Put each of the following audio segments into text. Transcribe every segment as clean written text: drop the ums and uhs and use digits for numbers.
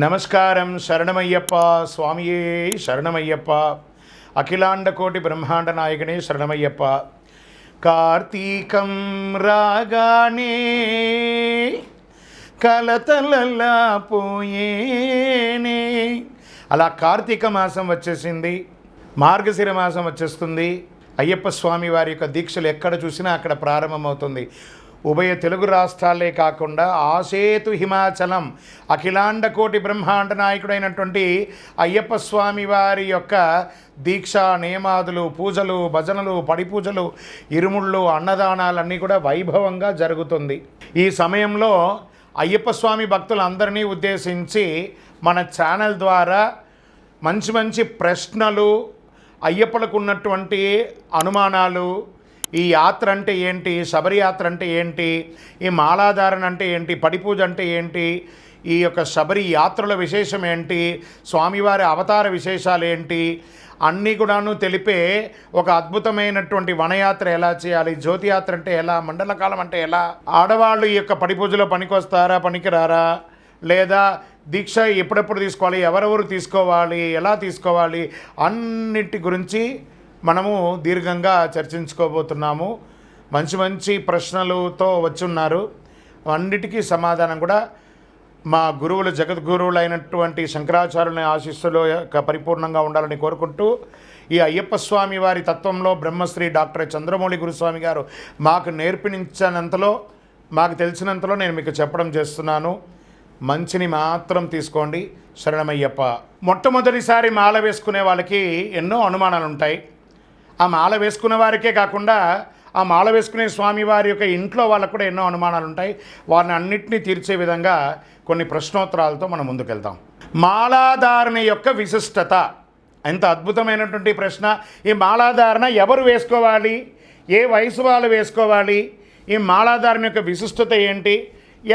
నమస్కారం. శరణమయ్యప్ప స్వామియే శరణమయ్యప్ప. అఖిలాండ కోటి బ్రహ్మాండ నాయకనే శరణమయ్యప్ప. కార్తీకం రాగానే కలతలలా పోయేనే. అలా కార్తీక మాసం వచ్చేసింది, మార్గశిర మాసం వచ్చేస్తుంది. అయ్యప్ప స్వామి వారి యొక్క దీక్షలు ఎక్కడ చూసినా అక్కడ ప్రారంభమవుతుంది. ఉభయ తెలుగు రాష్ట్రాలే కాకుండా ఆసేతు హిమాచలం అఖిలాండ కోటి బ్రహ్మాండ నాయకుడైనటువంటి అయ్యప్ప స్వామి వారి యొక్క దీక్ష నియమాదులు, పూజలు, భజనలు, పడి పూజలు, ఇరుముళ్ళు, అన్నదానాలన్నీ కూడా వైభవంగా జరుగుతుంది. ఈ సమయంలో అయ్యప్ప స్వామి భక్తులందరినీ ఉద్దేశించి మన ఛానల్ ద్వారా మంచి మంచి ప్రశ్నలు, అయ్యప్పలకు ఉన్నటువంటి అనుమానాలు, ఈ యాత్ర అంటే ఏంటి, శబరి యాత్ర అంటే ఏంటి, ఈ మాలాధారణ అంటే ఏంటి, పడిపూజ అంటే ఏంటి, ఈ యొక్క శబరి యాత్రల విశేషం ఏంటి, స్వామివారి అవతార విశేషాలు ఏంటి, అన్నీ కూడాను తెలిపే ఒక అద్భుతమైనటువంటి వనయాత్ర ఎలా చేయాలి, జ్యోతియాత్ర అంటే ఎలా, మండలకాలం అంటే ఎలా, ఆడవాళ్ళు ఈ యొక్క పడిపూజలో పనికొస్తారా పనికిరారా, లేదా దీక్ష ఎప్పుడెప్పుడు తీసుకోవాలి, ఎవరెవరు తీసుకోవాలి, ఎలా తీసుకోవాలి, అన్నిటి గురించి మనము దీర్ఘంగా చర్చించుకోబోతున్నాము. మంచి మంచి ప్రశ్నలతో వచ్చున్నారు. అన్నిటికీ సమాధానం కూడా మా గురువులు, జగద్గురువులు అయినటువంటి శంకరాచార్యుని ఆశీస్సులో పరిపూర్ణంగా ఉండాలని కోరుకుంటూ, ఈ అయ్యప్ప స్వామి వారి తత్వంలో బ్రహ్మశ్రీ డాక్టర్ చంద్రమౌళి గురుస్వామి గారు మాకు నేర్పించినంతలో, మాకు తెలిసినంతలో నేను మీకు చెప్పడం చేస్తున్నాను. మంచిని మాత్రం తీసుకోండి. శరణమయ్యప్ప. మొట్టమొదటిసారి మాల వేసుకునే వాళ్ళకి ఎన్నో అనుమానాలు ఉంటాయి. ఆ మాల వేసుకున్న వారికే కాకుండా ఆ మాల వేసుకునే స్వామివారి యొక్క ఇంట్లో వాళ్ళకు కూడా ఎన్నో అనుమానాలు ఉంటాయి. వారిని అన్నింటినీ తీర్చే విధంగా కొన్ని ప్రశ్నోత్తరాలతో మనం ముందుకెళ్తాం. మాలాధారణ యొక్క విశిష్టత. ఎంత అద్భుతమైనటువంటి ప్రశ్న. ఈ మాలాధారణ ఎవరు వేసుకోవాలి, ఏ వయసు వాళ్ళు వేసుకోవాలి, ఈ మాలాధారణ యొక్క విశిష్టత ఏంటి,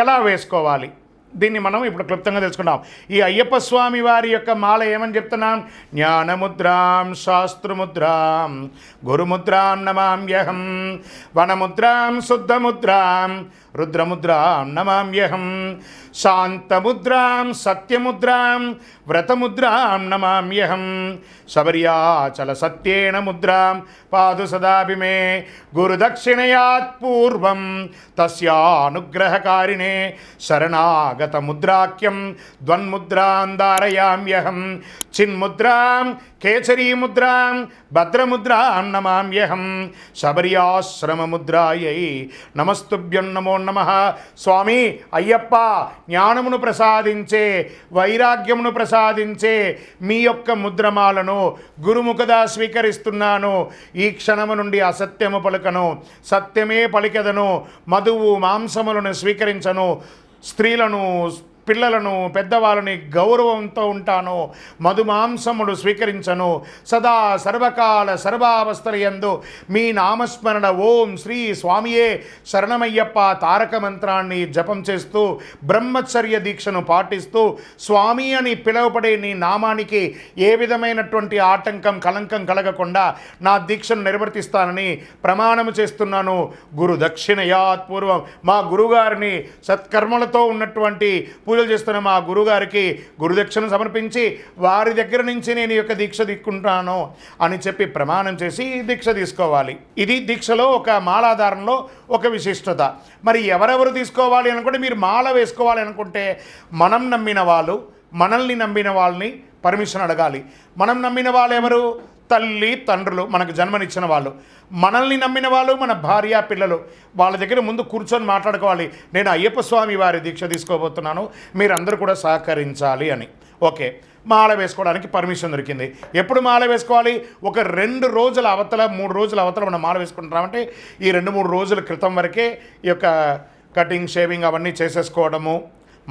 ఎలా వేసుకోవాలి, దీన్ని మనం ఇప్పుడు క్లుప్తంగా తెలుసుకుందాం. ఈ అయ్యప్ప స్వామి వారి యొక్క మాల ఏమని చెప్తున్నాం? జ్ఞానముద్రాం శాస్త్రముద్రాం గురుముద్రాం నమామ్యహం, వనముద్రాం శుద్ధముద్రాం రుద్రముద్రాం నమామ్యహం, శాంతముద్రాం సత్యముద్రాం వ్రతముద్రాం నమామ్యహం, శబర్యాచల సత్యేన ముద్రాం పాదు సదాభిమే, గురుదక్షిణయాత్ పూర్వం తస్యానుగ్రహకారిణే శరణాగత ముద్రాఖ్యం ద్వన్ముద్రాం ధారయామ్యహం, చిన్ముద్రాం కేసరీముద్రాం భద్రముద్రాం నమామ్యహం, శబర్యాశ్రమముద్రాయై నమస్తుభ్యం నమో నమః. స్వామి అయ్యప్ప, జ్ఞానమును ప్రసాదించే, వైరాగ్యమును ప్రసాదించే మీ యొక్క ముద్రమాలను గురుముఖదా స్వీకరిస్తున్నాను. ఈ క్షణము నుండి అసత్యము పలుకను, సత్యమే పలికెదను, మధువు మాంసములను స్వీకరించను, స్త్రీలను, పిల్లలను, పెద్దవాళ్ళని గౌరవంతో ఉంటాను, మధుమాంసములు స్వీకరించను, సదా సర్వకాల సర్వావస్థలయందు మీ నామస్మరణ ఓం శ్రీ స్వామియే శరణమయ్యప్ప తారక మంత్రాన్ని జపం చేస్తూ బ్రహ్మచర్య దీక్షను పాటిస్తూ స్వామి అని పిలువబడే నీ నామానికి ఏ విధమైనటువంటి ఆటంకం, కలంకం కలగకుండా నా దీక్షను నిర్వర్తిస్తానని ప్రమాణము చేస్తున్నాను. గురు దక్షిణయాత్ పూర్వం, మా గురుగారిని సత్కర్మలతో ఉన్నటువంటి పూజలు చేస్తున్న మా గురుగారికి గురుదక్షిణ సమర్పించి వారి దగ్గర నుంచి నేను ఈ యొక్క దీక్ష తీసుకుంటాను అని చెప్పి ప్రమాణం చేసి దీక్ష తీసుకోవాలి. ఇది దీక్షలో ఒక మాలాధారణలో ఒక విశిష్టత. మరి ఎవరెవరు తీసుకోవాలి అనుకుంటే, మీరు మాల వేసుకోవాలి అనుకుంటే మనం నమ్మిన వాళ్ళు, మనల్ని నమ్మిన వాళ్ళని పర్మిషన్ అడగాలి. మనం నమ్మిన వాళ్ళు ఎవరు? తల్లి తండ్రులు, మనకు జన్మనిచ్చిన వాళ్ళు. మనల్ని నమ్మిన వాళ్ళు మన భార్య పిల్లలు. వాళ్ళ దగ్గర ముందు కూర్చొని మాట్లాడుకోవాలి. నేను అయ్యప్ప స్వామి వారి దీక్ష తీసుకోబోతున్నాను, మీరందరూ కూడా సహకరించాలి అని. ఓకే, మాల వేసుకోవడానికి పర్మిషన్ దొరికింది. ఎప్పుడు మాల వేసుకోవాలి? ఒక 2 రోజుల అవతల, 3 రోజుల అవతల మనం మాల వేసుకుంటామంటే ఈ 2-3 రోజుల క్రితం వరకే ఈ యొక్క కటింగ్, షేవింగ్ అవన్నీ చేసేసుకోవడము,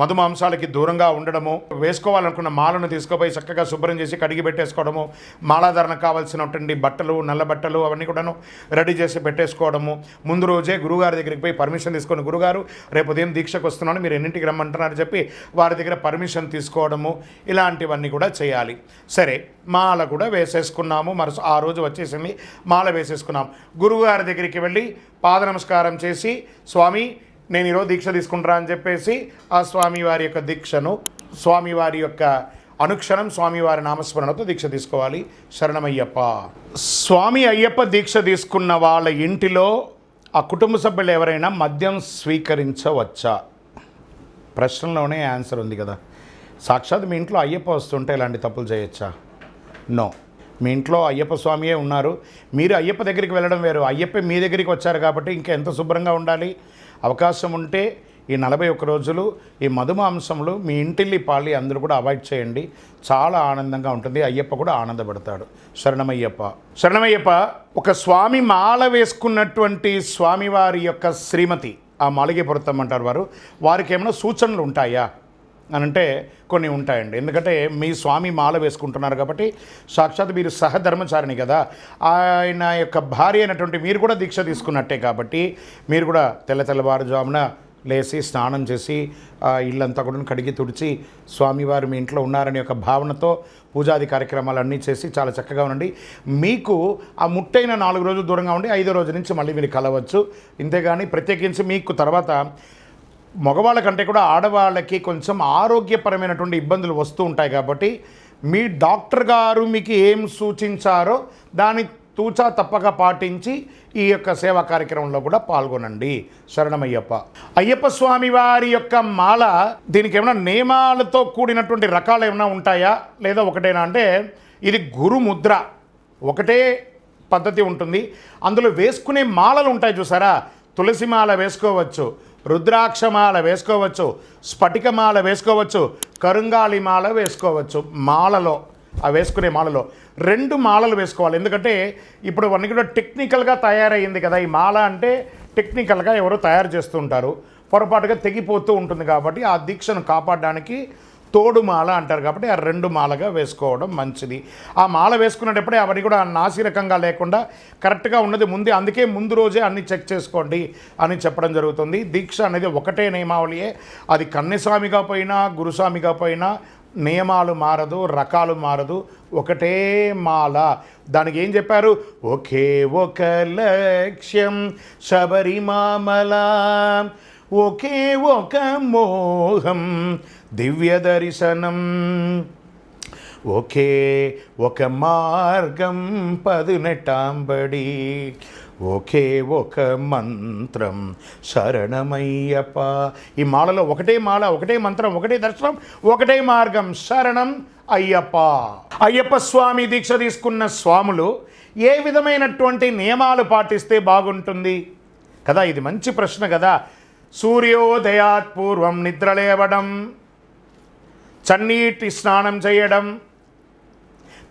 మధుమాంసాలకి దూరంగా ఉండడము, వేసుకోవాలనుకున్న మాలను తీసుకుపోయి చక్కగా శుభ్రం చేసి కడిగి పెట్టేసుకోవడము, మాలాధారణకు కావాల్సినటువంటి బట్టలు, నల్ల బట్టలు అవన్నీ కూడాను రెడీ చేసి పెట్టేసుకోవడము, ముందు రోజే గురుగారి దగ్గరికి పోయి పర్మిషన్ తీసుకొని, గురుగారు రేపు ఉదయం దీక్షకు వస్తున్నాను, మీరు ఎన్నింటికి రమ్మంటున్నారు చెప్పి వారి దగ్గర పర్మిషన్ తీసుకోవడము, ఇలాంటివన్నీ కూడా చేయాలి. సరే, మాల కూడా వేసేసుకున్నాము. ఆ రోజు వచ్చేసింది, మాల వేసేసుకున్నాం. గురుగారి దగ్గరికి వెళ్ళి పాద నమస్కారం చేసి, స్వామి నేను ఈరోజు దీక్ష తీసుకుంటారా అని చెప్పేసి ఆ స్వామివారి యొక్క దీక్షను, స్వామివారి యొక్క అనుక్షణం స్వామివారి నామస్మరణతో దీక్ష తీసుకోవాలి. శరణమయ్యప్ప. స్వామి అయ్యప్ప దీక్ష తీసుకున్న వాళ్ళ ఇంటిలో ఆ కుటుంబ సభ్యులు ఎవరైనా మద్యం స్వీకరించవచ్చా? ప్రశ్నలోనే ఆన్సర్ ఉంది కదా. సాక్షాత్ మీ ఇంట్లో అయ్యప్ప వస్తుంటే ఇలాంటి తప్పులు చేయొచ్చా? నో. మీ ఇంట్లో అయ్యప్ప స్వామియే ఉన్నారు. మీరు అయ్యప్ప దగ్గరికి వెళ్ళడం వేరు, అయ్యప్ప మీ దగ్గరికి వచ్చారు కాబట్టి ఇంకా ఎంత శుభ్రంగా ఉండాలి. అవకాశం ఉంటే ఈ 41 రోజులు ఈ మధుమాంసములు మీ ఇంటిల్లి పాలి అందరూ కూడా అవాయిడ్ చేయండి. చాలా ఆనందంగా ఉంటుంది. అయ్యప్ప కూడా ఆనందపడతాడు. శరణమయ్యప్ప. శరణమయ్యప్ప. ఒక స్వామి మాల వేసుకున్నటువంటి స్వామివారి యొక్క శ్రీమతి, ఆ మాలిగే పొరుతం అంటారు వారు, వారికి ఏమైనా సూచనలు ఉంటాయా అని అంటే కొన్ని ఉంటాయండి. ఎందుకంటే మీ స్వామి మాల వేసుకుంటున్నారు కాబట్టి సాక్షాత్ మీరు సహధర్మచారిణి కదా, ఆయన యొక్క భార్య అయినటువంటి మీరు కూడా దీక్ష తీసుకున్నట్టే కాబట్టి మీరు కూడా తెల్లవారుజామున లేచి స్నానం చేసి ఇల్లంతా కూడా కడిగి తుడిచి స్వామివారు మీ ఇంట్లో ఉన్నారని యొక్క భావనతో పూజాది కార్యక్రమాలన్నీ చేసి చాలా చక్కగా ఉండండి. మీకు ఆ ముట్టైన 4 రోజులు దూరంగా ఉండి 5వ రోజు నుంచి మళ్ళీ మీరు కలవచ్చు. ఇంతేగాని ప్రత్యేకించి మీకు తర్వాత మగవాళ్ళ కంటే కూడా ఆడవాళ్ళకి కొంచెం ఆరోగ్యపరమైనటువంటి ఇబ్బందులు వస్తూ ఉంటాయి కాబట్టి మీ డాక్టర్ గారు మీకు ఏం సూచించారో దాని తూచా తప్పక పాటించి ఈ యొక్క సేవా కార్యక్రమంలో కూడా పాల్గొనండి. శరణమయ్యప్ప. అయ్యప్ప స్వామి వారి యొక్క మాల, దీనికి ఏమైనా నియమాలతో కూడినటువంటి రకాలు ఏమైనా ఉంటాయా లేదా ఒకటేనా అంటే ఇది గురుముద్ర, ఒకటే పద్ధతి ఉంటుంది. అందులో వేసుకునే మాలలు ఉంటాయి చూసారా, తులసి మాల వేసుకోవచ్చు, రుద్రాక్షమాల వేసుకోవచ్చు, స్ఫటికమాల వేసుకోవచ్చు, కరుంగాళి మాల వేసుకోవచ్చు. మాలలో ఆ వేసుకునే మాలలో 2 మాలలు వేసుకోవాలి. ఎందుకంటే ఇప్పుడు అవన్నీ కూడా టెక్నికల్గా తయారయ్యింది కదా. ఈ మాల అంటే టెక్నికల్గా ఎవరో తయారు చేస్తుంటారు, పొరపాటుగా తెగిపోతూ ఉంటుంది కాబట్టి ఆ దీక్షను కాపాడడానికి తోడు మాల అంటారు కాబట్టి ఆ 2 మాలగా వేసుకోవడం మంచిది. ఆ మాల వేసుకునేటప్పుడే అవన్నీ కూడా నాసిరకంగా లేకుండా కరెక్ట్గా ఉన్నది ముందే, అందుకే ముందు రోజే అన్ని చెక్ చేసుకోండి అని చెప్పడం జరుగుతుంది. దీక్ష అనేది ఒకటే నియమావళియే, అది కన్యస్వామిగా పోయినా గురుస్వామిగా పోయినా నియమాలు మారదు, రకాలు మారదు, ఒకటే మాల. దానికి ఏం చెప్పారు? ఒకే ఒక లక్ష్యం శబరిమాల, ఒకే ఒక మోహం దివ్య దర్శనం, ఒకే ఒక మార్గం 18 ఒకే ఒక మంత్రం శరణమయ్యప్ప. ఈ మాలలో ఒకటే మాల, ఒకటే మంత్రం, ఒకటే దర్శనం, ఒకటే మార్గం శరణం అయ్యప్ప. అయ్యప్ప స్వామి దీక్ష తీసుకున్న స్వాములు ఏ విధమైనటువంటి నియమాలు పాటిస్తే బాగుంటుంది కదా? ఇది మంచి ప్రశ్న కదా. సూర్యోదయాత్ పూర్వం నిద్రలేవడం, చన్నీటి స్నానం చేయడం,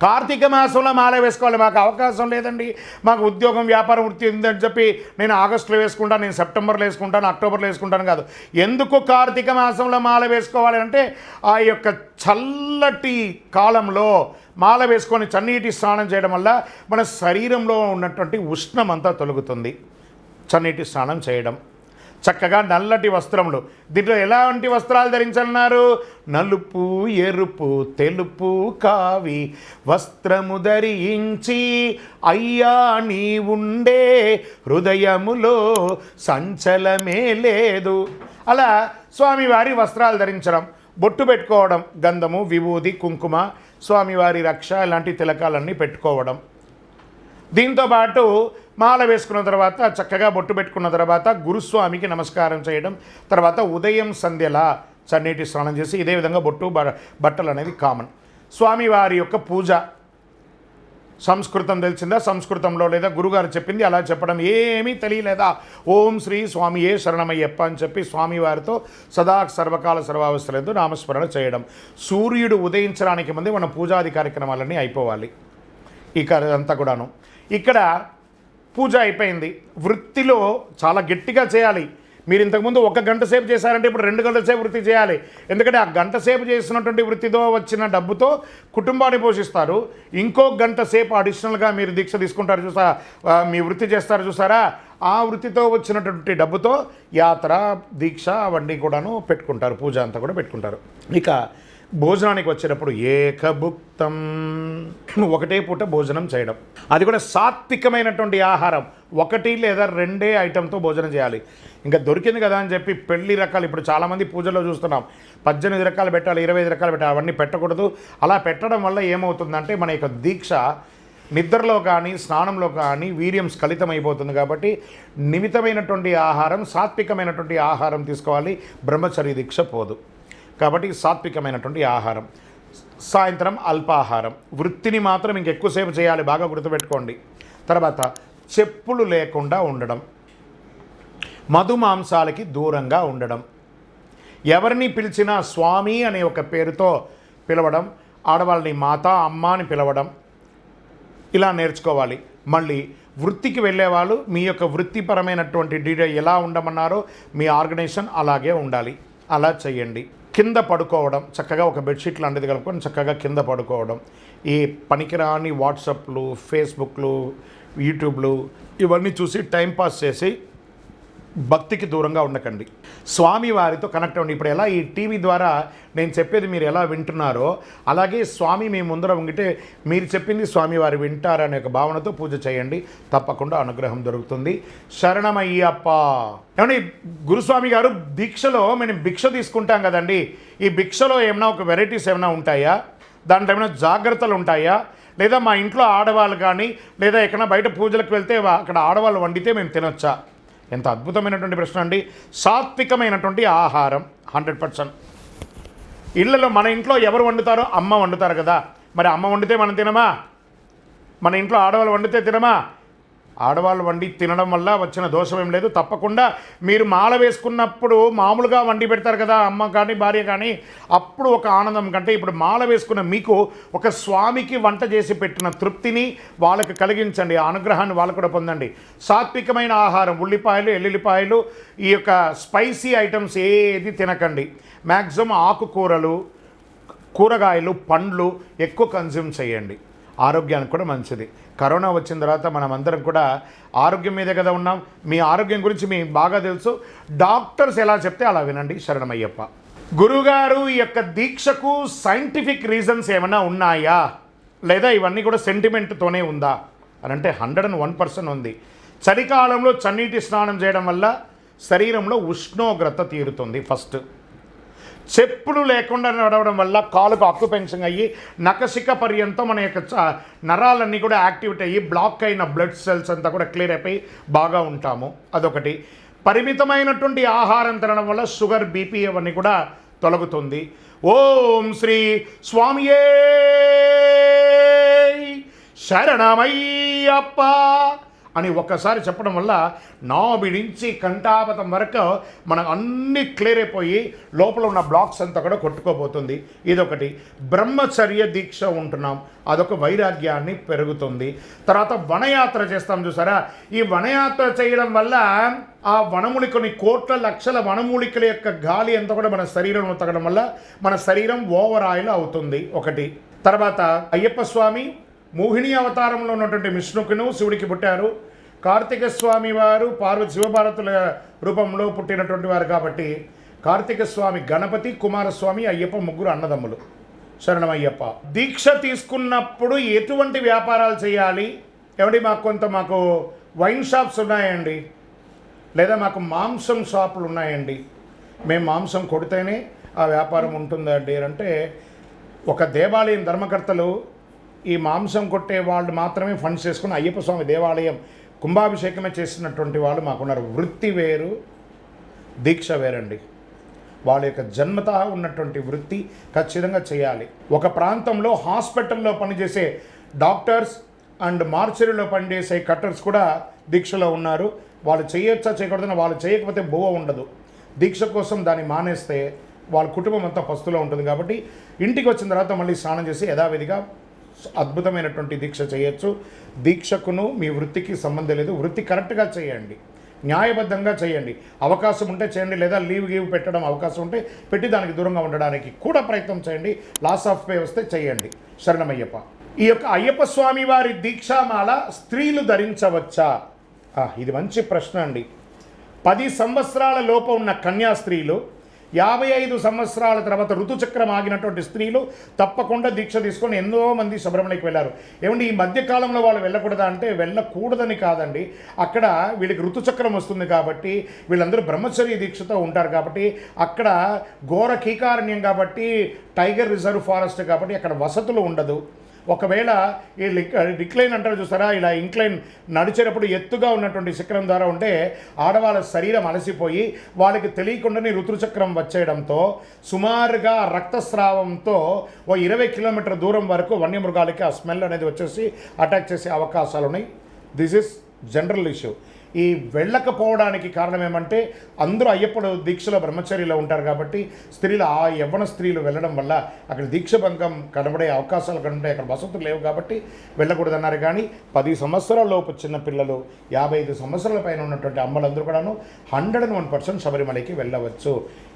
కార్తీక మాసంలో మాల వేసుకోవాలి. మాకు అవకాశం లేదండి, మాకు ఉద్యోగం వ్యాపారం వృత్తి ఉందని చెప్పి నేను ఆగస్టులో వేసుకుంటాను, నేను సెప్టెంబర్లో వేసుకుంటాను, అక్టోబర్లో వేసుకుంటాను కాదు. ఎందుకు కార్తీక మాసంలో మాల వేసుకోవాలి అంటే ఆ యొక్క చల్లటి కాలంలో మాల వేసుకొని చన్నీటి స్నానం చేయడం వల్ల మన శరీరంలో ఉన్నటువంటి ఉష్ణం అంతా తొలగుతుంది. చన్నీటి స్నానం చేయడం, చక్కగా నల్లటి వస్త్రములు, దీంట్లో ఎలాంటి వస్త్రాలు ధరించన్నారు? నలుపు, ఎరుపు, తెలుపు, కావి వస్త్రము ధరించి అయ్యా నీ ఉండే హృదయములో సంచలమే లేదు. అలా స్వామివారి వస్త్రాలు ధరించడం, బొట్టు పెట్టుకోవడం, గంధము, విభూది, కుంకుమ, స్వామివారి రక్ష ఇలాంటి తిలకాలన్నీ పెట్టుకోవడం. దీంతోపాటు మాల వేసుకున్న తర్వాత చక్కగా బొట్టు పెట్టుకున్న తర్వాత గురుస్వామికి నమస్కారం చేయడం, తర్వాత ఉదయం సంధ్యలా చన్నీటి స్నానం చేసి ఇదే విధంగా బట్టలు అనేది కామన్. స్వామివారి యొక్క పూజ సంస్కృతం తెలిసిందా? సంస్కృతంలో లేదా గురుగారు చెప్పింది అలా చెప్పడం ఏమీ తెలియలేదా? ఓం శ్రీ స్వామియే శరణమయ్యప్ప అని చెప్పి స్వామివారితో సదా సర్వకాల సర్వావస్థలంతో నామస్మరణ చేయడం. సూర్యుడు ఉదయించడానికి ముందే మన పూజాది కార్యక్రమాలన్నీ అయిపోవాలి. ఇక అంతా కూడాను ఇక్కడ పూజ అయిపోయింది. వృత్తిలో చాలా గట్టిగా చేయాలి. మీరు ఇంతకుముందు 1 గంట సేపు చేశారంటే ఇప్పుడు 2 గంటల సేపు వృత్తి చేయాలి. ఎందుకంటే ఆ గంట సేపు చేసినటువంటి వృత్తితో వచ్చిన డబ్బుతో కుటుంబాన్ని పోషిస్తారు. ఇంకో గంట సేపు అడిషనల్గా మీరు దీక్ష తీసుకుంటారు చూసారా, మీ వృత్తి చేస్తారు చూసారా, ఆ వృత్తితో వచ్చినటువంటి డబ్బుతో యాత్ర, దీక్ష అవన్నీ కూడాను పెట్టుకుంటారు, పూజ అంతా కూడా పెట్టుకుంటారు. ఇక భోజనానికి వచ్చేటప్పుడు ఏకభుక్తం, ఒకటే పూట భోజనం చేయడం, అది కూడా సాత్వికమైనటువంటి ఆహారం, 1 లేదా 2 ఐటెంతో భోజనం చేయాలి. ఇంకా దొరికింది కదా అని చెప్పి పెళ్లి రకాలు, ఇప్పుడు చాలామంది పూజల్లో చూస్తున్నాం 18 రకాలు పెట్టాలి, 25 రకాలు పెట్టాలి, అవన్నీ పెట్టకూడదు. అలా పెట్టడం వల్ల ఏమవుతుందంటే మన యొక్క దీక్ష నిద్రలో కానీ స్నానంలో కానీ వీర్యం స్ఖలితమైపోతుంది. కాబట్టి నిమితమైనటువంటి ఆహారం, సాత్వికమైనటువంటి ఆహారం తీసుకోవాలి, బ్రహ్మచర్య దీక్ష పోదు. కాబట్టి సాత్వికమైనటువంటి ఆహారం. సాయంత్రం అల్పాహారం. వృత్తిని మాత్రం ఇంకెక్కువసేపు చేయాలి, బాగా గుర్తుపెట్టుకోండి. తర్వాత చెప్పులు లేకుండా ఉండడం, మధుమాంసాలకి దూరంగా ఉండడం, ఎవరిని పిలిచినా స్వామి అనే ఒక పేరుతో పిలవడం, ఆడవాళ్ళని మాత అమ్మ అని పిలవడం, ఇలా నేర్చుకోవాలి. మళ్ళీ వృత్తికి వెళ్ళేవాళ్ళు మీ యొక్క వృత్తిపరమైనటువంటి డీటెయిల్ ఎలా ఉండమన్నారో మీ ఆర్గనైజేషన్ అలాగే ఉండాలి, అలా చేయండి. కింద పడుకోవడం, చక్కగా ఒక బెడ్షీట్ లాంటిది కలుపుకొని చక్కగా కింద పడుకోవడం. ఈ పనికిరాని వాట్సాప్లు, ఫేస్బుక్లు, యూట్యూబ్లు ఇవన్నీ చూసి టైంపాస్ చేసి భక్తికి దూరంగా ఉండకండి. స్వామివారితో కనెక్ట్ అవ్వండి. ఇప్పుడు ఎలా ఈ టీవీ ద్వారా నేను చెప్పేది మీరు ఎలా వింటున్నారో అలాగే స్వామి మీ ముందర ఉంగితే మీరు చెప్పింది స్వామివారు వింటారనే ఒక భావనతో పూజ చేయండి, తప్పకుండా అనుగ్రహం దొరుకుతుంది. శరణమయ్యప్ప. ఏమండి, గురుస్వామి గారు దీక్షలో మేము భిక్ష తీసుకుంటాం కదండి, ఈ భిక్షలో ఏమైనా ఒక వెరైటీస్ ఏమైనా ఉంటాయా, దాంట్లో ఏమైనా జాగ్రత్తలు ఉంటాయా, లేదా మా ఇంట్లో ఆడవాళ్ళు కానీ లేదా ఎక్కడైనా బయట పూజలకు వెళ్తే అక్కడ ఆడవాళ్ళు వండితే మేము తినొచ్చా? ఎంత అద్భుతమైనటువంటి ప్రశ్న అండి. సాత్వికమైనటువంటి ఆహారం 100%. ఇళ్ళలో మన ఇంట్లో ఎవరు వండుతారో అమ్మ వండుతారు కదా, మరి అమ్మ వండితే మనం తినమా? మన ఇంట్లో ఆడవాళ్ళు వండితే తినమా? ఆడవాళ్ళు వండి తినడం వల్ల వచ్చిన దోషం ఏం లేదు. తప్పకుండా మీరు మాల వేసుకున్నప్పుడు మామూలుగా వండి పెడతారు కదా అమ్మ కానీ భార్య కానీ, అప్పుడు ఒక ఆనందం కంటే ఇప్పుడు మాల వేసుకున్న మీకు ఒక స్వామికి వంట చేసి పెట్టిన తృప్తిని వాళ్ళకి కలిగించండి, అనుగ్రహాన్ని వాళ్ళు కూడా పొందండి. సాత్వికమైన ఆహారం, ఉల్లిపాయలు, ఎల్లుల్లిపాయలు, ఈ యొక్క స్పైసీ ఐటమ్స్ ఏది తినకండి. మ్యాక్సిమం ఆకుకూరలు, కూరగాయలు, పండ్లు ఎక్కువ కన్జ్యూమ్ చేయండి, ఆరోగ్యానికి కూడా మంచిది. కరోనా వచ్చిన తర్వాత మనం అందరం కూడా ఆరోగ్యం మీదే కదా ఉన్నాం. మీ ఆరోగ్యం గురించి మీకు బాగా తెలుసు. డాక్టర్స్ ఎలా చెప్తే అలా వినండి. శరణమయ్యప్ప. గురుగారు, ఈ యొక్క దీక్షకు సైంటిఫిక్ రీజన్స్ ఏమైనా ఉన్నాయా, లేదా ఇవన్నీ కూడా సెంటిమెంట్తోనే ఉందా అని అంటే 101% ఉంది. చలికాలంలో చన్నీటి స్నానం చేయడం వల్ల శరీరంలో ఉష్ణోగ్రత తీరుతుంది. ఫస్ట్, చెప్పులు లేకుండా నడవడం వల్ల కాలుకు అక్యుపెన్షన్ అయ్యి నఖశిఖ పర్యంతం మన యొక్క నరాలన్నీ కూడా యాక్టివేట్ అయ్యి బ్లాక్ అయిన బ్లడ్ సెల్స్ అంతా కూడా క్లియర్ అయిపోయి బాగా ఉంటాము. అదొకటి. పరిమితమైనటువంటి ఆహారం తినడం వల్ల షుగర్, బీపీ అవన్నీ కూడా తొలగుతుంది. ఓం శ్రీ స్వామియే శరణమయ్యప్ప అని ఒక్కసారి చెప్పడం వల్ల నాభి నుంచి కంఠాపతం వరకు మనకు అన్నీ క్లియర్ అయిపోయి లోపల ఉన్న బ్లాక్స్ అంతా కూడా కొట్టుకోబోతుంది. ఇదొకటి. బ్రహ్మచర్య దీక్ష ఉంటున్నాం, అదొక వైరాగ్యాన్ని పెరుగుతుంది. తర్వాత వనయాత్ర చేస్తాం చూసారా, ఈ వనయాత్ర చేయడం వల్ల ఆ వనమూలికని కోట్ల లక్షల వనమూలికల యొక్క గాలి అంతా కూడా మన శరీరంలో తగ్గడం వల్ల మన శరీరం ఓవర్ ఆయిల్ అవుతుంది. ఒకటి. తర్వాత అయ్యప్ప స్వామి మోహిని అవతారంలో ఉన్నటువంటి విష్ణుకును శివుడికి పుట్టారు. కార్తీక స్వామి వారు శివపార్వతుల రూపంలో పుట్టినటువంటి వారు కాబట్టి కార్తీక స్వామి, గణపతి, కుమారస్వామి, అయ్యప్ప ముగ్గురు అన్నదమ్ములు. శరణమయ్యప్ప. దీక్ష తీసుకున్నప్పుడు ఎటువంటి వ్యాపారాలు చేయాలి? ఏమండి, మాకు వైన్ షాప్స్ ఉన్నాయండి, లేదా మాకు మాంసం షాపులు ఉన్నాయండి, మేము మాంసం కొడితేనే ఆ వ్యాపారం ఉంటుందండి అంటే, ఒక దేవాలయం ధర్మకర్తలు ఈ మాంసం కొట్టే వాళ్ళు మాత్రమే ఫండ్స్ చేసుకుని అయ్యప్ప స్వామి దేవాలయం కుంభాభిషేకమే చేసినటువంటి వాళ్ళు మాకున్నారు. వృత్తి వేరు, దీక్ష వేరండి. వాళ్ళ యొక్క జన్మత ఉన్నటువంటి వృత్తి ఖచ్చితంగా చేయాలి. ఒక ప్రాంతంలో హాస్పిటల్లో పనిచేసే డాక్టర్స్ అండ్ మార్చరీలో పనిచేసే కట్టర్స్ కూడా దీక్షలో ఉన్నారు. వాళ్ళు చేయొచ్చా చేయకూడదని, వాళ్ళు చేయకపోతే బోవ ఉండదు. దీక్ష కోసం దాన్ని మానేస్తే వాళ్ళ కుటుంబం అంతా పస్తులో ఉంటుంది. కాబట్టి ఇంటికి వచ్చిన తర్వాత మళ్ళీ స్నానం చేసి యథావిధిగా అద్భుతమైనటువంటి దీక్ష చేయొచ్చు. దీక్షకును మీ వృత్తికి సంబంధం లేదు. వృత్తి కరెక్ట్గా చేయండి, న్యాయబద్ధంగా చేయండి. అవకాశం ఉంటే చేయండి, లేదా లీవ్ పెట్టడం అవకాశం ఉంటే పెట్టి దానికి దూరంగా ఉండడానికి కూడా ప్రయత్నం చేయండి. లాస్ ఆఫ్ పే వస్తే చేయండి. శరణమయ్యప్ప. ఈ యొక్క అయ్యప్ప స్వామి వారి దీక్షామాల స్త్రీలు ధరించవచ్చా? ఇది మంచి ప్రశ్న అండి. 10 సంవత్సరాల లోపు ఉన్న కన్యా స్త్రీలు, 55 సంవత్సరాల తర్వాత ఋతుచక్రం ఆగినటువంటి స్త్రీలు తప్పకుండా దీక్ష తీసుకొని ఎంతో మంది శబరిమలకి వెళ్ళారు. ఏమండి ఈ మధ్యకాలంలో వాళ్ళు వెళ్ళకూడదా అంటే వెళ్ళకూడదని కాదండి, అక్కడ వీళ్ళకి ఋతుచక్రం వస్తుంది కాబట్టి వీళ్ళందరూ బ్రహ్మచర్య దీక్షతో ఉంటారు కాబట్టి అక్కడ ఘోర కీకారణ్యం కాబట్టి టైగర్ రిజర్వ్ ఫారెస్ట్ కాబట్టి అక్కడ వసతులు ఉండదు. ఒకవేళ ఈ డిక్లైన్ అంటారు చూస్తారా, ఇలా ఇంక్లైన్ నడిచేటప్పుడు ఎత్తుగా ఉన్నటువంటి శిఖరం ద్వారా ఉంటే ఆడవాళ్ళ శరీరం అలసిపోయి వాళ్ళకి తెలియకుండానే ఋతుచక్రం వచ్చేయడంతో సుమారుగా రక్తస్రావంతో ఓ 20 కిలోమీటర్ దూరం వరకు వన్యమృగాలకి ఆ స్మెల్ అనేది వచ్చేసి అటాక్ చేసే అవకాశాలు ఉన్నాయి. This is general issue. ఈ వెళ్ళకపోవడానికి కారణం ఏమంటే అందరూ అయ్యప్పడు దీక్షలో బ్రహ్మచర్యలో ఉంటారు కాబట్టి స్త్రీలు ఆ యవ్వన స్త్రీలు వెళ్ళడం వల్ల అక్కడ దీక్షభంగం కనబడే అవకాశాలు కనబడే, అక్కడ వసతులు లేవు కాబట్టి వెళ్ళకూడదన్నారు. కానీ 10 సంవత్సరాల లోపు చిన్న పిల్లలు 55 సంవత్సరాల పైన ఉన్నటువంటి అమ్మలందరూ కూడాను 101% శబరిమలకి వెళ్ళవచ్చు.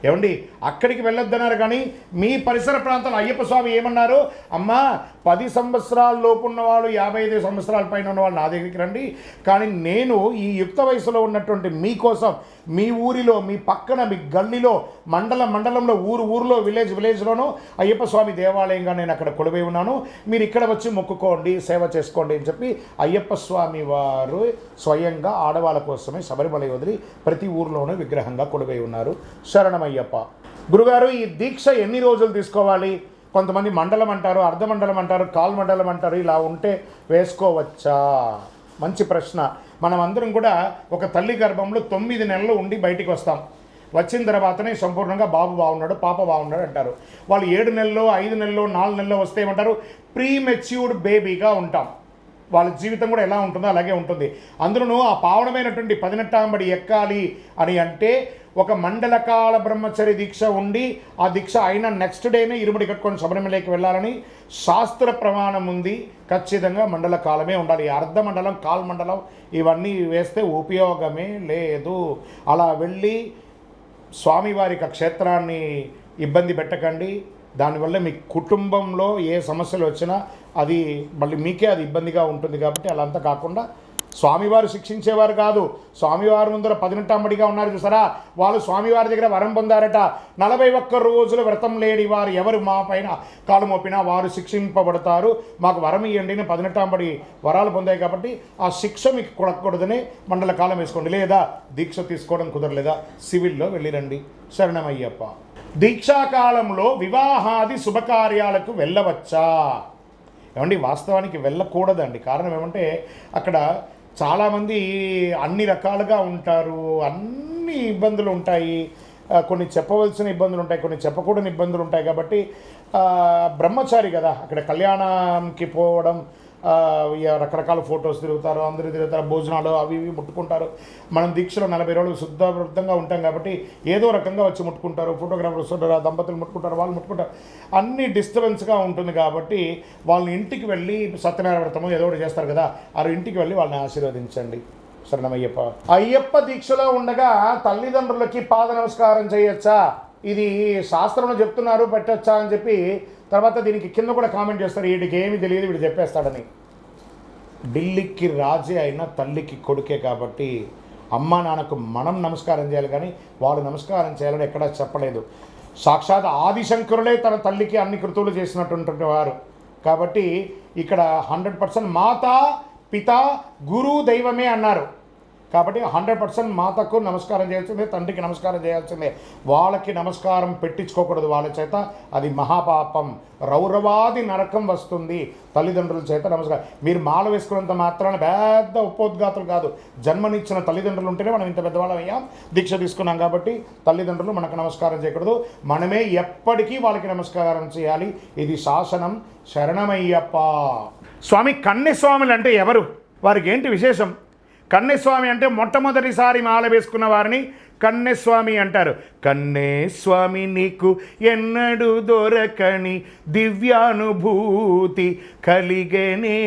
ఏమండి అక్కడికి వెళ్ళొద్దన్నారు కానీ మీ పరిసర ప్రాంతాల్లో అయ్యప్ప స్వామి ఏమన్నారు, అమ్మా 10 సంవత్సరాల లోపు ఉన్నవాళ్ళు 55 సంవత్సరాల పైన ఉన్నవాళ్ళు నా దగ్గరికి రండి, కానీ నేను ఈ యుక్త వయసులో ఉన్నటువంటి మీకోసం మీ ఊరిలో మీ పక్కన మీ గల్లీలో మండలంలో ఊరులో విలేజ్లోనూ అయ్యప్ప స్వామి దేవాలయంగా నేను అక్కడ కొలువై ఉన్నాను, మీరు ఇక్కడ వచ్చి మొక్కుకోండి సేవ చేసుకోండి అని చెప్పి అయ్యప్ప స్వామి వారు స్వయంగా ఆడవాళ్ళ కోసమే శబరిమల వదిలి ప్రతి ఊరిలోనూ విగ్రహంగా కొలువై ఉన్నారు. శరణమయ్యప్ప. గురుగారు ఈ దీక్ష ఎన్ని రోజులు తీసుకోవాలి? కొంతమంది మండలం అంటారు, అర్ధమండలం అంటారు, కాల్ మండలం అంటారు, ఇలా ఉంటే వేసుకోవచ్చా? మంచి ప్రశ్న. మనం అందరం కూడా ఒక తల్లి గర్భంలో 9 నెలలు ఉండి బయటికి వస్తాం. వచ్చిన తర్వాతనే సంపూర్ణంగా బాబు బాగున్నాడు పాప బాగున్నాడు అంటారు. వాళ్ళు 7 నెలల్లో 5 నెలల్లో 4 నెలల్లో వస్తే ఏమంటారు, ప్రీ మెచ్యూర్డ్ బేబీగా ఉంటాం. వాళ్ళ జీవితం కూడా ఎలా ఉంటుందో అలాగే ఉంటుంది. అందులోనూ ఆ పావనమైనటువంటి 18 ఎక్కాలి అని అంటే ఒక మండలకాల బ్రహ్మచర్య దీక్ష ఉండి ఆ దీక్ష అయిన నెక్స్ట్ డేనే ఇరుముడి కట్టుకొని శబరిమలకి వెళ్ళాలని శాస్త్ర ప్రమాణం ఉంది. ఖచ్చితంగా మండల కాలమే ఉండాలి. అర్ధ మండలం కాల్ మండలం ఇవన్నీ వేస్తే ఉపయోగమే లేదు. అలా వెళ్ళి స్వామివారి క్షేత్రాన్ని ఇబ్బంది పెట్టకండి. దానివల్ల మీ కుటుంబంలో ఏ సమస్యలు వచ్చినా అది మళ్ళీ మీకే అది ఇబ్బందిగా ఉంటుంది. కాబట్టి అలా అంతా కాకుండా స్వామివారు శిక్షించేవారు కాదు, స్వామివారి ముందర 18 ఉన్నారు చూసారా, వాళ్ళు స్వామివారి దగ్గర వరం పొందారట. 41 రోజులు వ్రతం లేని వారు ఎవరు మా పైన కాలు మోపినా వారు శిక్షింపబడతారు, మాకు వరం ఇవ్వండి. 18 వరాలు పొందాయి కాబట్టి ఆ శిక్ష మీకు కొడకూడదని మండల కాలం వేసుకోండి. లేదా దీక్ష తీసుకోవడం కుదరలేదా సివిల్లో వెళ్ళిరండి. శరణమయ్యప్ప. దీక్షాకాలంలో వివాహాది శుభకార్యాలకు వెళ్ళవచ్చా? ఏమండి వాస్తవానికి వెళ్ళకూడదండి. కారణం ఏమంటే అక్కడ చాలామంది అన్ని రకాలుగా ఉంటారు, అన్ని ఇబ్బందులు ఉంటాయి. కొన్ని చెప్పవలసిన ఇబ్బందులు ఉంటాయి, కొన్ని చెప్పకూడని ఇబ్బందులు ఉంటాయి. కాబట్టి బ్రహ్మచారి కదా, అక్కడ కళ్యాణంకి పోవడం రకరకాల ఫొటోస్ తిరుగుతారు, అందరూ తిరుగుతారు, భోజనాలు అవి ఇవి ముట్టుకుంటారు. మనం దీక్షలో 40 రోజులు శుద్ధవృద్ధంగా ఉంటాం కాబట్టి ఏదో రకంగా వచ్చి ముట్టుకుంటారు, ఫోటోగ్రాఫర్స్ వస్తుంటారు, దంపతులు ముట్టుకుంటారు, వాళ్ళు ముట్టుకుంటారు, అన్ని డిస్టర్బెన్స్గా ఉంటుంది. కాబట్టి వాళ్ళని ఇంటికి వెళ్ళి సత్యనారాయణ వ్రతము ఏదో ఒకటి చేస్తారు కదా, ఆ ఇంటికి వెళ్ళి వాళ్ళని ఆశీర్వదించండి. శరణమయ్యప్ప. అయ్యప్ప దీక్షలో ఉండగా తల్లిదండ్రులకి పాద నమస్కారం చేయొచ్చా? ఇది శాస్త్రంలో చెప్తున్నారు పెట్టచ్చా అని చెప్పి తర్వాత దీనికి కింద కూడా కామెంట్ చేస్తారు, వీడికి ఏమీ తెలియదు వీడు చెప్పేస్తాడని. ఢిల్లీకి రాజే అయినా తల్లికి కొడుకే కాబట్టి అమ్మ నాన్నకు మనం నమస్కారం చేయాలి, కానీ వాళ్ళు నమస్కారం చేయాలని ఎక్కడా చెప్పలేదు. సాక్షాత్ ఆదిశంకరులే తన తల్లికి అన్ని కృతువులు చేసినటువంటి వారు కాబట్టి ఇక్కడ 100% మాత పిత గురు దైవమే అన్నారు. కాబట్టి 100% మాతకు నమస్కారం చేయాల్సిందే, తండ్రికి నమస్కారం చేయాల్సిందే. వాళ్ళకి నమస్కారం పెట్టించుకోకూడదు వాళ్ళ చేత, అది మహాపాపం, రౌరవాది నరకం వస్తుంది. తల్లిదండ్రుల చేత నమస్కారం. మీరు మాల వేసుకున్నంత మాత్రాన పెద్ద ఉపోద్ఘాతులు కాదు, జన్మనిచ్చిన తల్లిదండ్రులు ఉంటేనే మనం ఇంత పెద్దవాళ్ళం అయ్యాం, దీక్ష తీసుకున్నాం. కాబట్టి తల్లిదండ్రులు మనకు నమస్కారం చేయకూడదు, మనమే ఎప్పటికీ వాళ్ళకి నమస్కారం చేయాలి. ఇది శాసనం. శరణమయ్యప్ప. స్వామి కన్యస్వాములు అంటే ఎవరు? వారికి ఏంటి విశేషం? కన్యస్వామి అంటే మొట్టమొదటిసారి మాల వేసుకున్న వారిని కన్యస్వామి అంటారు. కన్యస్వామి నీకు ఎన్నడూ దొరకని దివ్యానుభూతి కలిగేనే,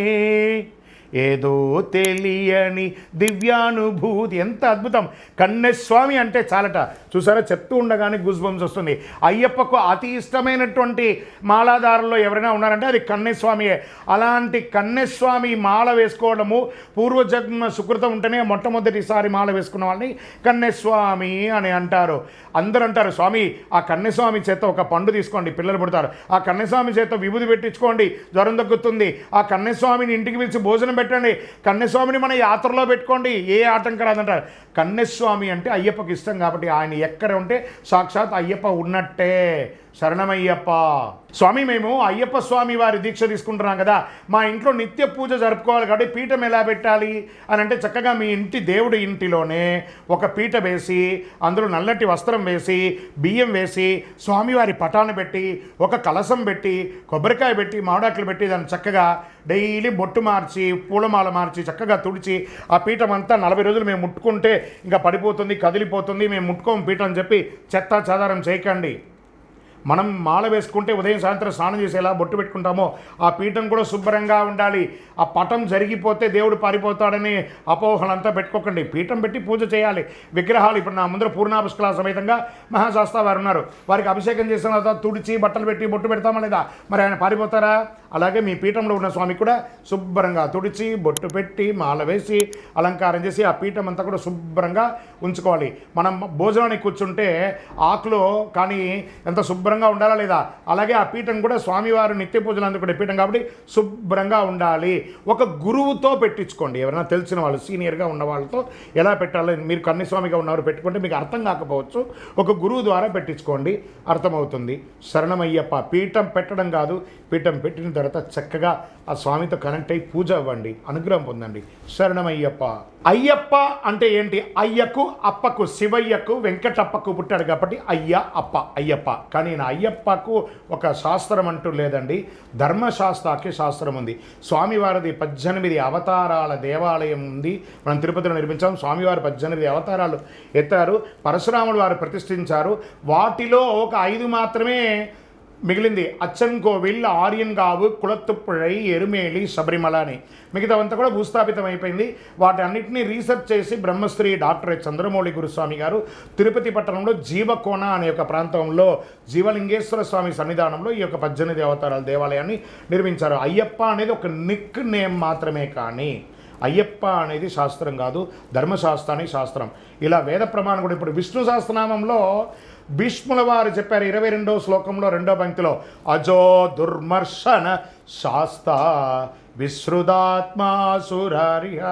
ఏదో తెలియని దివ్యానుభూతి. ఎంత అద్భుతం! కన్యస్వామి అంటే చాలట. చూసారా, చెప్తూ ఉండగానే గూస్ బంప్స్ వస్తుంది. అయ్యప్పకు అతి ఇష్టమైనటువంటి మాలాదారుల్లో ఎవరైనా ఉన్నారంటే అది కన్యస్వామియే. అలాంటి కన్యస్వామి మాల వేసుకోవడము పూర్వజన్మ సుకృతం ఉంటేనే మొట్టమొదటిసారి మాల వేసుకున్న వాళ్ళని కన్యస్వామి అని అంటారు. అందరూ అంటారు, స్వామి ఆ కన్యస్వామి చేత ఒక పండు తీసుకోండి, పిల్లలు పుడతారు. ఆ కన్యస్వామి చేత విభూది పెట్టించుకోండి, జ్వరం తగ్గుతుంది. ఆ కన్యస్వామిని ఇంటికి పిలిచి భోజనం పెట్టండి, కన్యస్వామిని మన యాత్రలో పెట్టుకోండి, ఏ ఆటంకం రాదంటారు. కన్యస్వామి అంటే అయ్యప్పకి ఇష్టం కాబట్టి ఆయన ఎక్కడ ఉంటే సాక్షాత్ అయ్యప్ప ఉన్నట్టే. శరణమయ్యప్ప. స్వామి, మేము అయ్యప్ప స్వామి వారి దీక్ష తీసుకుంటున్నాం కదా, మా ఇంట్లో నిత్య పూజ జరుపుకోవాలి కాబట్టి పీఠం ఎలా పెట్టాలి అని అంటే, చక్కగా మీ ఇంటి దేవుడి ఇంటిలోనే ఒక పీఠ వేసి అందులో నల్లటి వస్త్రం వేసి బియ్యం వేసి స్వామివారి పటాన్ని పెట్టి ఒక కలసం పెట్టి కొబ్బరికాయ పెట్టి మామిడాకులు పెట్టి దాన్ని చక్కగా డైలీ బొట్టు మార్చి పూలమాల మార్చి చక్కగా తుడిచి ఆ పీఠం అంతా 40 రోజులు మేము ముట్టుకుంటే ఇంకా పడిపోతుంది, కదిలిపోతుంది, మేము ముట్టుకోము పీఠం అని చెప్పి చెత్త చెదారం చేయకండి. మనం మాల వేసుకుంటే ఉదయం సాయంత్రం స్నానం చేసి ఎలా బొట్టు పెట్టుకుంటామో ఆ పీఠం కూడా శుభ్రంగా ఉండాలి. ఆ పటం జరిగిపోతే దేవుడు పారిపోతాడని అపోహలంతా పెట్టుకోకండి. పీఠం పెట్టి పూజ చేయాలి. విగ్రహాలు ఇప్పుడు నా ముందర పూర్ణాపుష్కల సమేతంగా మహాశాస్త్ర వారు ఉన్నారు, వారికి అభిషేకం చేసిన తర్వాత తుడిచి బట్టలు పెట్టి బొట్టు పెడతామా లేదా? మరి ఆయన పారిపోతారా? అలాగే మీ పీఠంలో ఉన్న స్వామి కూడా శుభ్రంగా తుడిచి బొట్టు పెట్టి మాల వేసి అలంకారం చేసి ఆ పీఠం అంతా కూడా శుభ్రంగా ఉంచుకోవాలి. మనం భోజనానికి కూర్చుంటే ఆకులో కానీ ఎంత శుభ్రంగా ఉండాలా లేదా? అలాగే ఆ పీఠం కూడా స్వామివారు నిత్య పూజలు అందుకునే పీఠం కాబట్టి శుభ్రంగా ఉండాలి. ఒక గురువుతో పెట్టించుకోండి, ఎవరైనా తెలిసిన వాళ్ళు సీనియర్గా ఉన్న వాళ్ళతో ఎలా పెట్టాలో. మీరు కన్యస్వామిగా ఉన్నవారు పెట్టుకుంటే మీకు అర్థం కాకపోవచ్చు, ఒక గురువు ద్వారా పెట్టించుకోండి, అర్థమవుతుంది. శరణమయ్యప్ప. పీఠం పెట్టడం కాదు, పీఠం పెట్టిన తర్వాత చక్కగా ఆ స్వామితో కనెక్ట్ అయ్యి పూజ అవ్వండి, అనుగ్రహం పొందండి. శరణమయ్యప్ప. అయ్యప్ప అంటే ఏంటి? అయ్యకు అప్పకు, శివయ్యకు వెంకటప్పకు పుట్టాడు కాబట్టి అయ్య అప్ప అయ్యప్ప. కానీ నా అయ్యప్పకు ఒక శాస్త్రం అంటూ లేదండి, ధర్మశాస్త్రాకి శాస్త్రం ఉంది. స్వామివారిది 18 అవతారాల దేవాలయం ఉంది. మనం తిరుపతిలో నిర్మించాం. స్వామివారు 18 అవతారాలు ఎత్తారు, పరశురాముడు వారు ప్రతిష్ఠించారు. వాటిలో ఒక 5 మాత్రమే మిగిలింది. అచ్చన్కోవిల్, ఆర్యన్గావు, కుళత్తుపుഴై, ఎరుమేలి, శబరిమల అని. మిగతావంతా కూడా భూస్థాపితం అయిపోయింది. వాటి అన్నింటినీ రీసెర్చ్ చేసి బ్రహ్మశ్రీ డాక్టర్ చంద్రమౌళి గురుస్వామి గారు తిరుపతి పట్టణంలో జీవకోన అనే ఒక ప్రాంతంలో జీవలింగేశ్వర స్వామి సన్నిధానంలో ఈ యొక్క 18 అవతారాల దేవాలయాన్ని నిర్మించారు. అయ్యప్ప అనేది ఒక నిక్ నేమ్ మాత్రమే, కానీ అయ్యప్ప అనేది శాస్త్రం కాదు, ధర్మశాస్త్రానికి శాస్త్రం. ఇలా వేద ప్రమాణం కూడా ఇప్పుడు విష్ణు సహస్రనామంలో భీష్ముల వారు చెప్పారు 22వ శ్లోకంలో 2వ పంక్తిలో, అజో దుర్మర్శన శాస్త విశ్రుదాత్మాసురారిహ.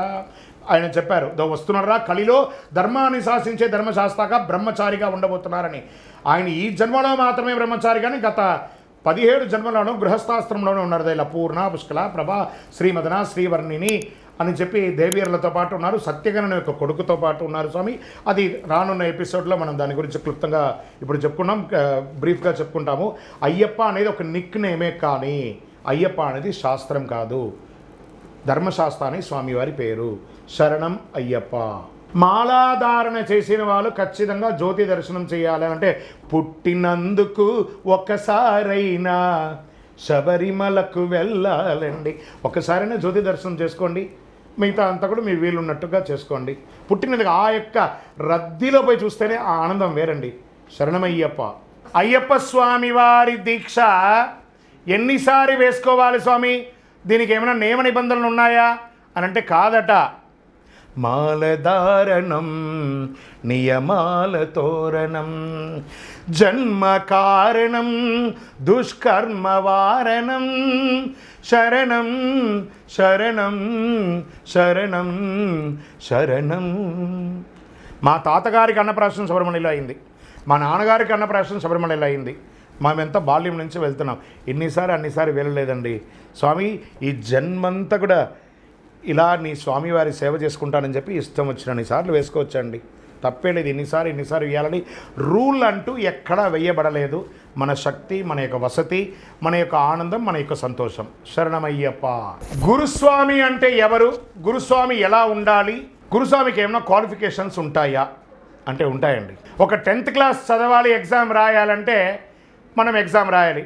ఆయన చెప్పారు, వస్తున్నారా కలిలో ధర్మాన్ని శాసించే ధర్మశాస్త్రగా బ్రహ్మచారిగా ఉండబోతున్నారని. ఆయన ఈ జన్మలో మాత్రమే బ్రహ్మచారి, కానీ గత 17 జన్మలోనూ గృహస్థాశ్రమంలోనే ఉన్నారు. ఇలా పూర్ణ, పుష్కల, ప్రభా, శ్రీమదన, శ్రీవర్ణిని అని చెప్పి దేవీరులతో పాటు ఉన్నారు. సత్యగణన యొక్క కొడుకుతో పాటు ఉన్నారు స్వామి. అది రానున్న ఎపిసోడ్లో మనం దాని గురించి క్లుప్తంగా ఇప్పుడు చెప్పుకున్నాం, బ్రీఫ్గా చెప్పుకుంటాము. అయ్యప్ప అనేది ఒక నిక్ నేమే, కానీ అయ్యప్ప అనేది శాస్త్రం కాదు, ధర్మశాస్త్రాన్ని స్వామివారి పేరు. శరణం అయ్యప్ప. మాలాధారణ చేసిన వాళ్ళు ఖచ్చితంగా జ్యోతి దర్శనం చేయాలి. అంటే పుట్టినందుకు ఒకసారైనా శబరిమలకు వెళ్ళాలండి, ఒకసారైనా జ్యోతి దర్శనం చేసుకోండి. మిగతా అంతా కూడా మీ వీలున్నట్టుగా చేసుకోండి. పుట్టినది ఆ యొక్క రద్దీలో పోయి చూస్తేనే ఆ ఆనందం వేరండి. శరణమయ్యప్ప. అయ్యప్ప స్వామి వారి దీక్ష ఎన్నిసారి వేసుకోవాలి స్వామి? దీనికి ఏమైనా నియమ నిబంధనలు ఉన్నాయా అని అంటే కాదట. మాలధారణం నియమాల తోరణం, జన్మ కారణం దుష్కర్మ వారణం, శరణం శరణం శరణం శరణం. మా తాతగారికి అన్నప్రాశనం శబరిమలలో అయింది, మా నాన్నగారికి అన్నప్రాశనం శబరిమలలో అయింది. మేమెంత బాల్యం నుంచి వెళ్తున్నాం. అన్నిసారి వెళ్ళలేదండి స్వామి. ఈ జన్మంతా కూడా ఇలా నీ స్వామివారి సేవ చేసుకుంటానని చెప్పి ఇష్టం వచ్చినన్ని సార్లు వేసుకోవచ్చండి, తప్పేలేదు. ఇన్నిసార్లు వేయాలని రూల్ అంటూ ఎక్కడా వేయబడలేదు. మన శక్తి, మన యొక్క వసతి, మన యొక్క ఆనందం, మన యొక్క సంతోషం. శరణమయ్యప్ప. గురుస్వామి అంటే ఎవరు? గురుస్వామి ఎలా ఉండాలి? గురుస్వామికి ఏమైనా క్వాలిఫికేషన్స్ ఉంటాయా అంటే ఉంటాయండి. ఒక 10th క్లాస్ చదవాలి, ఎగ్జామ్ రాయాలంటే మనం ఎగ్జామ్ రాయాలి.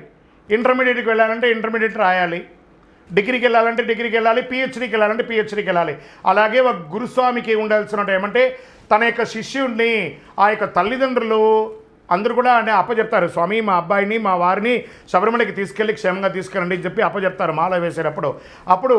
ఇంటర్మీడియట్కి వెళ్ళాలంటే ఇంటర్మీడియట్ రాయాలి. డిగ్రీకి వెళ్ళాలంటే డిగ్రీకి వెళ్ళాలి. పిహెచ్డీకి వెళ్ళాలంటే పిహెచ్డీకి వెళ్ళాలి. అలాగే ఒక గురుస్వామికి ఉండాల్సిన ఏమంటే తన యొక్క శిష్యుడిని, ఆ యొక్క తల్లిదండ్రులు అందరూ కూడా అంటే అప్పచెప్తారు, స్వామి మా అబ్బాయిని మా వారిని శబరిమలకి తీసుకెళ్ళి క్షేమంగా తీసుకెళ్ళండి అని చెప్పి అప్పచెప్తారు మాల వేసేటప్పుడు. అప్పుడు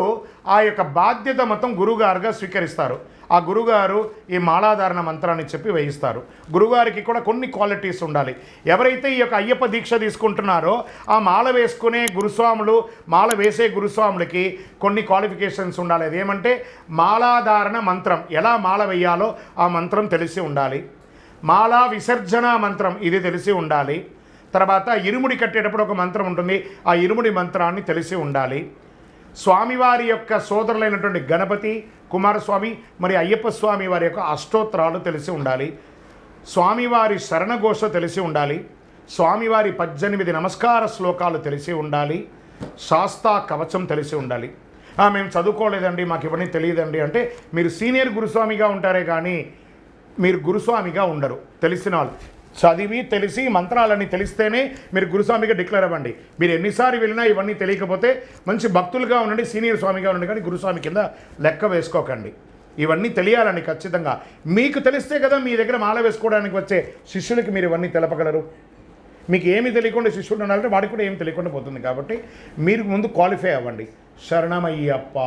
ఆ యొక్క బాధ్యత మొత్తం గురువుగారుగా స్వీకరిస్తారు. ఆ గురుగారు ఈ మాలాధారణ మంత్రాన్ని చెప్పి వేయిస్తారు. గురుగారికి కూడా కొన్ని క్వాలిటీస్ ఉండాలి. ఎవరైతే ఈ యొక్క అయ్యప్ప దీక్ష తీసుకుంటున్నారో ఆ మాల వేసుకునే గురుస్వాములు, మాల వేసే గురుస్వాములకి కొన్ని క్వాలిఫికేషన్స్ ఉండాలి. అదేమంటే మాలాధారణ మంత్రం, ఎలా మాల వేయాలో ఆ మంత్రం తెలిసి ఉండాలి. మాలా విసర్జన మంత్రం ఇది తెలిసి ఉండాలి. తర్వాత ఇరుముడి కట్టేటప్పుడు ఒక మంత్రం ఉంటుంది, ఆ ఇరుముడి మంత్రాన్ని తెలిసి ఉండాలి. స్వామివారి యొక్క సోదరులైనటువంటి గణపతి, కుమారస్వామి మరి అయ్యప్ప స్వామి వారి యొక్క అష్టోత్తరాలు తెలిసి ఉండాలి. స్వామివారి శరణఘోష తెలిసి ఉండాలి. స్వామివారి 18 నమస్కార శ్లోకాలు తెలిసి ఉండాలి. శాస్తా కవచం తెలిసి ఉండాలి. మేము చదువుకోలేదండి, మాకు ఇవన్నీ తెలియదండి అంటే మీరు సీనియర్ గురుస్వామిగా ఉంటారే కానీ మీరు గురుస్వామిగా ఉండరు. తెలిసిన వాళ్ళు చదివి తెలిసి మంత్రాలన్నీ తెలిస్తేనే మీరు గురుస్వామిగా డిక్లేర్ అవ్వండి. మీరు ఎన్నిసార్లు వెళ్ళినా ఇవన్నీ తెలియకపోతే మంచి భక్తులుగా ఉండండి, సీనియర్ స్వామిగా ఉండండి, కానీ గురుస్వామి కింద లెక్క వేసుకోకండి. ఇవన్నీ తెలియాలండి ఖచ్చితంగా. మీకు తెలిస్తే కదా మీ దగ్గర మాల వేసుకోవడానికి వచ్చే శిష్యులకి మీరు ఇవన్నీ తెలపగలరు. మీకు ఏమి తెలియకుండా శిష్యుడు ఉండాలంటే వాడికి కూడా ఏమి తెలియకుండా పోతుంది. కాబట్టి మీరు ముందు క్వాలిఫై అవ్వండి. శరణమయ్యప్ప.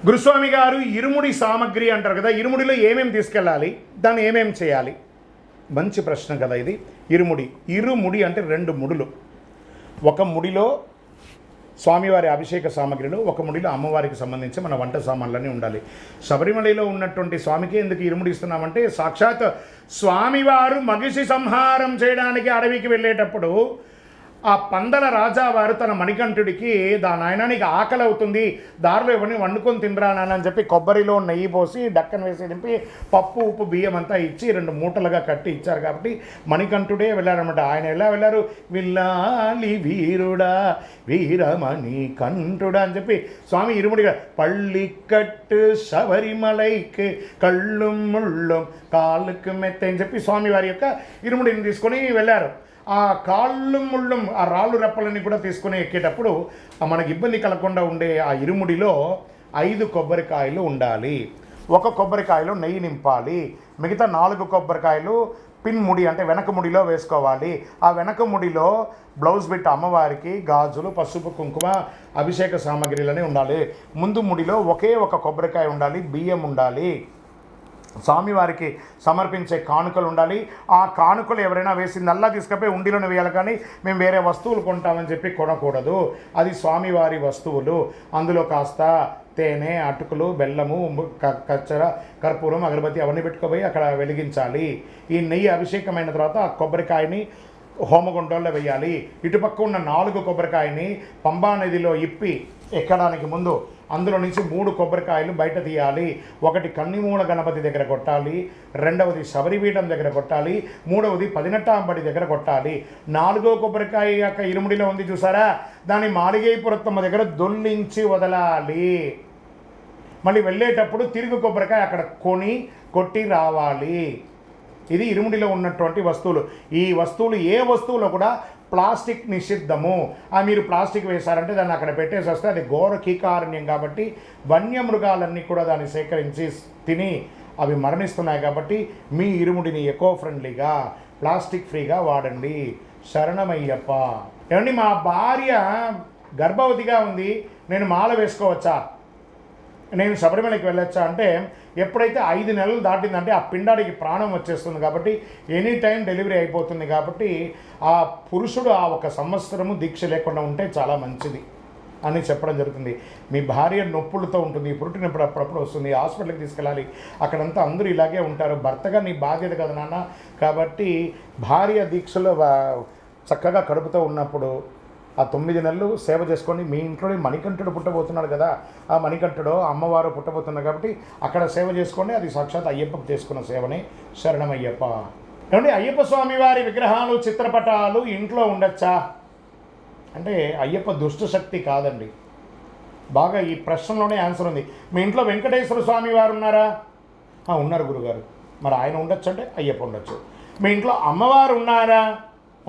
గురుస్వామి గారు ఇరుముడి సామగ్రి అంటారు కదా, ఇరుముడిలో ఏమేమి తీసుకెళ్ళాలి, దాన్ని ఏమేమి చేయాలి? మంచి ప్రశ్న కదా ఇది. ఇరుముడి అంటే 2 ముడులు. ఒక ముడిలో స్వామివారి అభిషేక సామగ్రిలో, ఒక ముడిలో అమ్మవారికి సంబంధించి మన వంట సామాన్లన్నీ ఉండాలి. శబరిమలలో ఉన్నటువంటి స్వామికి ఎందుకు ఇరుముడి ఇస్తున్నామంటే సాక్షాత్ స్వామివారు మగిషి సంహారం చేయడానికి అడవికి వెళ్ళేటప్పుడు ఆ పందల రాజావారు తన మణికంఠుడికి నాయన నీకు ఆకలి అవుతుంది, దారిలో ఇవన్నీ వండుకొని తినరానని అని చెప్పి కొబ్బరిలో నెయ్యి పోసి డక్కన వేసి దింపి పప్పు ఉప్పు బియ్యం అంతా ఇచ్చి 2 మూటలుగా కట్టి ఇచ్చారు. కాబట్టి మణికంఠుడే వెళ్ళారనమాట. ఆయన ఎలా వెళ్ళారు? విల్లాలి వీరుడా వీరమణి కంఠుడా అని చెప్పి స్వామి ఇరుముడిగా పళ్ళికట్టు శబరిమలైకి కళ్ళు ముళ్ళం కాళ్ళకు మెత్త అని చెప్పి స్వామి వారి యొక్క ఇరుముడిని తీసుకొని వెళ్ళారు. ఆ కాళ్ళు ముళ్ళం ఆ రాళ్ళు రెప్పలని కూడా తీసుకుని ఎక్కేటప్పుడు మనకి ఇబ్బంది కలగకుండా ఉండే ఆ ఇరుముడిలో 5 కొబ్బరికాయలు ఉండాలి. 1 కొబ్బరికాయలో నెయ్యి నింపాలి. మిగతా 4 కొబ్బరికాయలు పిన్ ముడి అంటే వెనక ముడిలో వేసుకోవాలి. ఆ వెనక ముడిలో బ్లౌజ్ బిట్ అమ్మవారికి గాజులు, పసుపు, కుంకుమ, అభిషేక సామాగ్రిలనే ఉండాలి. ముందు ముడిలో ఒకే 1 కొబ్బరికాయ ఉండాలి. బియ్యం ఉండాలి. స్వామివారికి సమర్పించే కానుకలు ఉండాలి. ఆ కానుకలు ఎవరైనా వేసిందల్లా తీసుకపోయి ఉండిలోనే వేయాలి, కానీ మేము వేరే వస్తువులు కొంటామని చెప్పి కొనకూడదు. అది స్వామివారి వస్తువులు. అందులో కాస్త తేనె, అటుకులు, బెల్లము, కచ్చర, కర్పూరం, అగరబత్తి అవన్నీ పెట్టుకుపోయి అక్కడ వెలిగించాలి. ఈ నెయ్యి అభిషేకమైన తర్వాత ఆ కొబ్బరికాయని హోమగుండంలో వేయాలి. ఇటుపక్క ఉన్న 4 కొబ్బరికాయని పంబా నదిలో ఇప్పి ఎక్కడానికి ముందు అందులో నుంచి 3 కొబ్బరికాయలు బయట తీయాలి. 1 కన్నిమూల గణపతి దగ్గర కొట్టాలి, 2వది శబరిపీఠం దగ్గర కొట్టాలి, 3వది 18 దగ్గర కొట్టాలి. 4వ కొబ్బరికాయ యొక్క ఇరుముడిలో ఉంది చూసారా, దాన్ని మాలిగైపురత్తమ్మ దగ్గర దొల్లించి వదలాలి. మళ్ళీ వెళ్ళేటప్పుడు తిరుగు కొబ్బరికాయ అక్కడ కొట్టి రావాలి. ఇది ఇరుముడిలో ఉన్నటువంటి వస్తువులు. ఈ వస్తువులు ఏ వస్తువులో కూడా ప్లాస్టిక్ నిషిద్ధము. మీరు ప్లాస్టిక్ వేశారంటే దాన్ని అక్కడ పెట్టేసి వస్తే అది ఘోర కీకారణ్యం. కాబట్టి వన్యమృగాలన్నీ కూడా దాన్ని సేకరించి తిని అవి మరణిస్తున్నాయి. కాబట్టి మీ ఇరుముడిని ఎకో ఫ్రెండ్లీగా, ప్లాస్టిక్ ఫ్రీగా వాడండి. శరణమయ్యప్ప. ఏమండి, మా భార్య గర్భవతిగా ఉంది, నేను మాల వేసుకోవచ్చా, నేను శబరిమలకి వెళ్ళొచ్చా అంటే ఎప్పుడైతే 5 నెలలు దాటిందంటే ఆ పిండాడికి ప్రాణం వచ్చేస్తుంది. కాబట్టి ఎనీ టైం డెలివరీ అయిపోతుంది. కాబట్టి ఆ పురుషుడు ఆ 1 సంవత్సరము దీక్ష లేకుండా ఉంటే చాలా మంచిది అని చెప్పడం జరుగుతుంది. మీ భార్య నొప్పులతో ఉంటుంది, పురుటినప్పుడు అప్పుడప్పుడు వస్తుంది, హాస్పిటల్కి తీసుకెళ్ళాలి, అక్కడంతా అందరూ ఇలాగే ఉంటారు. భర్తగా నీ బాధ్యత కదా నాన్న. కాబట్టి భార్య దీక్షలో చక్కగా కడుపుతో ఉన్నప్పుడు ఆ 9 నెలలు సేవ చేసుకొని మీ ఇంట్లోనే మణికంఠుడు పుట్టబోతున్నాడు కదా, ఆ మణికంఠుడు అమ్మవారు పుట్టబోతున్నారు. కాబట్టి అక్కడ సేవ చేసుకోండి. అది సాక్షాత్ అయ్యప్పకు చేసుకున్న సేవనే. శరణమయ్యప్ప. ఏమంటే అయ్యప్ప స్వామి వారి విగ్రహాలు, చిత్రపటాలు ఇంట్లో ఉండొచ్చా అంటే అయ్యప్ప దుష్టశక్తి కాదండి. బాగా ఈ ప్రశ్నలోనే ఆన్సర్ ఉంది. మీ ఇంట్లో వెంకటేశ్వర స్వామి వారు ఉన్నారా? ఉన్నారు గురుగారు. మరి ఆయన ఉండొచ్చు అంటే అయ్యప్ప ఉండొచ్చు. మీ ఇంట్లో అమ్మవారు ఉన్నారా?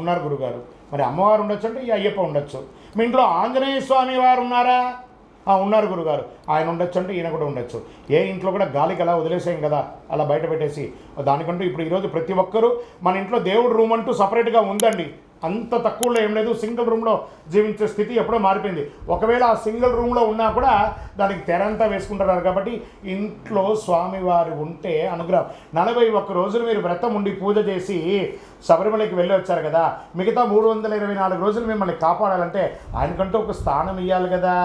ఉన్నారు గురుగారు. మరి అమ్మవారు ఉండొచ్చు అంటే ఈ అయ్యప్ప ఉండొచ్చు. మీ ఇంట్లో ఆంజనేయ స్వామి వారు ఉన్నారా? ఉన్నారు గురుగారు. ఆయన ఉండొచ్చు అంటే ఈయన కూడా ఉండొచ్చు. ఏ ఇంట్లో కూడా గాలికి అలా వదిలేసాం కదా, అలా బయట పెట్టేసి దానికంటూ ఇప్పుడు ఈరోజు ప్రతి ఒక్కరూ మన ఇంట్లో దేవుడు రూమ్ అంటూ సపరేట్గా ఉందండి. అంత తక్కువలో ఏం లేదు. సింగిల్ రూమ్లో జీవించే స్థితి ఎప్పుడో మారిపోయింది. ఒకవేళ ఆ సింగిల్ రూమ్లో ఉన్నా కూడా దానికి తెరంతా వేసుకుంటున్నారు. కాబట్టి ఇంట్లో స్వామివారు ఉంటే అనుగ్రహం. 41 రోజులు మీరు వ్రతం ఉండి పూజ చేసి శబరిమలకి వెళ్ళి వచ్చారు కదా, మిగతా 324 రోజులు మిమ్మల్ని కాపాడాలంటే ఆయనకంటూ ఒక స్థానం ఇవ్వాలి కదా.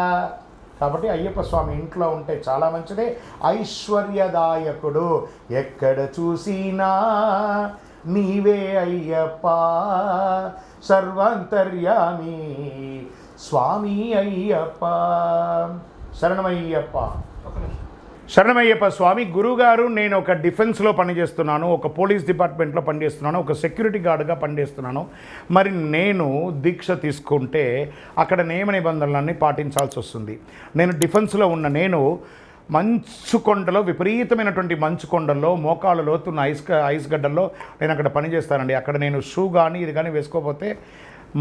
కాబట్టి అయ్యప్ప స్వామి ఇంట్లో ఉంటే చాలా మంచిదే. ఐశ్వర్యదాయకుడు, ఎక్కడ చూసినా నీవే అయ్యప్ప, సర్వాంతర్యామి స్వామి అయ్యప్ప. శరణమయ్యప్ప. శరణమయ్యప్ప స్వామి. గురుగారు, నేను ఒక డిఫెన్స్లో పనిచేస్తున్నాను, ఒక పోలీస్ డిపార్ట్మెంట్లో పనిచేస్తున్నాను, ఒక సెక్యూరిటీ గార్డుగా పనిచేస్తున్నాను. మరి నేను దీక్ష తీసుకుంటే అక్కడ నియమ నిబంధనలన్నీ పాటించాల్సి వస్తుంది. నేను డిఫెన్స్లో ఉన్న నేను మంచు కొండలో, విపరీతమైనటువంటి మంచు కొండల్లో, మోకాళ్ళ లోతున్న ఐస్ గడ్డల్లో నేను అక్కడ పనిచేస్తానండి. అక్కడ నేను షూ కానీ ఇది కానీ వేసుకోకపోతే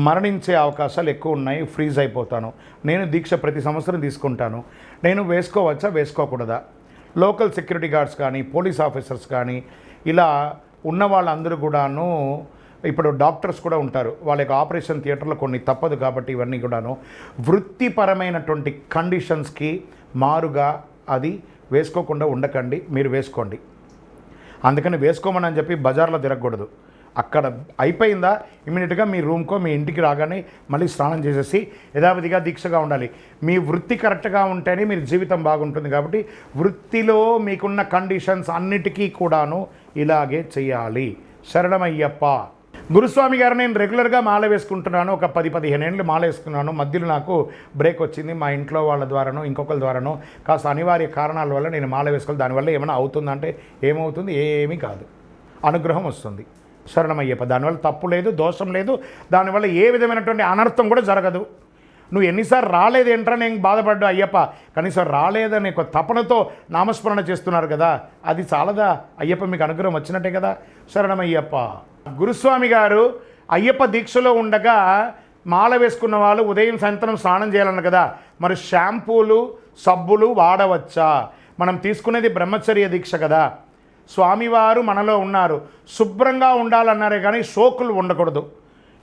మరణించే అవకాశాలు ఎక్కువ ఉన్నాయి, ఫ్రీజ్ అయిపోతాను. నేను దీక్ష ప్రతి సంవత్సరం తీసుకుంటాను. నేను వేసుకోవచ్చా, వేసుకోకూడదా? లోకల్ సెక్యూరిటీ గార్డ్స్ కానీ, పోలీస్ ఆఫీసర్స్ కానీ, ఇలా ఉన్న వాళ్ళందరూ కూడాను, ఇప్పుడు డాక్టర్స్ కూడా ఉంటారు, వాళ్ళ యొక్క ఆపరేషన్ థియేటర్లో కొన్ని తప్పదు కాబట్టి ఇవన్నీ కూడాను వృత్తిపరమైనటువంటి కండిషన్స్కి మారుగా అది వేసుకోకుండా ఉండకండి. మీరు వేసుకోండి. అందుకని వేసుకోమని అని చెప్పి బజార్లో తిరగకూడదు. అక్కడ అయిపోయిందా ఇమీడియట్గా మీ రూమ్కో మీ ఇంటికి రాగానే మళ్ళీ స్నానం చేసేసి యథావిధిగా దీక్షగా ఉండాలి. మీ వృత్తి కరెక్ట్గా ఉంటేనే మీరు జీవితం బాగుంటుంది. కాబట్టి వృత్తిలో మీకున్న కండిషన్స్ అన్నిటికీ కూడాను ఇలాగే చేయాలి. శరణమయ్యప్ప. గురుస్వామి గారు, నేను రెగ్యులర్గా మాల వేసుకుంటున్నాను. ఒక 10-15 ఏళ్ళు మాల వేసుకున్నాను. మధ్యలో నాకు బ్రేక్ వచ్చింది. మా ఇంట్లో వాళ్ళ ద్వారానో ఇంకొకరి ద్వారానో కాస్త అనివార్య కారణాల వల్ల నేను మాల వేసుకోవాలి. దానివల్ల ఏమైనా అవుతుందంటే ఏమవుతుంది? ఏమీ కాదు, అనుగ్రహం వస్తుంది. శరణమయ్యప్ప. దానివల్ల తప్పు లేదు, దోషం లేదు. దానివల్ల ఏ విధమైనటువంటి అనర్థం కూడా జరగదు. నువ్వు ఎన్నిసార్లు రాలేదేంట్రా నేను బాధపడ్డా అయ్యప్ప, కనీసం రాలేదని ఒక తపనతో నామస్మరణ చేస్తున్నారు కదా, అది చాలదా అయ్యప్ప? మీకు అనుగ్రహం వచ్చినట్టే కదా. శరణమయ్యప్ప. గురుస్వామి గారు, అయ్యప్ప దీక్షలో ఉండగా మాల వేసుకున్న వాళ్ళు ఉదయం సాయంత్రం స్నానం చేయాలన్న కదా, మరి షాంపూలు సబ్బులు వాడవచ్చా? మనం తీసుకునేది బ్రహ్మచర్య దీక్ష కదా. స్వామివారు మనలో ఉన్నారు, శుభ్రంగా ఉండాలన్నారే కానీ సోకులు ఉండకూడదు.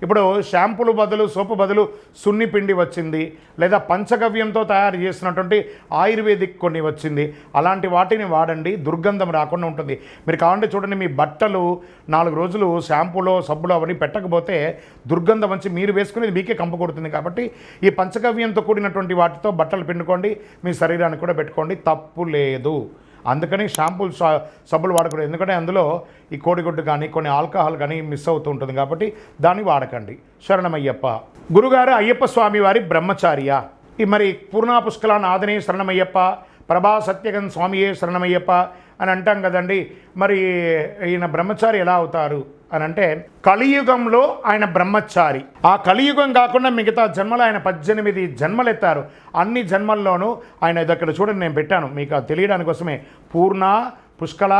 ఇప్పుడు షాంపూలు బదులు, సోపు బదులు సున్ని పిండి వచ్చింది, లేదా పంచగవ్యంతో తయారు చేసినటువంటి ఆయుర్వేదిక్ కొన్ని వచ్చింది. అలాంటి వాటిని వాడండి, దుర్గంధం రాకుండా ఉంటుంది. మీరు కావాలంటే చూడండి, మీ బట్టలు 4 రోజులు షాంపూలో సబ్బులో అవన్నీ పెట్టకపోతే దుర్గంధం వచ్చి మీరు వేసుకునేది మీకే కంపు కొడుతుంది. కాబట్టి ఈ పంచగవ్యంతో కూడినటువంటి వాటితో బట్టలు పిండుకోండి, మీ శరీరానికి కూడా పెట్టుకోండి, తప్పు లేదు. అందుకని షాంపూలు సబ్బులు వాడకూడదు. ఎందుకంటే అందులో ఈ కోడిగుడ్డు కానీ కొన్ని ఆల్కహాల్ కానీ మిస్ అవుతూ ఉంటుంది. కాబట్టి దాన్ని వాడకండి. శరణమయ్యప్ప. గురుగారు, అయ్యప్ప స్వామి వారి బ్రహ్మచార్య. ఈ మరి పూర్ణా పుష్కలా నాదనే శరణమయ్యప్ప, ప్రభా సత్యగన్ స్వామియే శరణమయ్యప్ప అని అంటాం కదండి. మరి ఈయన బ్రహ్మచారి ఎలా అవుతారు అని అంటే, కలియుగంలో ఆయన బ్రహ్మచారి. ఆ కలియుగం కాకుండా మిగతా జన్మలు ఆయన 18 జన్మలు ఎత్తారు. అన్ని జన్మల్లోనూ ఆయన దగ్గర చూడండి, నేను పెట్టాను మీకు తెలియడానికి కోసమే. పూర్ణ పుష్కల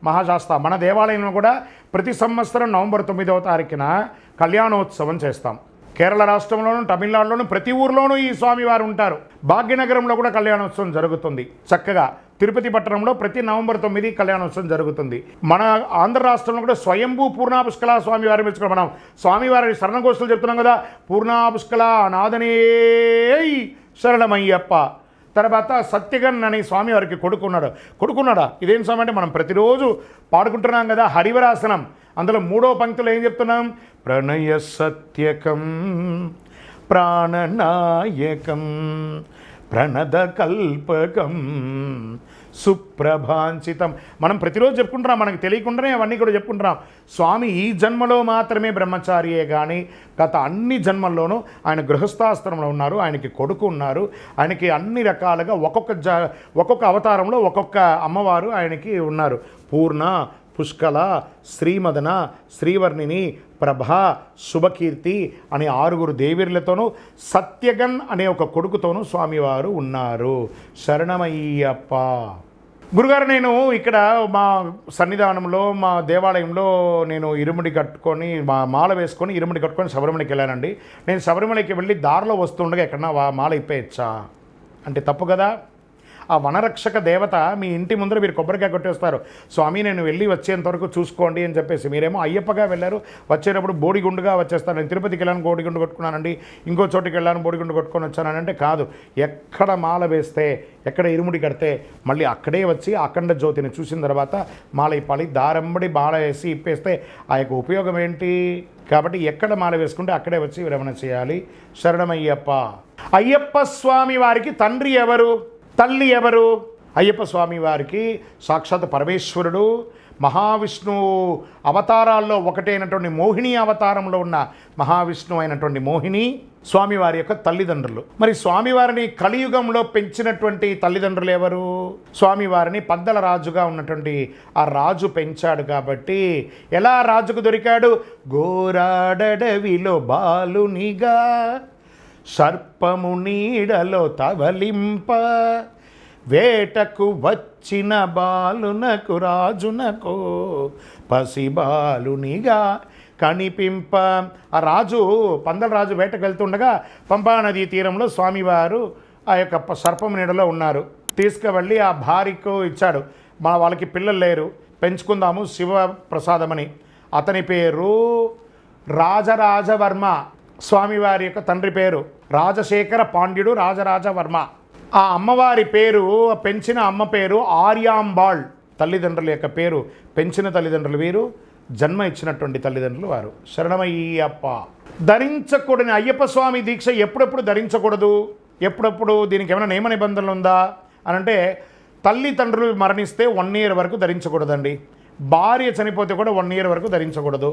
మహాశాస్త్ర. మన దేవాలయంలో కూడా ప్రతి సంవత్సరం నవంబర్ 9వ తారీఖున కళ్యాణోత్సవం చేస్తాం. కేరళ రాష్ట్రంలోనూ, తమిళనాడులోనూ ప్రతి ఊర్లోనూ ఈ స్వామివారు ఉంటారు. భాగ్యనగరంలో కూడా కళ్యాణోత్సవం జరుగుతుంది చక్కగా. తిరుపతి పట్టణంలో ప్రతి నవంబర్ 9 కళ్యాణోత్సవం జరుగుతుంది. మన ఆంధ్ర రాష్ట్రంలో కూడా స్వయంభూ పూర్ణా పుష్కలా స్వామివారిని మెచ్చుకోవడం. మనం స్వామివారి శరణఘోషలు చెప్తున్నాం కదా, పూర్ణా పుష్కలా నాదనే శరణమయ్యప్ప. తర్వాత సత్యగన్ అని స్వామివారికి కొడుకున్నాడా? ఇదేం స్వామి అంటే మనం ప్రతిరోజు పాడుకుంటున్నాం కదా హరివరాసనం. అందులో 3వ పంక్తిలో ఏం చెప్తున్నాం? ప్రణయ సత్యకం ప్రాణనాయకం ప్రణద కల్పకం సుప్రభాంచితం. మనం ప్రతిరోజు చెప్పుకుంటున్నాం, మనకు తెలియకుండానే అవన్నీ కూడా చెప్పుకుంటున్నాం. స్వామి ఈ జన్మలో మాత్రమే బ్రహ్మచారియే కానీ గత అన్ని జన్మల్లోనూ ఆయన గృహస్థాశ్రమంలో ఉన్నారు. ఆయనకి కొడుకు ఉన్నారు. ఆయనకి అన్ని రకాలుగా ఒక్కొక్క అవతారంలో ఒక్కొక్క అమ్మవారు ఆయనకి ఉన్నారు. పూర్ణ, పుష్కల, శ్రీమదన, శ్రీవర్ణిని, ప్రభా, శుభకీర్తి అనే 6 దేవీర్లతోనూ సత్యగన్ అనే ఒక కొడుకుతోనూ స్వామివారు ఉన్నారు. శరణమయ్యప్ప. గురుగారు, నేను ఇక్కడ మా సన్నిధానంలో మా దేవాలయంలో నేను ఇరుముడి కట్టుకొని మా మాల వేసుకొని ఇరుముడి కట్టుకొని శబరిమలకి వెళ్ళానండి. నేను శబరిమలకి వెళ్ళి దారిలో వస్తుండగా ఎక్కడన్నా మాల ఇప్పేయచ్చా అంటే తప్పు కదా. ఆ వనరక్షక దేవత మీ ఇంటి ముందర మీరు కొబ్బరికాయ కొట్టేస్తారు, స్వామి నేను వెళ్ళి వచ్చేంత వరకు చూసుకోండి అని చెప్పేసి. మీరేమో అయ్యప్పగా వెళ్ళారు, వచ్చేటప్పుడు బోడిగుండుగా వచ్చేస్తారు. నేను తిరుపతికి వెళ్ళాను బోడిగుండు కొట్టుకున్నానండి, ఇంకో చోటికి వెళ్ళాను బోడిగుండు కొట్టుకొని వచ్చానంటే కాదు. ఎక్కడ మాల వేస్తే, ఎక్కడ ఇరుముడి కడితే మళ్ళీ అక్కడే వచ్చి అఖండ జ్యోతిని చూసిన తర్వాత మాల ఇప్పాలి. దారంబడి మాల వేసి ఇప్పేస్తే ఆ యొక్క ఉపయోగం ఏంటి? కాబట్టి ఎక్కడ మాల వేసుకుంటే అక్కడే వచ్చి విరమణ చేయాలి. శరణమయ్యప్ప. అయ్యప్ప స్వామి వారికి తండ్రి ఎవరు, తల్లి ఎవరు? అయ్యప్ప స్వామి వారికి సాక్షాత్ పరమేశ్వరుడు, మహావిష్ణువు అవతారాల్లో ఒకటైనటువంటి మోహిని అవతారంలో ఉన్న మహావిష్ణువు అయినటువంటి మోహిని స్వామివారి యొక్క తల్లిదండ్రులు. మరి స్వామివారిని కలియుగంలో పెంచినటువంటి తల్లిదండ్రులు ఎవరు? స్వామివారిని పద్దల రాజుగా ఉన్నటువంటి ఆ రాజు పెంచాడు. కాబట్టి ఎలా రాజుకు దొరికాడు? గోరాడవిలో బాలునిగా సర్పము నీడలో తవలింప, వేటకు వచ్చిన బాలునకు రాజునకు పసిబాలునిగా కనిపింప. ఆ రాజు పందల రాజు వేటకు వెళ్తుండగా పంపానదీ తీరంలో స్వామివారు ఆ యొక్క సర్పం నీడలో ఉన్నారు. తీసుకువెళ్ళి ఆ భార్యకు ఇచ్చాడు. వాళ్ళకి పిల్లలు లేరు, పెంచుకుందాము శివప్రసాదమని. అతని పేరు రాజరాజవర్మ. స్వామివారి యొక్క తండ్రి పేరు రాజశేఖర పాండ్యుడు రాజరాజవర్మ. ఆ అమ్మవారి పేరు, పెంచిన అమ్మ పేరు ఆర్యాంబాళ్. తల్లిదండ్రుల యొక్క పేరు, పెంచిన తల్లిదండ్రులు వీరు, జన్మ ఇచ్చినటువంటి తల్లిదండ్రులు వారు. శరణమయ్యప్ప. ధరించకూడని అయ్యప్ప స్వామి దీక్ష ఎప్పుడెప్పుడు ధరించకూడదు, ఎప్పుడెప్పుడు దీనికి ఏమైనా నియమ నిబంధనలు ఉందా అని అంటే, తల్లిదండ్రులు మరణిస్తే 1 year వరకు ధరించకూడదండి. భార్య చనిపోతే కూడా 1 year వరకు ధరించకూడదు.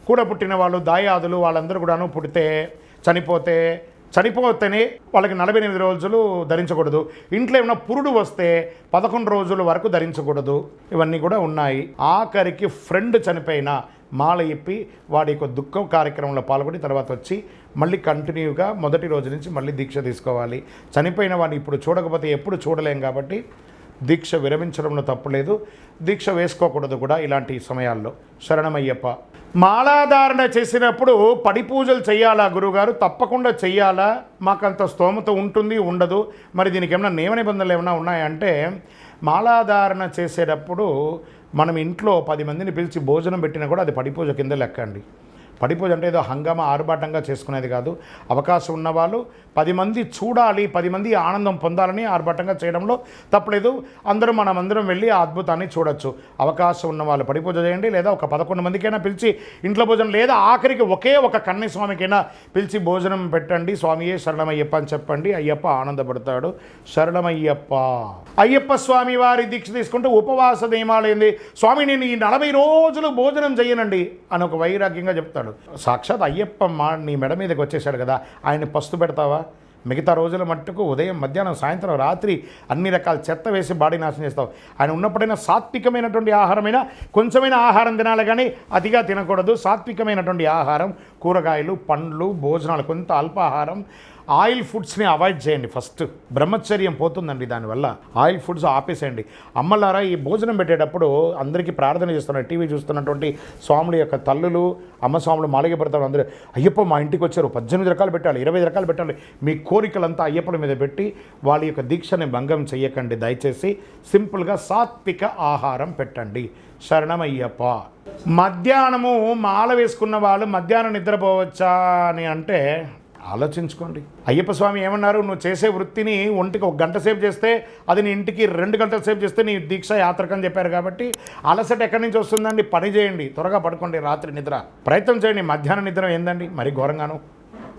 కూడా పుట్టిన వాళ్ళు, దాయాదులు వాళ్ళందరూ కూడాను చనిపోతేనే వాళ్ళకి 48 రోజులు ధరించకూడదు. ఇంట్లో ఏమైనా పురుడు వస్తే 11 రోజుల వరకు ధరించకూడదు. ఇవన్నీ కూడా ఉన్నాయి. ఆఖరికి ఫ్రెండ్ చనిపోయినా మాల ఇప్పి వాడి యొక్క దుఃఖం కార్యక్రమంలో పాల్గొని తర్వాత వచ్చి మళ్ళీ కంటిన్యూగా మొదటి రోజు నుంచి మళ్ళీ దీక్ష తీసుకోవాలి. చనిపోయిన వాడిని ఇప్పుడు చూడకపోతే ఎప్పుడు చూడలేం కాబట్టి దీక్ష విరమించడంలో తప్పులేదు, దీక్ష వేసుకోకూడదు కూడా ఇలాంటి సమయాల్లో. శరణమయ్యప్ప. మాలాధారణ చేసినప్పుడు పడి పూజలు చేయాలా గురువుగారు? తప్పకుండా చెయ్యాలా. మాకంత స్తోమత ఉంటుంది ఉండదు. మరి దీనికి ఏమైనా నియమ నిబంధనలు ఏమైనా ఉన్నాయంటే, మాలాధారణ చేసేటప్పుడు మనం ఇంట్లో 10 మందిని పిలిచి భోజనం పెట్టినా కూడా అది పడి పూజ కింద లెక్క అండి. పడి పూజ అంటే ఏదో హంగామా ఆర్భాటంగా చేసుకునేది కాదు. అవకాశం ఉన్నవాళ్ళు 10 మంది చూడాలి, 10 మంది ఆనందం పొందాలని ఆర్భాటంగా చేయడంలో తప్పలేదు. మనమందరం వెళ్ళి ఆ అద్భుతాన్ని చూడొచ్చు. అవకాశం ఉన్న వాళ్ళు పడి పూజ చేయండి, లేదా ఒక 11 మందికైనా పిలిచి ఇంట్లో భోజనం, లేదా ఆఖరికి ఒకే ఒక కన్యస్వామికైనా పిలిచి భోజనం పెట్టండి. స్వామియే శరణమయ్యప్ప అని చెప్పండి, అయ్యప్ప ఆనందపడతాడు. శరణమయ్యప్ప. అయ్యప్ప స్వామి వారి దీక్ష తీసుకుంటే ఉపవాస నియమాలు ఏంది? స్వామి నేను ఈ 40 రోజులు భోజనం చేయనండి అని ఒక వైరాగ్యంగా చెప్తాడు. సాక్షాత్ అయ్యప్ప నీ మెడ మీదకి వచ్చేసాడు కదా, ఆయన పస్తు పెడతావా? మిగతా రోజుల మట్టుకు ఉదయం, మధ్యాహ్నం, సాయంత్రం, రాత్రి అన్ని రకాల చెత్త వేసి బాడీ నాశనం చేస్తావు. ఆయన ఉన్నప్పుడైనా సాత్వికమైనటువంటి ఆహారమైనా కొంచెమైనా ఆహారం తినాలి, కానీ అతిగా తినకూడదు. సాత్వికమైనటువంటి ఆహారం, కూరగాయలు, పండ్లు, భోజనాలు, కొంత అల్పాహారం, ఆయిల్ ఫుడ్స్ని అవాయిడ్ చేయండి. ఫస్ట్ బ్రహ్మచర్యం పోతుందండి దానివల్ల. ఆయిల్ ఫుడ్స్ ఆపేసేయండి. అమ్మలారా, ఈ భోజనం పెట్టేటప్పుడు అందరికీ ప్రార్థన చేస్తున్నారు, టీవీ చూస్తున్నటువంటి స్వాముల యొక్క తల్లులు, అమ్మ స్వాములు, మాలిక పడతారు అందరూ. అయ్యప్ప మా ఇంటికి వచ్చారు, 18 రకాలు పెట్టాలి, 20 రకాలు పెట్టాలి. మీ కోరికలంతా అయ్యప్పల మీద పెట్టి వాళ్ళ యొక్క దీక్షని భంగం చెయ్యకండి. దయచేసి సింపుల్గా సాత్విక ఆహారం పెట్టండి. శరణమయ్యప్ప. మధ్యాహ్నము మాల వేసుకున్న వాళ్ళు మధ్యాహ్నం నిద్రపోవచ్చా అని అంటే ఆలోచించుకోండి. అయ్యప్ప స్వామి ఏమన్నారు? నువ్వు చేసే వృత్తిని ఒంటికి 1 గంట సేపు చేస్తే అది నీ ఇంటికి 2 గంటల సేపు చేస్తే నీ దీక్ష యాత్రకని చెప్పారు. కాబట్టి అలసట ఎక్కడి నుంచి వస్తుందండి? పని చేయండి, త్వరగా పడుకోండి, రాత్రి నిద్ర ప్రయత్నం చేయండి. మధ్యాహ్నం నిద్ర ఏందండి మరి ఘోరంగాను.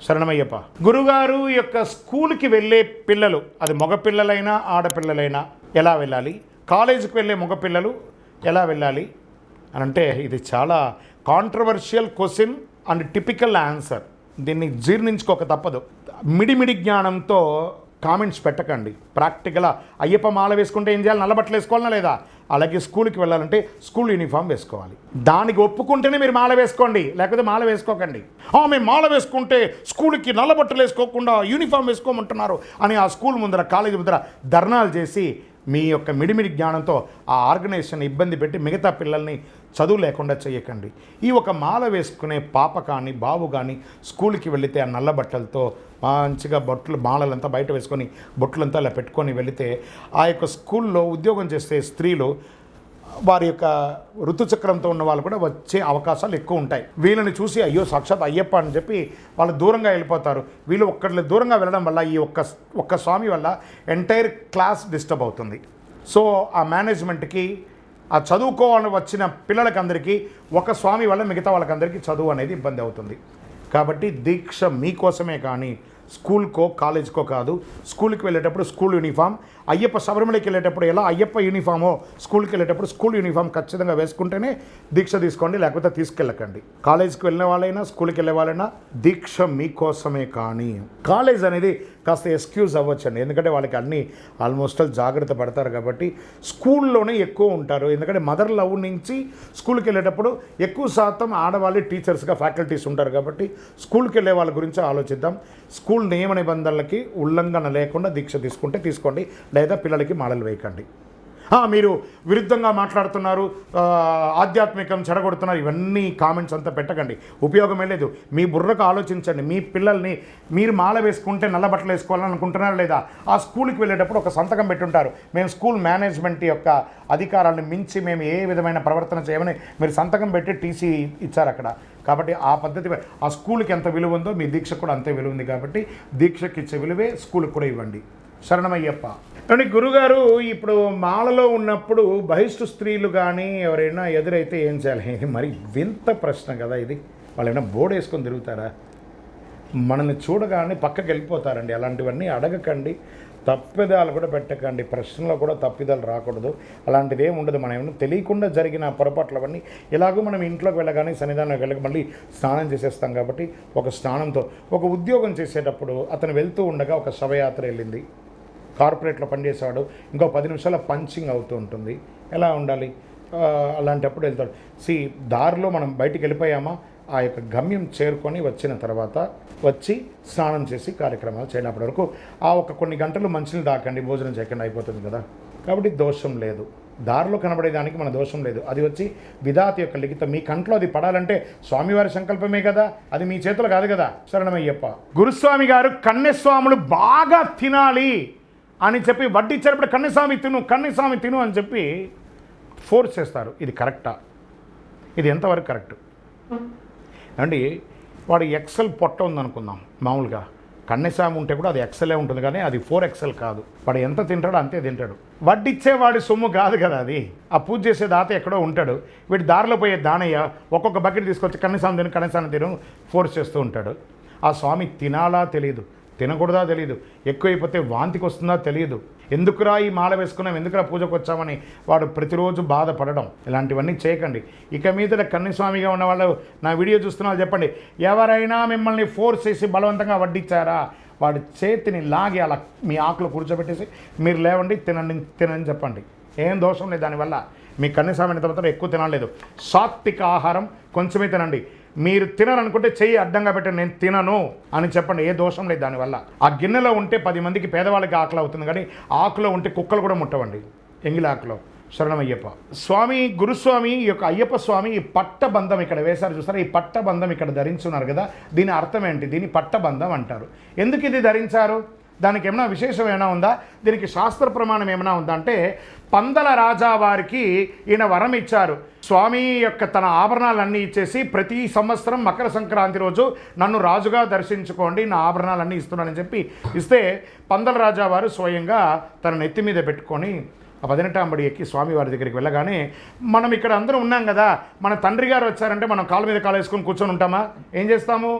శరణమయ్యప్ప. గురుగారు యొక్క స్కూల్కి వెళ్ళే పిల్లలు, అది మగపిల్లలైనా ఆడపిల్లలైనా ఎలా వెళ్ళాలి? కాలేజీకి వెళ్ళే మగపిల్లలు ఎలా వెళ్ళాలి అని అంటే, ఇది చాలా controversial question and typical answer. దీన్ని జీర్ణించుకోక తప్పదు. మిడిమిడి జ్ఞానంతో కామెంట్స్ పెట్టకండి. ప్రాక్టికల్గా అయ్యప్ప మాల వేసుకుంటే ఏం చేయాలి? నల్లబట్టలు వేసుకోవాలన్నా లేదా? అలాగే స్కూల్కి వెళ్ళాలంటే స్కూల్ యూనిఫామ్ వేసుకోవాలి. దానికి ఒప్పుకుంటేనే మీరు మాల వేసుకోండి, లేకపోతే మాల వేసుకోకండి. మేము మాల వేసుకుంటే స్కూల్కి నల్లబట్టలు వేసుకోకుండా యూనిఫామ్ వేసుకోమంటున్నారు అని ఆ స్కూల్ ముందర, కాలేజీ ముందర ధర్నాలు చేసి మీ యొక్క మిడిమిడి జ్ఞానంతో ఆ ఆర్గనైజేషన్ ఇబ్బంది పెట్టి మిగతా పిల్లల్ని చదువు లేకుండా చేయకండి. ఈ ఒక మాల వేసుకునే పాప కానీ బాబు కానీ స్కూల్కి వెళితే ఆ నల్ల బట్టలతో మంచిగా మాలలంతా బయట వేసుకొని బొట్లంతా అలా పెట్టుకొని వెళితే ఆ యొక్క స్కూల్లో ఉద్యోగం చేసే స్త్రీలు వారి యొక్క ఋతుచక్రంతో ఉన్న వాళ్ళు కూడా వచ్చే అవకాశాలు ఎక్కువ ఉంటాయి. వీళ్ళని చూసి అయ్యో సాక్షాత్ అయ్యప్ప అని చెప్పి వాళ్ళు దూరంగా వెళ్ళిపోతారు. వీళ్ళు ఒక్కటి దూరంగా వెళ్ళడం వల్ల ఈ ఒక్క స్వామి వల్ల ఎంటైర్ క్లాస్ డిస్టర్బ్ అవుతుంది. సో ఆ మేనేజ్మెంట్కి ఆ చదువుకోవాలని వచ్చిన పిల్లలకందరికీ ఒక స్వామి వల్ల మిగతా వాళ్ళకందరికీ చదువు అనేది ఇబ్బంది అవుతుంది. కాబట్టి దీక్ష మీకోసమే కానీ స్కూల్కో కాలేజ్కో కాదు. స్కూల్కి వెళ్ళేటప్పుడు స్కూల్ యూనిఫామ్, అయ్యప్ప శబరిమలకి వెళ్ళేటప్పుడు ఎలా అయ్యప్ప యూనిఫామో స్కూల్కి వెళ్ళేటప్పుడు స్కూల్ యూనిఫామ్ ఖచ్చితంగా వేసుకుంటేనే దీక్ష తీసుకోండి, లేకపోతే తీసుకెళ్ళకండి. కాలేజ్కి వెళ్ళిన వాళ్ళైనా స్కూల్కి వెళ్ళే వాళ్ళైనా దీక్ష మీకోసమే కానీ కాలేజ్ అనేది కాస్త ఎక్స్క్యూజ్ అవ్వచ్చండి. ఎందుకంటే వాళ్ళకి అన్నీ ఆల్మోస్ట్ జాగ్రత్త పడతారు కాబట్టి స్కూల్లోనే ఎక్కువ ఉంటారు. ఎందుకంటే మదర్ లవ్ నుంచి స్కూల్కి వెళ్ళేటప్పుడు ఎక్కువ శాతం ఆడవాళ్ళు టీచర్స్గా ఫ్యాకల్టీస్ ఉంటారు కాబట్టి స్కూల్కి వెళ్ళే వాళ్ళ గురించి ఆలోచిద్దాం. స్కూల్ నియమ నిబంధనలకి ఉల్లంఘన లేకుండా దీక్ష తీసుకుంటే తీసుకోండి, లేదా పిల్లలకి మాలలు వేయకండి. మీరు విరుద్ధంగా మాట్లాడుతున్నారు, ఆధ్యాత్మికం చెడగొడుతున్నారు, ఇవన్నీ కామెంట్స్ అంతా పెట్టకండి, ఉపయోగమే లేదు. మీ బుర్రకు ఆలోచించండి. మీ పిల్లల్ని మీరు మాల వేసుకుంటే నల్ల బట్టలు వేసుకోవాలని అనుకుంటున్నారా లేదా? ఆ స్కూల్కి వెళ్ళేటప్పుడు ఒక సంతకం పెట్టుంటారు, మేము స్కూల్ మేనేజ్మెంట్ యొక్క అధికారాలను మించి మేము ఏ విధమైన ప్రవర్తన చేయమని మీరు సంతకం పెట్టి టీసీ ఇచ్చారు అక్కడ. కాబట్టి ఆ పద్ధతి ఆ స్కూల్కి ఎంత విలువ ఉందో మీ దీక్షకు కూడా అంతే విలువ ఉంది. కాబట్టి దీక్షకి ఇచ్చే విలువే స్కూల్కి కూడా ఇవ్వండి. శరణమయ్యప్ప. కానీ గురుగారు ఇప్పుడు మాలలో ఉన్నప్పుడు బహిష్టు స్త్రీలు కానీ ఎవరైనా ఎదురైతే ఏం చేయాలి? మరి వింత ప్రశ్న కదా ఇది. వాళ్ళు ఏమైనా బోర్డు వేసుకొని తిరుగుతారా? మనల్ని చూడగానే పక్కకి వెళ్ళిపోతారండి. అలాంటివన్నీ అడగకండి, తప్పిదాలు కూడా పెట్టకండి. ప్రశ్నలో కూడా తప్పిదాలు రాకూడదు. అలాంటిది ఏమి ఉండదు. మనం ఏమన్నా తెలియకుండా జరిగిన పొరపాట్లు అవన్నీ ఎలాగో మనం ఇంట్లోకి వెళ్ళగానే సన్నిధానంలోకి వెళ్ళక మళ్ళీ స్నానం చేసేస్తాం. కాబట్టి ఒక స్నానంతో ఒక ఉద్యోగం చేసేటప్పుడు అతను వెళ్తూ ఉండగా ఒక శవయాత్ర వెళ్ళింది. కార్పొరేట్లో పనిచేసేవాడు, ఇంకో 10 నిమిషాల పంచింగ్ అవుతూ ఉంటుంది. ఎలా ఉండాలి? అలాంటప్పుడు వెళ్తాడు. దారిలో మనం బయటికి వెళ్ళిపోయామా, ఆ యొక్క గమ్యం చేరుకొని వచ్చిన తర్వాత వచ్చి స్నానం చేసి కార్యక్రమాలు చేయనప్పటి వరకు ఆ ఒక కొన్ని గంటలు మంచిని దాకండి, భోజనం చేయకుండా అయిపోతుంది కదా. కాబట్టి దోషం లేదు. దారిలో కనబడేదానికి మన దోషం లేదు. అది వచ్చి విధాత యొక్క లిఖితం. మీ కంట్లో అది పడాలంటే స్వామివారి సంకల్పమే కదా, అది మీ చేతులు కాదు కదా. శరణమయ్యప్ప. గురుస్వామి గారు కన్యస్వాములు బాగా తినాలి అని చెప్పి వడ్డిచ్చేటప్పుడు కన్యస్వామి తిను అని చెప్పి ఫోర్స్ చేస్తారు. ఇది కరెక్టా? ఇది ఎంతవరకు కరెక్ట్ అండి? వాడు ఎక్సెల్ పొట్ట ఉందనుకుందాం. మామూలుగా కన్యస్వామి ఉంటే కూడా అది ఎక్సెలే ఉంటుంది, కానీ అది 4XL కాదు. వాడు ఎంత తింటాడో అంతే తింటాడు. వడ్డిచ్చేవాడి సొమ్ము కాదు కదా అది. ఆ పూజ చేసే దాత ఎక్కడో ఉంటాడు. వీడి దారిలో పోయే దానయ్య ఒక్కొక్క బకెట్ తీసుకొచ్చి కన్యస్వామి తిను ఫోర్స్ చేస్తూ ఉంటాడు. ఆ స్వామి తినాలా తెలియదు, తినకూడదా తెలియదు, ఎక్కువైపోతే వాంతికి వస్తుందా తెలియదు. ఎందుకురా ఈ మాల వేసుకున్నాం, ఎందుకురా పూజకు వచ్చామని వాడు ప్రతిరోజు బాధపడడం. ఇలాంటివన్నీ చేయకండి. ఇక మీద కన్యస్వామిగా ఉన్న వాళ్ళు నా వీడియో చూస్తున్నా చెప్పండి, ఎవరైనా మిమ్మల్ని ఫోర్స్ చేసి బలవంతంగా వడ్డించారా, వాడి చేతిని లాగి అలా మీ ఆకులు కూర్చోబెట్టేసి మీరు లేవండి తినని చెప్పండి. ఏం దోషం లేదు దానివల్ల. మీ కన్యస్వామి తర్వాత ఎక్కువ తినలేదు. సాత్విక ఆహారం కొంచెమే తినండి. మీరు తినరనుకుంటే చెయ్యి అడ్డంగా పెట్టి నేను తినను అని చెప్పండి. ఏ దోషం లేదు దానివల్ల. ఆ గిన్నెలో ఉంటే 10 మందికి పేదవాళ్ళకి ఆకలి అవుతుంది, కానీ ఆకులో ఉంటే కుక్కలు కూడా ముట్టవండి, ఎంగిలి ఆకులో. శరణమయ్యప్ప. స్వామి గురుస్వామి ఈ యొక్క అయ్యప్ప స్వామి ఈ పట్టబంధం ఇక్కడ వేశారు చూస్తారా, ఈ పట్టబంధం ఇక్కడ ధరించున్నారు కదా, దీని అర్థం ఏంటి? దీన్ని పట్టబంధం అంటారు. ఎందుకు ఇది ధరించారు? దానికి ఏమైనా విశేషం ఏమైనా ఉందా? దీనికి శాస్త్ర ప్రమాణం ఏమైనా ఉందా అంటే, పందల రాజా వారికి ఈయన వరం ఇచ్చారు. స్వామి యొక్క తన ఆభరణాలన్నీ ఇచ్చేసి ప్రతి సంవత్సరం మకర సంక్రాంతి రోజు నన్ను రాజుగా దర్శించుకోండి, నా ఆభరణాలన్నీ ఇస్తున్నానని చెప్పి ఇస్తే పందల రాజా వారు స్వయంగా తన నెత్తి మీద పెట్టుకొని ఆ 18వ అంబడి ఎక్కి స్వామివారి దగ్గరికి వెళ్ళగానే, మనం ఇక్కడ అందరం ఉన్నాం కదా, మన తండ్రి గారు వచ్చారంటే మనం కాళ్ళ మీద కాలు వేసుకొని కూర్చొని ఉంటామా? ఏం చేస్తాము?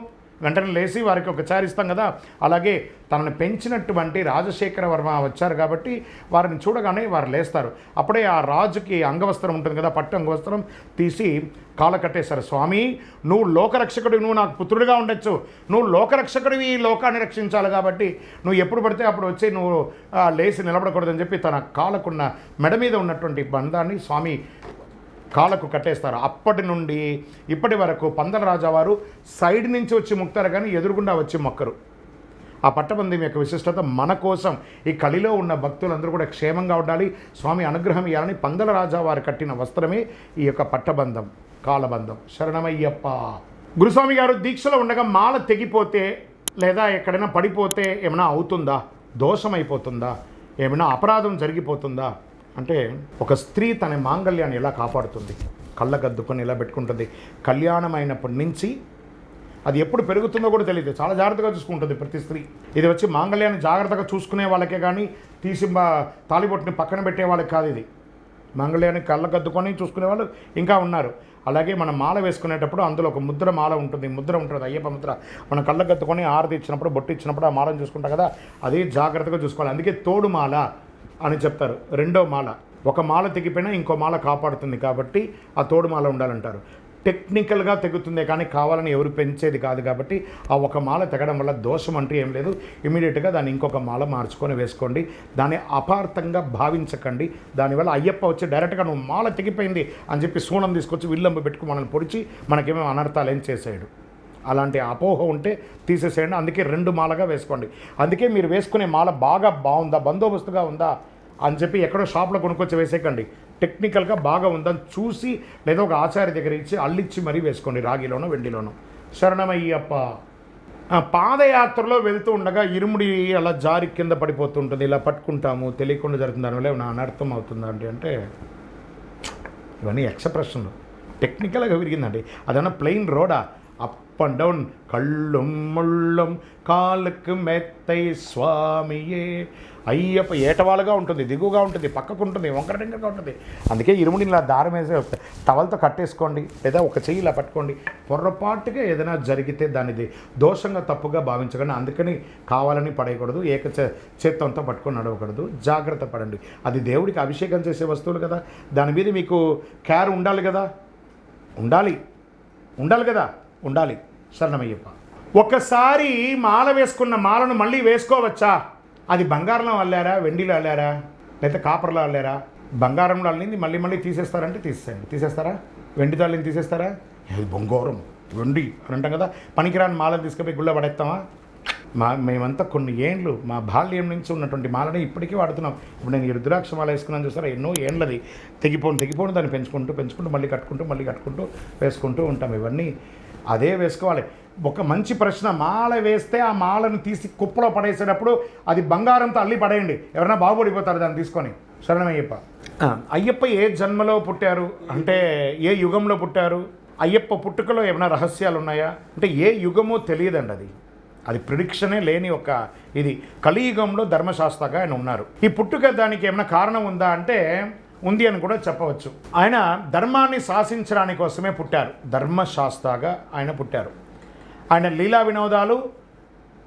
వెంటనే లేచి వారికి ఒక చారు ఇస్తాం కదా. అలాగే తనను పెంచినటువంటి రాజశేఖర వర్మ వచ్చారు కాబట్టి వారిని చూడగానే వారు లేస్తారు. అప్పుడే ఆ రాజుకి అంగవస్త్రం ఉంటుంది కదా, పట్టు అంగవస్త్రం తీసి కాళ్ళ కట్టేశారు. స్వామి, నువ్వు లోకరక్షకుడివి, నువ్వు నాకు పుత్రుడిగా ఉండొచ్చు, నువ్వు లోకరక్షకుడివి, ఈ లోకాన్ని రక్షించాలి కాబట్టి నువ్వు ఎప్పుడు పడితే అప్పుడు వచ్చి నువ్వు లేచి నిలబడకూడదని చెప్పి తన కాళ్ళకున్న మెడ మీద ఉన్నటువంటి బంధాన్ని స్వామి కాళ్ళకు కట్టేస్తారు. అప్పటి నుండి ఇప్పటి వరకు పందల రాజావారు సైడ్ నుంచి వచ్చి మొక్కుతారు, కానీ ఎదురుగుండా వచ్చి మొక్కరు. ఆ పట్టబంధం యొక్క విశిష్టత మన కోసం ఈ కలిలో ఉన్న భక్తులందరూ కూడా క్షేమంగా ఉండాలి, స్వామి అనుగ్రహం ఇవ్వాలని పందల రాజా వారు కట్టిన వస్త్రమే ఈ యొక్క పట్టబంధం, కాలబంధం. శరణమయ్యప్ప. గురుస్వామి గారు దీక్షలో ఉండగా మాల తెగిపోతే లేదా ఎక్కడైనా పడిపోతే ఏమైనా అవుతుందా, దోషం అయిపోతుందా, ఏమైనా అపరాధం జరిగిపోతుందా అంటే, ఒక స్త్రీ తన మాంగళ్యాన్ని ఎలా కాపాడుతుంది, కళ్ళగద్దుకొని ఎలా పెట్టుకుంటుంది, కళ్యాణం అయినప్పటి నుంచి అది ఎప్పుడు పెరుగుతుందో కూడా తెలియదు, చాలా జాగ్రత్తగా చూసుకుంటుంది ప్రతి స్త్రీ. ఇది వచ్చి మాంగళ్యాన్ని జాగ్రత్తగా చూసుకునే వాళ్ళకే కానీ తీసి తాలిబొట్టుని పక్కన పెట్టే వాళ్ళకి కాదు. ఇది మాంగళ్యాన్ని కళ్ళగద్దుకొని చూసుకునే వాళ్ళు ఇంకా ఉన్నారు. అలాగే మనం మాల వేసుకునేటప్పుడు అందులో ఒక ముద్ర మాల ఉంటుంది, ముద్ర ఉంటుంది, అయ్యప్ప ముద్ర. మనం కళ్ళగద్దుకొని ఆరతి ఇచ్చినప్పుడు, బొట్టు ఇచ్చినప్పుడు ఆ మాలను చూసుకుంటాం కదా, అదే జాగ్రత్తగా చూసుకోవాలి. అందుకే తోడు మాల అని చెప్తారు. రెండో మాల, ఒక మాల తెగిపోయినా ఇంకో మాల కాపాడుతుంది కాబట్టి ఆ తోడు మాల ఉండాలంటారు. టెక్నికల్గా తెగుతుందే కానీ కావాలని ఎవరు పెంచేది కాదు కాబట్టి ఆ ఒక మాల తెగడం వల్ల దోషం అంటూ ఏం లేదు. ఇమీడియట్గా దాన్ని ఇంకొక మాల మార్చుకొని వేసుకోండి. దాన్ని అపార్థంగా భావించకండి. దానివల్ల అయ్యప్ప వచ్చి డైరెక్ట్గా నువ్వు మాల తెగిపోయింది అని చెప్పి సూనం తీసుకొచ్చి విల్లంబు పెట్టుకు మనల్ని పొడిచి మనకేమో అనర్థాలు ఏం చేసాడు. అలాంటి అపోహ ఉంటే తీసేసేయండి. అందుకే 2 మాలగా వేసుకోండి. అందుకే మీరు వేసుకునే మాల బాగా బాగుందా, బందోబస్తుగా ఉందా అని చెప్పి ఎక్కడో షాప్లో కొనుక్కొచ్చి వేసేయకండి. టెక్నికల్గా బాగా ఉందని చూసి లేదా ఒక ఆచార్య దగ్గర ఇచ్చి అల్లిచ్చి మరీ వేసుకోండి, రాగిలోనో వెండిలోనో. శరణమయ్యప్ప. పాదయాత్రలో వెళ్తూ ఉండగా ఇరుముడి అలా జారి కింద పడిపోతుంటుంది, ఇలా పట్టుకుంటాము, తెలియకుండా జరుగుతుంది, దానివల్ల ఏమైనా అనర్థం అవుతుందండి అంటే ఇవన్నీ ఎక్స్ప్రెషన్లు. టెక్నికల్గా విరిగిందండి. అదన్నా ప్లెయిన్ రోడా, అప్ అండ్ డౌన్, కళ్ళుం ముళ్ళం కాళ్ళకు మెత్తై స్వామియే. అయ్యప్ప ఏటవాలుగా ఉంటుంది, దిగుగా ఉంటుంది, పక్కకు ఉంటుంది, వంకరటింకగా ఉంటుంది. అందుకే ఇరుముడిని ఇలా దారం వేసి టవల్తో కట్టేసుకోండి, లేదా ఒక చెయ్యి ఇలా పట్టుకోండి. పొర్రపాటుగా ఏదైనా జరిగితే దానిది దోషంగా తప్పుగా భావించకండి. అందుకని కావాలని పడేయకూడదు, చేత్తంతో పట్టుకొని నడవకూడదు. జాగ్రత్త పడండి. అది దేవుడికి అభిషేకం చేసే వస్తువులు కదా, దాని మీద మీకు కేర్ ఉండాలి కదా, ఉండాలి కదా, ఉండాలి. శరణమయ్యప్ప. ఒకసారి మాల వేసుకున్న మాలను మళ్ళీ వేసుకోవచ్చా? అది బంగారంలో అల్లారా, వెండిలో అల్లారా, లేదా కాపర్లో అల్లారా? బంగారంలో అల్లింది మళ్ళీ తీసేస్తారంటే తీసేయండి. తీసేస్తారా? వెండితో అల్లింది తీసేస్తారా? ఇది బంగారం, వెండి అని అంటాం కదా. పనికిరాని మాలను తీసుకుపోయి గుళ్ళ పడేస్తామా? మేమంతా కొన్ని ఏండ్లు మా బాల్యం నుంచి ఉన్నటువంటి మాలని ఇప్పటికీ వాడుతున్నాం. ఇప్పుడు నేను ఈ రుద్రాక్ష మాల వేసుకున్నాను చూసారా, ఎన్నో ఏండ్లది. తెగిపోను దాన్ని పెంచుకుంటూ మళ్ళీ కట్టుకుంటూ వేసుకుంటూ ఉంటాం. ఇవన్నీ అదే వేసుకోవాలి. ఒక మంచి ప్రశ్న, మాల వేస్తే ఆ మాలను తీసి కుప్పలో పడేసేటప్పుడు అది బంగారంతో అల్లి పడేయండి, ఎవరైనా బాగుపడిపోతారు దాన్ని తీసుకొని. శరణమయ్యప్ప. అయ్యప్ప ఏ జన్మలో పుట్టారు అంటే, ఏ యుగంలో పుట్టారు? అయ్యప్ప పుట్టుకలో ఏమైనా రహస్యాలు ఉన్నాయా అంటే, ఏ యుగమో తెలియదండి. అది ప్రిడిక్షనే లేని ఒక ఇది. కలియుగంలో ధర్మశాస్త్రగా ఆయన ఉన్నారు. ఈ పుట్టుక దానికి ఏమైనా కారణం ఉందా అంటే ఉంది అని కూడా చెప్పవచ్చు. ఆయన ధర్మాన్ని శాసించడానికి కోసమే పుట్టారు, ధర్మశాస్త్రగా ఆయన పుట్టారు. ఆయన లీలా వినోదాలు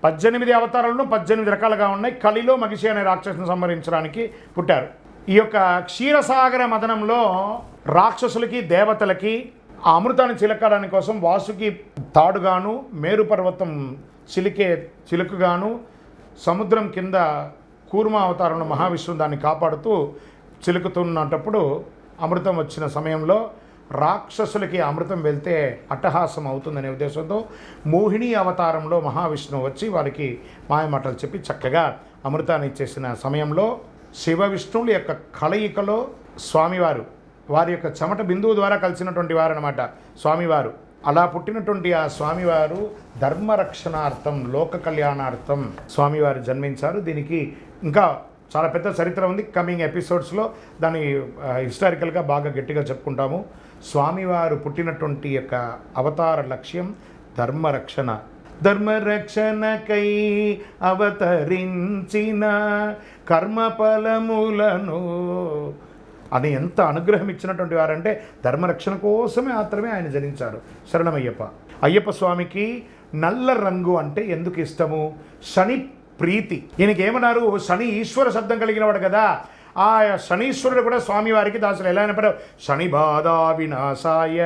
18 అవతారాలను 18 రకాలుగా ఉన్నాయి. కలిలో మగిషి అనే రాక్షసుని సంహరించడానికి పుట్టారు. ఈ యొక్క క్షీరసాగర మదనంలో రాక్షసులకి దేవతలకి ఆ అమృతాన్ని చిలకడానికి కోసం వాసుకి తాడుగాను, మేరు పర్వతం చిలుకుగాను, సముద్రం కింద కూర్మ అవతారంలో మహావిష్ణువు దాన్ని కాపాడుతూ చిలుకుతున్నప్పుడు అమృతం వచ్చిన సమయంలో రాక్షసులకి అమృతం వెళ్తే అట్టహాసం అవుతుందనే ఉద్దేశంతో మోహిని అవతారంలో మహావిష్ణువు వచ్చి వారికి మాయమాటలు చెప్పి చక్కగా అమృతాన్ని ఇచ్చేసిన సమయంలో శివ విష్ణువుల యొక్క కలయికలో స్వామివారు వారి యొక్క చెమట బిందువు ద్వారా కలిసినటువంటి వారు అన్నమాట స్వామివారు. అలా పుట్టినటువంటి ఆ స్వామివారు ధర్మరక్షణార్థం, లోక కళ్యాణార్థం స్వామివారు జన్మించారు. దీనికి ఇంకా చాలా పెద్ద చరిత్ర ఉంది. కమింగ్ ఎపిసోడ్స్లో దాన్ని హిస్టారికల్గా బాగా గట్టిగా చెప్పుకుంటాము. స్వామివారు పుట్టినటువంటి యొక్క అవతార లక్ష్యం ధర్మరక్షణకై అవతరించిన కర్మఫలములను అని ఎంత అనుగ్రహం ఇచ్చినటువంటి వారంటే ధర్మరక్షణ కోసమే మాత్రమే ఆయన జనించారు. శరణమయ్యప్ప. అయ్యప్ప స్వామికి నల్ల రంగు అంటే ఎందుకు ఇష్టము? శని ప్రీతి. ఈయనకి ఏమన్నారు? శని ఈశ్వర శబ్దం కలిగిన వాడు కదా. ఆ శనీశ్వరుడు కూడా స్వామివారికి దాసులు. ఎలా అయినప్పుడు శని బాధా వినాశాయ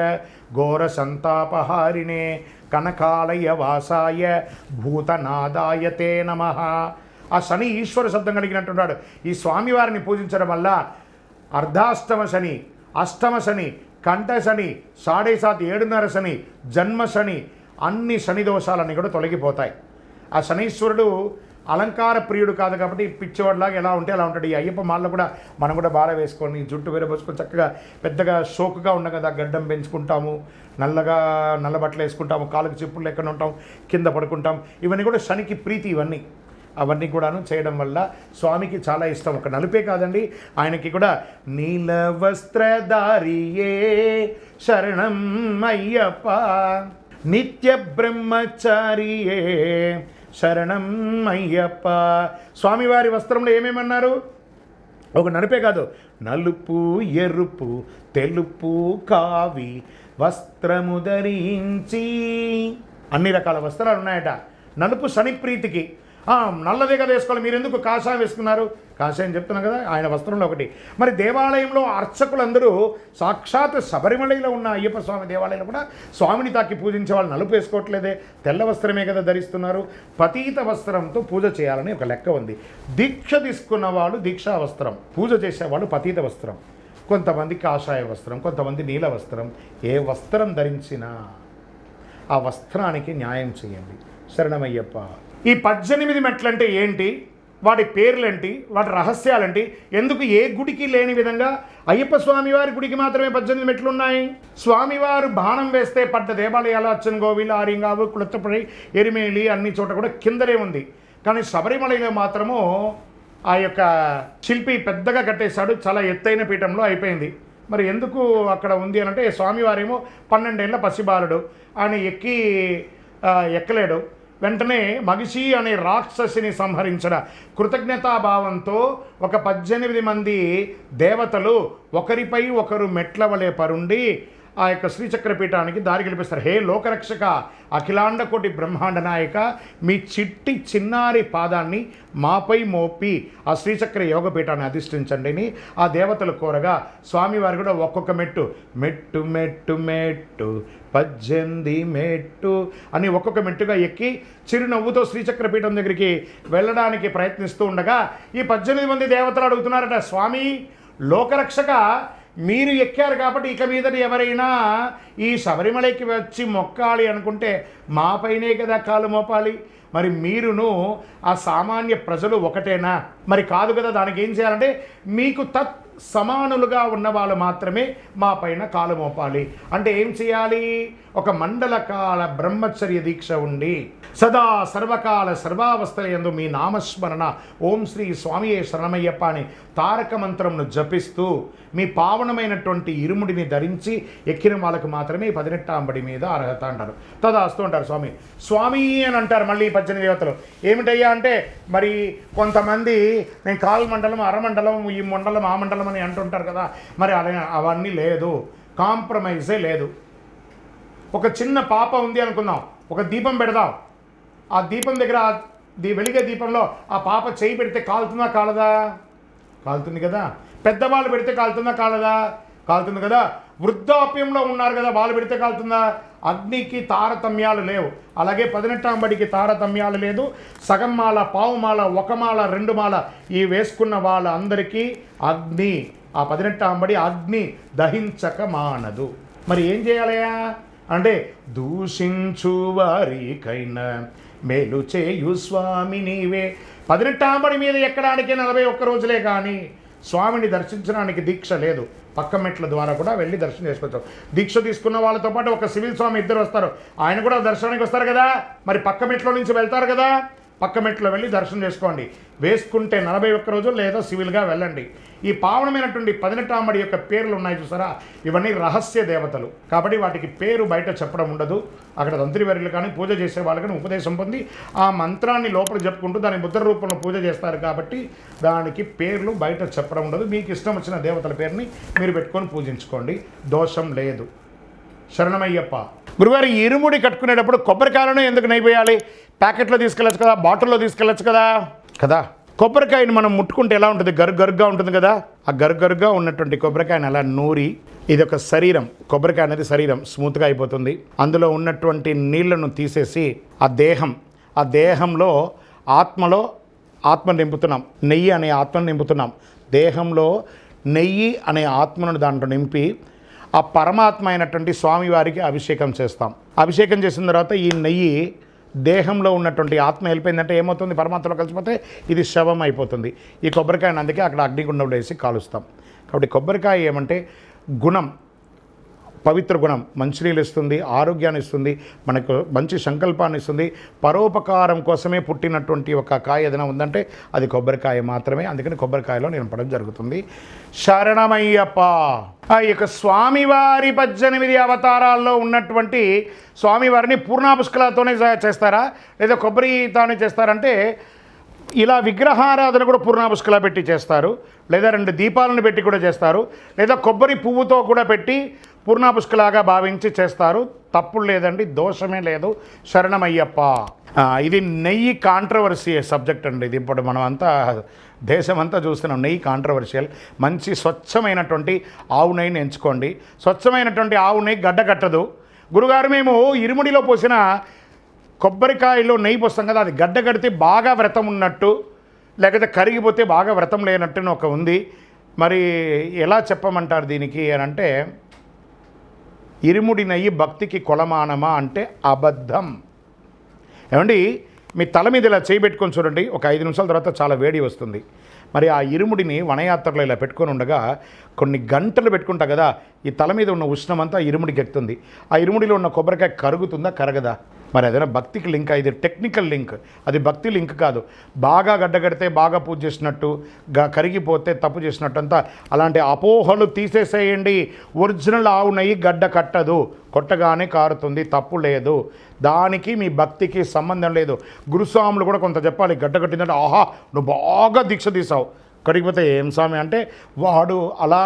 ఘోర సంతాపహారిణే కనకాలయ వాసాయ భూతనాదాయ తే నమః. ఆ శని ఈశ్వర శబ్దం కలిగినట్టున్నాడు. ఈ స్వామివారిని పూజించడం వల్ల అర్ధాష్టమ శని, అష్టమ శని, కంఠ శని, 7.5 7.5 శని, జన్మ శని, అన్ని శని దోషాలన్నీ కూడా తొలగిపోతాయి. ఆ శనీశ్వరుడు అలంకార ప్రియుడు కాదు కాబట్టి పిచ్చివాడిలాగా ఎలా ఉంటే అలా ఉంటాడు. ఈ అయ్యప్ప మాలలో కూడా మనం కూడా బాగా వేసుకొని జుట్టు వేరబోసుకొని చక్కగా పెద్దగా షోకుగా ఉన్నాం కదా, గడ్డం పెంచుకుంటాము, నల్ల బట్టలు వేసుకుంటాము, కాళ్ళకు చెప్పులు లెక్కన ఉంటాం, కింద పడుకుంటాం. ఇవన్నీ కూడా శనికి ప్రీతి. అవన్నీ కూడాను చేయడం వల్ల స్వామికి చాలా ఇష్టం. ఒక నలుపే కాదండి, ఆయనకి కూడా నీల వస్త్రధారియే శరణం అయ్యప్ప, నిత్య బ్రహ్మచారియే శరణం అయ్యప్ప. స్వామివారి వస్త్రంలో ఏమేమన్నారు? ఒక నలుపే కాదు, నలుపు, ఎరుపు, తెలుపు, కావి వస్త్రము ధరించి అన్ని రకాల వస్త్రాలు ఉన్నాయట. నలుపు శని ప్రీతికి. నల్లదే కదా వేసుకోవాలి, మీరు ఎందుకు కాషాయం వేసుకున్నారు? కాషాయం చెప్తున్నాం కదా, ఆయన వస్త్రంలో ఒకటి. మరి దేవాలయంలో అర్చకులందరూ సాక్షాత్ శబరిమలలో ఉన్న అయ్యప్ప స్వామి దేవాలయంలో కూడా స్వామిని తాకి పూజించే వాళ్ళు నలుపు వేసుకోవట్లేదే, తెల్ల వస్త్రమే కదా ధరిస్తున్నారు. పతీత వస్త్రంతో పూజ చేయాలని ఒక లెక్క ఉంది. దీక్ష తీసుకున్న వాళ్ళు దీక్షా వస్త్రం, పూజ చేసేవాళ్ళు పతీత వస్త్రం, కొంతమంది కాషాయ వస్త్రం, కొంతమంది నీల వస్త్రం. ఏ వస్త్రం ధరించినా ఆ వస్త్రానికి న్యాయం చేయండి. శరణమయ్యప్ప. ఈ 18 మెట్లంటే ఏంటి, వాటి పేర్లేంటి, వాటి రహస్యాలేంటి, ఎందుకు ఏ గుడికి లేని విధంగా అయ్యప్ప స్వామివారి గుడికి మాత్రమే 18 మెట్లు ఉన్నాయి? స్వామివారు బాణం వేస్తే పడ్డ దేవాలయాలు అచ్చన్గోవిల్, ఆరింగావు, కుళత్తపడి, ఎరిమేలి అన్ని చోట కూడా కిందనే ఉంది. కానీ శబరిమలలో మాత్రము ఆ యొక్క శిల్పి పెద్దగా కట్టేశాడు, చాలా ఎత్తైన పీఠంలో అయిపోయింది. మరి ఎందుకు అక్కడ ఉంది అని అంటే, స్వామివారేమో 12 ఏళ్ల పసిబాలుడు, ఆయన ఎక్కలేడు. వెంటనే మగిషి అనే రాక్షసిని సంహరించిన కృతజ్ఞతాభావంతో ఒక 18 మంది దేవతలు ఒకరిపై ఒకరు మెట్ల వలె పరుండి ఆ యొక్క శ్రీచక్రపీఠానికి దారి కల్పిస్తారు. హే లోకరక్షక, అఖిలాండ కోటి బ్రహ్మాండ నాయక, మీ చిన్నారి పాదాన్ని మాపై మోపి ఆ శ్రీచక్ర యోగపీఠాన్ని అధిష్ఠించండి అని ఆ దేవతలు కోరగా స్వామివారు కూడా ఒక్కొక్క మెట్టు 18 మెట్టు అని ఒక్కొక్క మెట్టుగా ఎక్కి చిరునవ్వుతో శ్రీచక్రపీఠం దగ్గరికి వెళ్ళడానికి ప్రయత్నిస్తూ ఉండగా ఈ 18 మంది దేవతలు అడుగుతున్నారట, స్వామి లోకరక్షక, మీరు ఎక్కారు కాబట్టి ఇక మీదట ఎవరైనా ఈ శబరిమలకి వచ్చి మొక్కాలి అనుకుంటే మాపైనే కదా కాలు మోపాలి, మరి మీరును ఆ సామాన్య ప్రజలు ఒకటేనా? మరి కాదు కదా, దానికి ఏం చేయాలంటే మీకు సమానులుగా ఉన్న వాళ్ళు మాత్రమే మా పైన కాలు మోపాలి. అంటే ఏం చేయాలి? ఒక మండలకాల బ్రహ్మచర్య దీక్ష ఉండి సదా సర్వకాల సర్వావస్థలందు మీ నామస్మరణ ఓం శ్రీ స్వామియే శరణమయ్యప్ప అని తారక మంత్రంను జపిస్తూ మీ పావనమైనటువంటి ఇరుముడిని ధరించి ఎక్కిన వాళ్ళకు మాత్రమే 18 మీద అర్హత అంటారు. తదాస్తూ అంటారు స్వామి అని అంటారు. మళ్ళీ 18 దేవతలు ఏమిటయ్యా అంటే, మరి కొంతమంది నేను కాల్ మండలం, అరమండలం, ఈ మండలం, ఆ మండలం అని అంటుంటారు కదా, మరి అవన్నీ లేదు, కాంప్రమైజే లేదు. ఒక చిన్న పాప ఉంది అనుకుందాం, ఒక దీపం పెడదాం, ఆ దీపం దగ్గర వెలిగే దీపంలో ఆ పాప చేయి పెడితే కాలుతుందా కాలదా? కాలుతుంది కదా. పెద్దవాళ్ళు పెడితే కాలుతుందా కాలదా? కాలుతుంది కదా. వృద్ధాప్యంలో ఉన్నారు కదా, వాళ్ళు పెడితే కాలుతుందా? అగ్నికి తారతమ్యాలు లేవు. అలాగే 18 బడికి తారతమ్యాలు లేదు. సగం మాల, పావు మాల, ఒక మాల, 2 మాల ఈ వేసుకున్న వాళ్ళందరికీ అగ్ని, ఆ 18 బడి అగ్ని దహించక మానదు. మరి ఏం చేయాలయా అంటే, దూషించు వారికైనా మేలు చేయు స్వామి నీవే. 18 బడి మీద ఎక్కడానికి 41 రోజులే కానీ స్వామిని దర్శించడానికి దీక్ష లేదు. పక్క మెట్ల ద్వారా కూడా వెళ్ళి దర్శనం చేసుకోవచ్చు. దీక్ష తీసుకున్న వాళ్ళతో పాటు ఒక సివిల్ స్వామి ఇద్దరు వస్తారు, ఆయన కూడా దర్శనానికి వస్తారు కదా, మరి పక్క మెట్లో నుంచి వెళ్తారు కదా, పక్క మెట్లో వెళ్ళి దర్శనం చేసుకోండి. వేసుకుంటే 41 రోజులు లేదా సివిల్గా వెళ్ళండి. ఈ పావనమైనటువంటి 18 బడి యొక్క పేర్లు ఉన్నాయి చూసారా, ఇవన్నీ రహస్య దేవతలు కాబట్టి వాటికి పేరు బయట చెప్పడం ఉండదు. అక్కడ తంత్రివర్యులు కానీ పూజ చేసే వాళ్ళు కానీ ఉపదేశం పొంది ఆ మంత్రాన్ని లోపల చెప్పుకుంటూ దాని ముద్ర రూపంలో పూజ చేస్తారు కాబట్టి దానికి పేర్లు బయట చెప్పడం ఉండదు. మీకు ఇష్టం వచ్చిన దేవతల పేరుని మీరు పెట్టుకొని పూజించుకోండి, దోషం లేదు. శరణమయ్యప్ప. గురుగారు, ఇరుముడి కట్టుకునేటప్పుడు కొబ్బరికాయలను ఎందుకు నైవేయాలి? ప్యాకెట్లో తీసుకెళ్ళచ్చు కదా, బాటిల్లో తీసుకెళ్ళచ్చు కదా. కొబ్బరికాయని మనం ముట్టుకుంటే ఎలా ఉంటుంది? గరుగ్గా ఉంటుంది కదా. ఆ గరుగ్గా ఉన్నటువంటి కొబ్బరికాయని అలా నూరి, ఇది ఒక శరీరం, కొబ్బరికాయ అనేది శరీరం స్మూత్గా అయిపోతుంది. అందులో ఉన్నటువంటి నీళ్లను తీసేసి ఆ దేహంలో ఆత్మ నింపుతున్నాం, నెయ్యి అనే ఆత్మను నింపుతున్నాం. దేహంలో నెయ్యి అనే ఆత్మను దాంట్లో నింపి ఆ పరమాత్మ అయినటువంటి స్వామివారికి అభిషేకం చేస్తాం. అభిషేకం చేసిన తర్వాత ఈ నెయ్యి దేహంలో ఉన్నటువంటి ఆత్మ వెళ్ళిపోయిందంటే ఏమవుతుంది, పరమాత్మలో కలిసిపోతే ఇది శవం అయిపోతుంది. ఈ కొబ్బరికాయని అందుకే అక్కడ అగ్నిగుండంలో వేసి కాలుస్తాం. కాబట్టి కొబ్బరికాయ ఏమంటే గుణం, పవిత్ర గుణం, మంచినీళ్ళు ఇస్తుంది, ఆరోగ్యాన్ని ఇస్తుంది, మనకు మంచి సంకల్పాన్ని ఇస్తుంది. పరోపకారం కోసమే పుట్టినటువంటి ఒక కాయ ఏదైనా ఉందంటే అది కొబ్బరికాయ మాత్రమే. అందుకని కొబ్బరికాయలో నింపడం జరుగుతుంది. శరణమయ్యప్ప. ఆ యొక్క స్వామివారి 18 అవతారాల్లో ఉన్నటువంటి స్వామివారిని పూర్ణాపుష్కలతోనే చేస్తారా లేదా కొబ్బరితోనే చేస్తారంటే, ఇలా విగ్రహారాధన కూడా పూర్ణాపుష్కల పెట్టి చేస్తారు, లేదా 2 దీపాలను పెట్టి కూడా చేస్తారు, లేదా కొబ్బరి పువ్వుతో కూడా పెట్టి పూర్ణాపుష్కలాగా భావించి చేస్తారు. తప్పులు లేదండి, దోషమే లేదు. శరణమయ్యప్ప. ఇది నెయ్యి కాంట్రవర్సీ సబ్జెక్ట్ అండి. ఇది ఇప్పుడు మనం అంతా దేశమంతా చూస్తున్నాం. నెయ్యి కాంట్రవర్షియల్. మంచి స్వచ్ఛమైనటువంటి ఆవు నెయ్యిని ఎంచుకోండి. స్వచ్ఛమైనటువంటి ఆవు నెయ్యి గడ్డ కట్టదు. గురుగారు, మేము ఇరుముడిలో పోసిన కొబ్బరికాయలో నెయ్యి పోస్తాం కదా, అది గడ్డ కడితే బాగా వ్రతం ఉన్నట్టు, లేకపోతే కరిగిపోతే బాగా వ్రతం లేనట్టు ఒక ఉంది. మరి ఎలా చెప్పమంటారు దీనికి అని అంటే, ఇరుముడి నెయ్యి భక్తికి కొలమానమా అంటే అబద్ధం. ఏమండి, మీ తల మీద ఇలా చేయబెట్టుకొని చూడండి, ఒక 5 నిమిషాల తర్వాత చాలా వేడి వస్తుంది. మరి ఆ ఇరుముడిని వనయాత్రలో ఇలా పెట్టుకొని ఉండగా కొన్ని గంటలు పెట్టుకుంటా కదా, ఈ తల మీద ఉన్న ఉష్ణమంతా ఇరుముడికి ఎక్కుతుంది. ఆ ఇరుముడిలో ఉన్న కొబ్బరికాయ కరుగుతుందా, కరగదా? మరి అదేనా భక్తికి లింక్? ఇది టెక్నికల్ లింక్, అది భక్తి లింక్ కాదు. బాగా గడ్డగడితే బాగా పూజ చేసినట్టు, కరిగిపోతే తప్పు చేసినట్టు అంతా అలాంటి అపోహలు తీసేసేయండి. ఒరిజినల్ ఆవు నెయ్యి గడ్డ కట్టదు, కొట్టగానే కారుతుంది, తప్పు లేదు. దానికి మీ భక్తికి సంబంధం లేదు. గురుస్వాములు కూడా కొంత చెప్పాలి. గడ్డ కట్టిందంటే ఆహా నువ్వు బాగా దీక్ష తీసావు, కడిగిపోతే ఏం స్వామి అంటే, వాడు అలా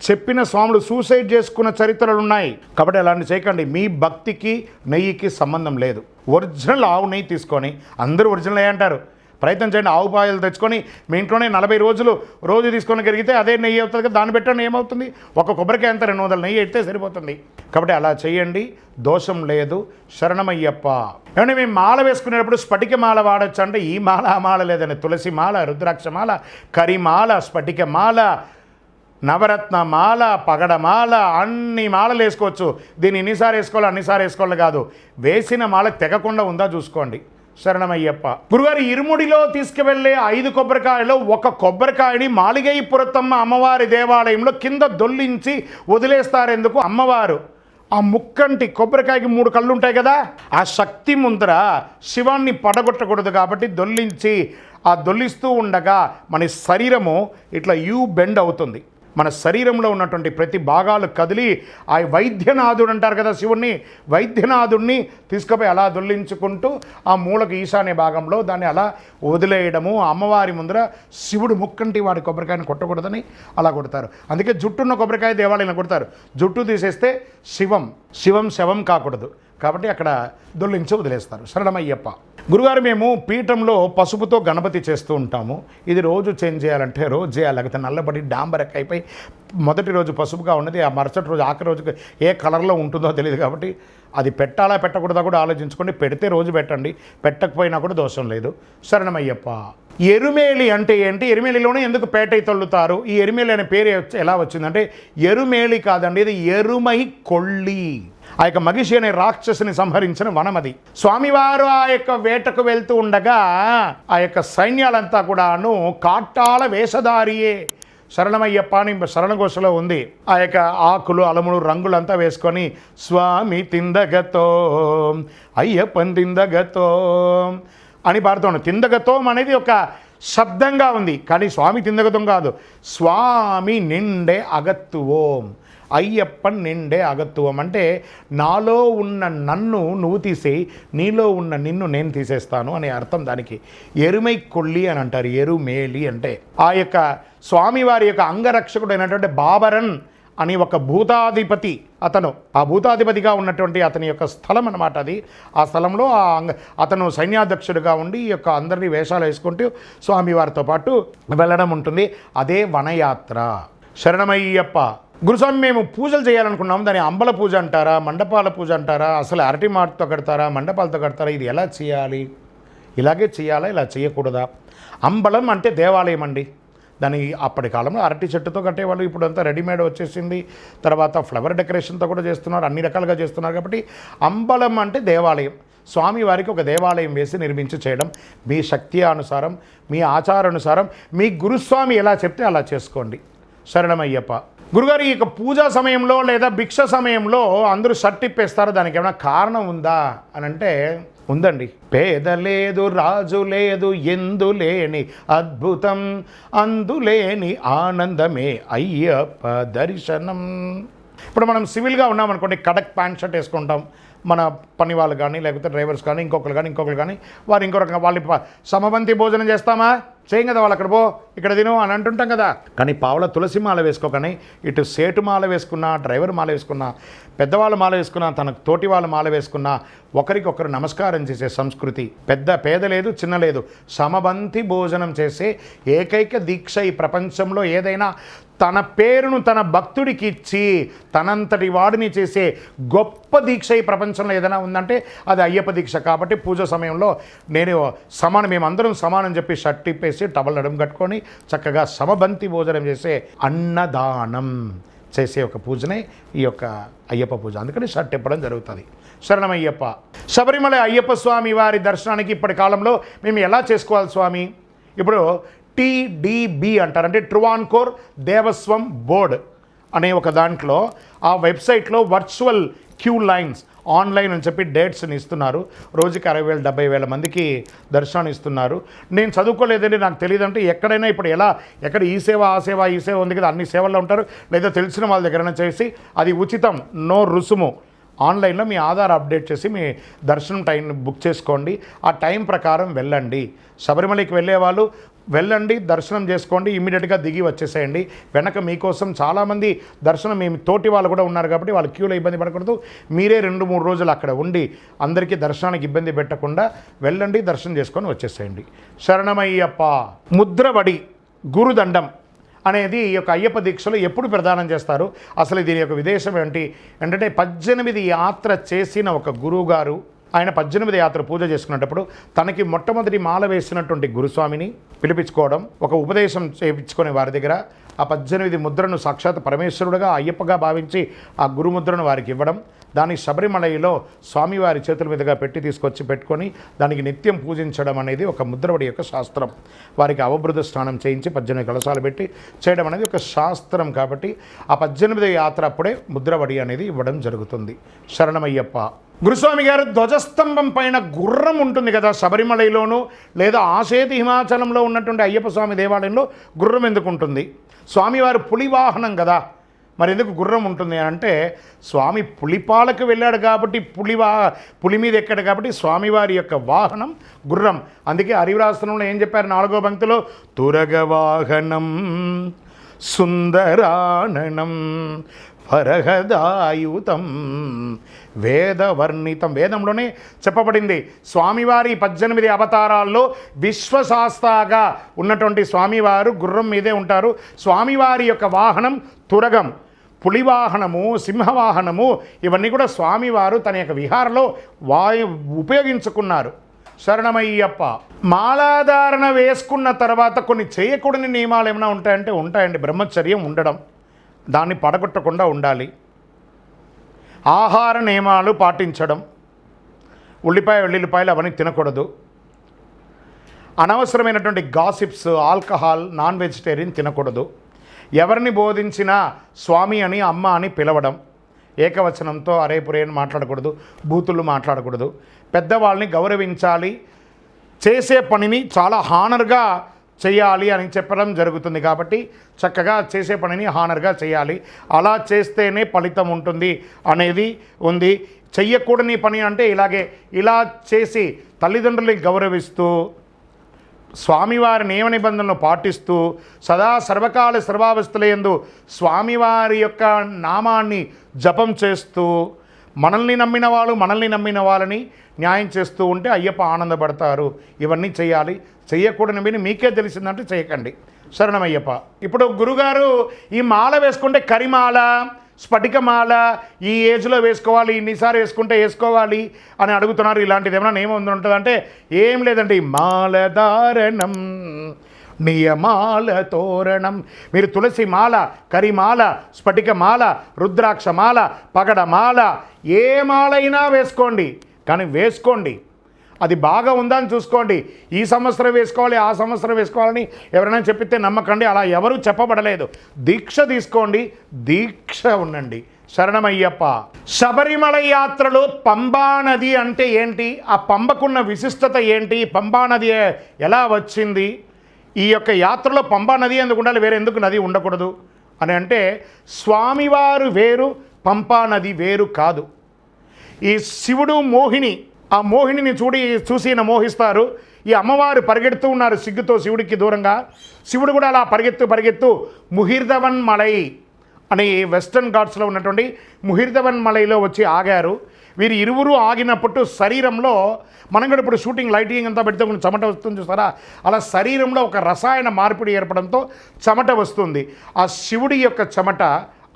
చెప్పిన స్వాములు సూసైడ్ చేసుకున్న చరిత్రలు ఉన్నాయి. కాబట్టి అలాంటి చేయకండి. మీ భక్తికి నెయ్యికి సంబంధం లేదు. ఒరిజినల్ ఆవు నెయ్యి తీసుకొని, అందరూ ఒరిజినల్ నెయ్యి అంటారు, ప్రయత్నం చేయండి. ఆవు పాయలు తెచ్చుకొని మీ ఇంట్లోనే 40 రోజులు రోజు తీసుకొని కరిగితే అదే నెయ్యి అవుతుంది కదా. దాన్ని పెట్టండి, ఏమవుతుంది? ఒక కొబ్బరికాయ అంతా 200 నెయ్యి ఎడితే సరిపోతుంది. కాబట్టి అలా చేయండి, దోషం లేదు. శరణమయ్యప్ప. ఏమంటే మేము మాల వేసుకునేటప్పుడు స్ఫటిక మాల వాడచ్చు అంటే, ఈ మాల ఆ మాల లేదని, తులసి మాల, రుద్రాక్ష మాల, కరిమాల, స్ఫటిక మాల, నవరత్న మాల, పగడమాల, అన్ని మాలలు వేసుకోవచ్చు. దీన్ని ఎన్నిసార్లు వేసుకోవాలి, అన్నిసార్లు వేసుకోవాలి కాదు. వేసిన మాల తెగకుండా ఉందా చూసుకోండి. శరణమయ్యప్ప. గురుగారు, ఇరుముడిలో తీసుకువెళ్ళే 5 కొబ్బరికాయలో ఒక కొబ్బరికాయని మాలిగై పురతమ్మ అమ్మవారి దేవాలయంలో కింద దొల్లించి వదిలేస్తారెందుకు? అమ్మవారు ఆ ముక్కంటి కొబ్బరికాయకి 3 కళ్ళు ఉంటాయి కదా, ఆ శక్తి ముందర శివాన్ని పడగొట్టకూడదు కాబట్టి దొల్లించి, ఆ దొల్లిస్తూ ఉండగా మన శరీరము ఇట్లా బెండ్ అవుతుంది. మన శరీరంలో ఉన్నటువంటి ప్రతి భాగాలు కదిలి ఆ వైద్యనాథుడు అంటారు కదా శివుణ్ణి, వైద్యనాథుడిని తీసుకుపోయి అలా దొల్లించుకుంటూ ఆ మూలకు ఈశాన్య భాగంలో దాన్ని అలా వదిలేయడము. అమ్మవారి ముందర శివుడు ముక్కంటి వాడి కొబ్బరికాయని కొట్టకూడదని అలా కొడతారు. అందుకే జుట్టున్న కొబ్బరికాయ దేవాలయంలో కొడతారు. జుట్టు తీసేస్తే శివం శవం కాకూడదు కాబట్టి అక్కడ దొల్లించి వదిలేస్తారు. శరణమయ్యప్ప. గురుగారు, మేము పీఠంలో పసుపుతో గణపతి చేస్తూ ఉంటాము. ఇది రోజు చేంజ్ చేయాలంటే రోజు చేయాలి, లేకపోతే నల్లబడి డాంబరెక్ అయిపోయి మొదటి రోజు పసుపుగా ఉన్నది ఆ మరుసటి రోజు ఆఖరి రోజుకి ఏ కలర్లో ఉంటుందో తెలియదు. కాబట్టి అది పెట్టాలా పెట్టకూడదా కూడా ఆలోచించుకోండి. పెడితే రోజు పెట్టండి, పెట్టకపోయినా కూడా దోషం లేదు. శరణమయ్యప్ప. ఎరుమేలి అంటే ఏంటి? ఎరుమేలిలోనే ఎందుకు పేటై తొల్లుతారు? ఈ ఎరుమేలి అనే పేరు ఎలా వచ్చిందంటే, ఎరుమేలి కాదండి, ఇది ఎరుమై కొళ్ళి. ఆ యొక్క మగిషి అనే రాక్షసుని సంహరించిన వనమది. స్వామివారు ఆ యొక్క వేటకు వెళ్తూ ఉండగా ఆ యొక్క సైన్యాలంతా కూడాను కాటాల వేషధారియే. శరణమయ్యప్ప అని శరణఘోషలో ఉంది. ఆ యొక్క ఆకులు, అలములు, రంగులంతా వేసుకొని స్వామి తిందగతో అయ్యప్పన్ తిందగతో అని పాడుతున్నాడు. తిందగతం అనేది ఒక శబ్దంగా ఉంది, కానీ స్వామి తిందగతం కాదు. స్వామి నిండే అగత్తువోం, అయ్యప్పన్ నిండే అగత్తువం అంటే నాలో ఉన్న నన్ను నువ్వు తీసి నీలో ఉన్న నిన్ను నేను తీసేస్తాను అనే అర్థం దానికి. ఎరుమై కొళ్ళి అని అంటారు. ఎరుమేలి అంటే ఆ యొక్క స్వామివారి యొక్క అంగరక్షకుడు అయినటువంటి బాబరన్ అని ఒక భూతాధిపతి, ఆ భూతాధిపతిగా ఉన్నటువంటి అతని యొక్క స్థలం అన్నమాట అది. ఆ స్థలంలో అతను సైన్యాధ్యక్షుడిగా ఉండి ఈ యొక్క అందరినీ వేషాలు వేసుకుంటూ స్వామివారితో పాటు వెళ్ళడం ఉంటుంది. అదే వనయాత్ర. శరణమయ్యప్ప. గురుస్వామి, మేము పూజలు చేయాలనుకున్నాము, దాన్ని అంబల పూజ అంటారా, మండపాల పూజ అంటారా, అసలు అరటి మాటతో కడతారా, మండపాలతో కడతారా, ఇది ఎలా చేయాలి? ఇలాగే చేయాలా, ఇలా చేయకూడదా? అంబలం అంటే దేవాలయం అండి. దాని అప్పటి కాలంలో అరటి చెట్టుతో కట్టేవాళ్ళు, ఇప్పుడు అంతా రెడీమేడ్ వచ్చేసింది. తర్వాత ఫ్లవర్ డెకరేషన్తో కూడా చేస్తున్నారు, అన్ని రకాలుగా చేస్తున్నారు. కాబట్టి అంబలం అంటే దేవాలయం. స్వామివారికి ఒక దేవాలయం వేసి నిర్మించి చేయడం మీ శక్తి అనుసారం, మీ ఆచారానుసారం, మీ గురుస్వామి ఎలా చెప్తే అలా చేసుకోండి. శరణమయ్యప్ప. గురుగారు, ఈ పూజా సమయంలో లేదా భిక్ష సమయంలో అందరూ షర్ట్ ఇప్పేస్తారు, దానికి ఏమైనా కారణం ఉందా అని అంటే ఉందండి. పేద లేదు, రాజు లేదు, ఎందులేని అద్భుతం, అందులేని ఆనందమే అయ్యప్ప దర్శనం. ఇప్పుడు మనం సివిల్గా ఉన్నామనుకోండి, కడక్ ప్యాంట్ షర్ట్ వేసుకుంటాం. మన పని వాళ్ళు కానీ, లేకపోతే డ్రైవర్స్ కానీ, ఇంకొకరు కానీ వారు ఇంకో రకంగా వాళ్ళు సమబంతి భోజనం చేస్తామా, చేయం కదా, వాళ్ళు అక్కడ పో ఇక్కడ తిను అని అంటుంటాం కదా. కానీ పావుల తులసి మాల వేసుకోకని ఇటు సేటు మాల వేసుకున్నా, డ్రైవర్ మాల వేసుకున్నా, పెద్దవాళ్ళ మాల వేసుకున్నా, తన తోటి వాళ్ళ మాల వేసుకున్నా ఒకరికొకరు నమస్కారం చేసే సంస్కృతి. పేద లేదు, చిన్న లేదు, సమబంతి భోజనం చేసే ఏకైక దీక్ష ఈ ప్రపంచంలో ఏదైనా తన పేరును తన భక్తుడికి ఇచ్చి తనంతటి వాడిని చేసే గొప్ప దీక్ష ఈ ప్రపంచంలో ఏదైనా ఉందంటే అది అయ్యప్ప దీక్ష. కాబట్టి పూజ సమయంలో మేమందరం సమానం చెప్పి షర్ట్ ఇప్పేసి టవల్ నడుము కట్టుకొని చక్కగా సమబంతి భోజనం చేసే అన్నదానం చేసే ఒక పూజనే ఈ యొక్క అయ్యప్ప పూజ. అందుకని షర్ట్ ఇప్పడం జరుగుతుంది. శరణమయ్యప్ప. శబరిమల అయ్యప్ప స్వామి వారి దర్శనానికి ఇప్పటి కాలంలో మేము ఎలా చేసుకోవాలి స్వామి? ఇప్పుడు TDB అంటారు, అంటే ట్రువాన్కోర్ దేవస్వం బోర్డ్ అనే ఒక దాంట్లో ఆ వెబ్సైట్లో వర్చువల్ క్యూ లైన్స్ ఆన్లైన్ అని చెప్పి డేట్స్ని ఇస్తున్నారు. రోజుకి 60,000-70,000 మందికి దర్శనాన్ని ఇస్తున్నారు. నేను చదువుకోలేదండి, నాకు తెలియదంటే ఎక్కడైనా ఇప్పుడు ఎక్కడ ఈ సేవ ఆ సేవ ఈ సేవ ఉంది కదా, అన్ని సేవల్లో ఉంటారు. లేదా తెలిసిన వాళ్ళ దగ్గరైనా చేసి అది ఉచితం, నో రుసుము. ఆన్లైన్లో మీ ఆధార్ అప్డేట్ చేసి మీ దర్శనం టైం బుక్ చేసుకోండి. ఆ టైం ప్రకారం వెళ్ళండి. శబరిమలకి వెళ్ళేవాళ్ళు వెళ్ళండి, దర్శనం చేసుకోండి, ఇమ్మీడియట్గా దిగి వచ్చేసేయండి. వెనక మీకోసం చాలామంది దర్శనం మీ తోటి వాళ్ళు కూడా ఉన్నారు కాబట్టి వాళ్ళ క్యూలో ఇబ్బంది పడకూడదు. మీరే 2-3 రోజులు అక్కడ ఉండి అందరికీ దర్శనానికి ఇబ్బంది పెట్టకుండా వెళ్ళండి, దర్శనం చేసుకొని వచ్చేసేయండి. శరణమయ్యప్ప. ముద్రబడి గురుదండం అనేది ఈ యొక్క అయ్యప్ప దీక్షలో ఎప్పుడు ప్రదానం చేస్తారు? అసలు దీని యొక్క విదేశం ఏంటంటే 18 యాత్ర చేసిన ఒక గురువుగారు, ఆయన 18 యాత్ర పూజ చేసుకునేటప్పుడు తనకి మొట్టమొదటి మాల వేసినటువంటి గురుస్వామిని పిలిపించుకోవడం, ఒక ఉపదేశం చేయించుకునే వారి దగ్గర ఆ 18 ముద్రను సాక్షాత్ పరమేశ్వరుడుగా అయ్యప్పగా భావించి ఆ గురుముద్రను వారికి ఇవ్వడం, దాన్ని శబరిమలలో స్వామివారి చేతుల మీదుగా తీసుకొచ్చి పెట్టుకొని దానికి నిత్యం పూజించడం అనేది ఒక ముద్రవడి యొక్క శాస్త్రం. వారికి అవబృధ స్నానం చేయించి 18 కలశాలు పెట్టి చేయడం అనేది ఒక శాస్త్రం. కాబట్టి ఆ 18 యాత్ర అప్పుడే ముద్రవడి అనేది ఇవ్వడం జరుగుతుంది. శరణమయ్యప్ప. గురుస్వామి గారు ధ్వజస్తంభం పైన గుర్రం ఉంటుంది కదా శబరిమలలోను, లేదా ఆసేతి హిమాచలంలో ఉన్నటువంటి అయ్యప్ప స్వామి దేవాలయంలో గుర్రం ఎందుకు ఉంటుంది? స్వామివారు పులి వాహనం కదా, మరి ఎందుకు గుర్రం ఉంటుంది అని అంటే స్వామి పులిపాలకు వెళ్ళాడు కాబట్టి పులి మీద ఎక్కాడు కాబట్టి స్వామివారి యొక్క వాహనం గుర్రం. అందుకే హరివరాసనంలో ఏం చెప్పారు 4వ పంక్తిలో, తురగ వాహనం సుందరాననం పరహదాయుతం వేదవర్ణితం. వేదంలోనే చెప్పబడింది స్వామివారి 18 అవతారాల్లో విశ్వశాస్త్రగా ఉన్నటువంటి స్వామివారు గుర్రం మీదే ఉంటారు. స్వామివారి యొక్క వాహనం తురగం, పులివాహనము, సింహవాహనము, ఇవన్నీ కూడా స్వామివారు తన యొక్క విహారంలో ఉపయోగించుకున్నారు. శరణమయ్యప్ప. మాలాధారణ వేసుకున్న తర్వాత కొన్ని చేయకూడని నియమాలు ఏమైనా ఉంటాయంటే ఉంటాయండి. బ్రహ్మచర్యం ఉండడం, దాన్ని పడగొట్టకుండా ఉండాలి. ఆహార నియమాలు పాటించడం, వెల్లుల్లిపాయలు అవన్నీ తినకూడదు. అనవసరమైనటువంటి గాసిప్స్, ఆల్కహాల్, నాన్ వెజిటేరియన్ తినకూడదు. ఎవరిని బోధించినా స్వామి అని అమ్మ అని పిలవడం, ఏకవచనంతో అరేపురే అని మాట్లాడకూడదు, బూతులు మాట్లాడకూడదు. పెద్దవాళ్ళని గౌరవించాలి, చేసే పనిని చాలా హానర్గా చేయాలి అని చెప్పడం జరుగుతుంది. కాబట్టి చక్కగా చేసే పనిని హానర్గా చేయాలి, అలా చేస్తేనే ఫలితం ఉంటుంది అనేది ఉంది. చెయ్యకూడని పని అంటే ఇలా చేసి తల్లిదండ్రుల్ని గౌరవిస్తూ స్వామివారి నియమ నిబంధనలు పాటిస్తూ సదా సర్వకాల సర్వావస్థలయందు స్వామివారి యొక్క నామాన్ని జపం చేస్తూ మనల్ని నమ్మిన వాళ్ళని న్యాయం చేస్తూ ఉంటే అయ్యప్ప ఆనందపడతారు. ఇవన్నీ చేయాలి. చెయ్యకూడనివి మీకే తెలిసిందంటే చేయకండి. శరణమయ్యప్ప. ఇప్పుడు గురుగారు ఈ మాల వేసుకుంటే కరిమాల, స్ఫటికమాల ఈ ఏజ్లో వేసుకోవాలి, ఇన్నిసార్లు వేసుకోవాలి అని అడుగుతున్నారు. ఇలాంటిది ఏమైనా నియమం ఉంటుందంటే ఏం లేదండి. మాలధారణం నియమాల తోరణం. మీరు తులసి మాల, కరిమాల, స్ఫటికమాల, రుద్రాక్షమాల, పగడమాల ఏ మాలైనా వేసుకోండి. కానీ వేసుకోండి, అది బాగా ఉందా అని చూసుకోండి. ఈ సంవత్సరం వేసుకోవాలి, ఆ సంవత్సరం వేసుకోవాలని ఎవరైనా చెప్పితే నమ్మకండి, అలా ఎవరూ చెప్పబడలేదు. దీక్ష తీసుకోండి, దీక్ష ఉండండి. శరణమయ్యప్ప. శబరిమల యాత్రలో పంబా నది అంటే ఏంటి, ఆ పంబకున్న విశిష్టత ఏంటి, పంబా నది ఎలా వచ్చింది, ఈ యొక్క యాత్రలో పంబా నది ఎందుకు ఉండాలి, వేరే ఎందుకు నది ఉండకూడదు అని అంటే, స్వామివారు వేరు, పంపా నది వేరు కాదు. ఈ శివుడు మోహిని, ఆ మోహినిని చూసి ఈయన మోహిస్తారు. ఈ అమ్మవారు పరిగెడుతూ ఉన్నారు సిగ్గుతో శివుడికి దూరంగా. శివుడు కూడా అలా పరిగెత్తు ముహిర్దవన్ మలై అని వెస్టర్న్ ఘాట్స్లో ఉన్నటువంటి ముహిర్దవన్ మలైలో వచ్చి ఆగారు. వీరు ఇరువురు ఆగినప్పుడు శరీరంలో, మనం కూడా ఇప్పుడు షూటింగ్ లైటింగ్ అంతా పెడితే కొంచెం చెమట వస్తుంది చూస్తారా, అలా శరీరంలో ఒక రసాయన మార్పిడి ఏర్పడంతో చెమట వస్తుంది. ఆ శివుడి యొక్క చెమట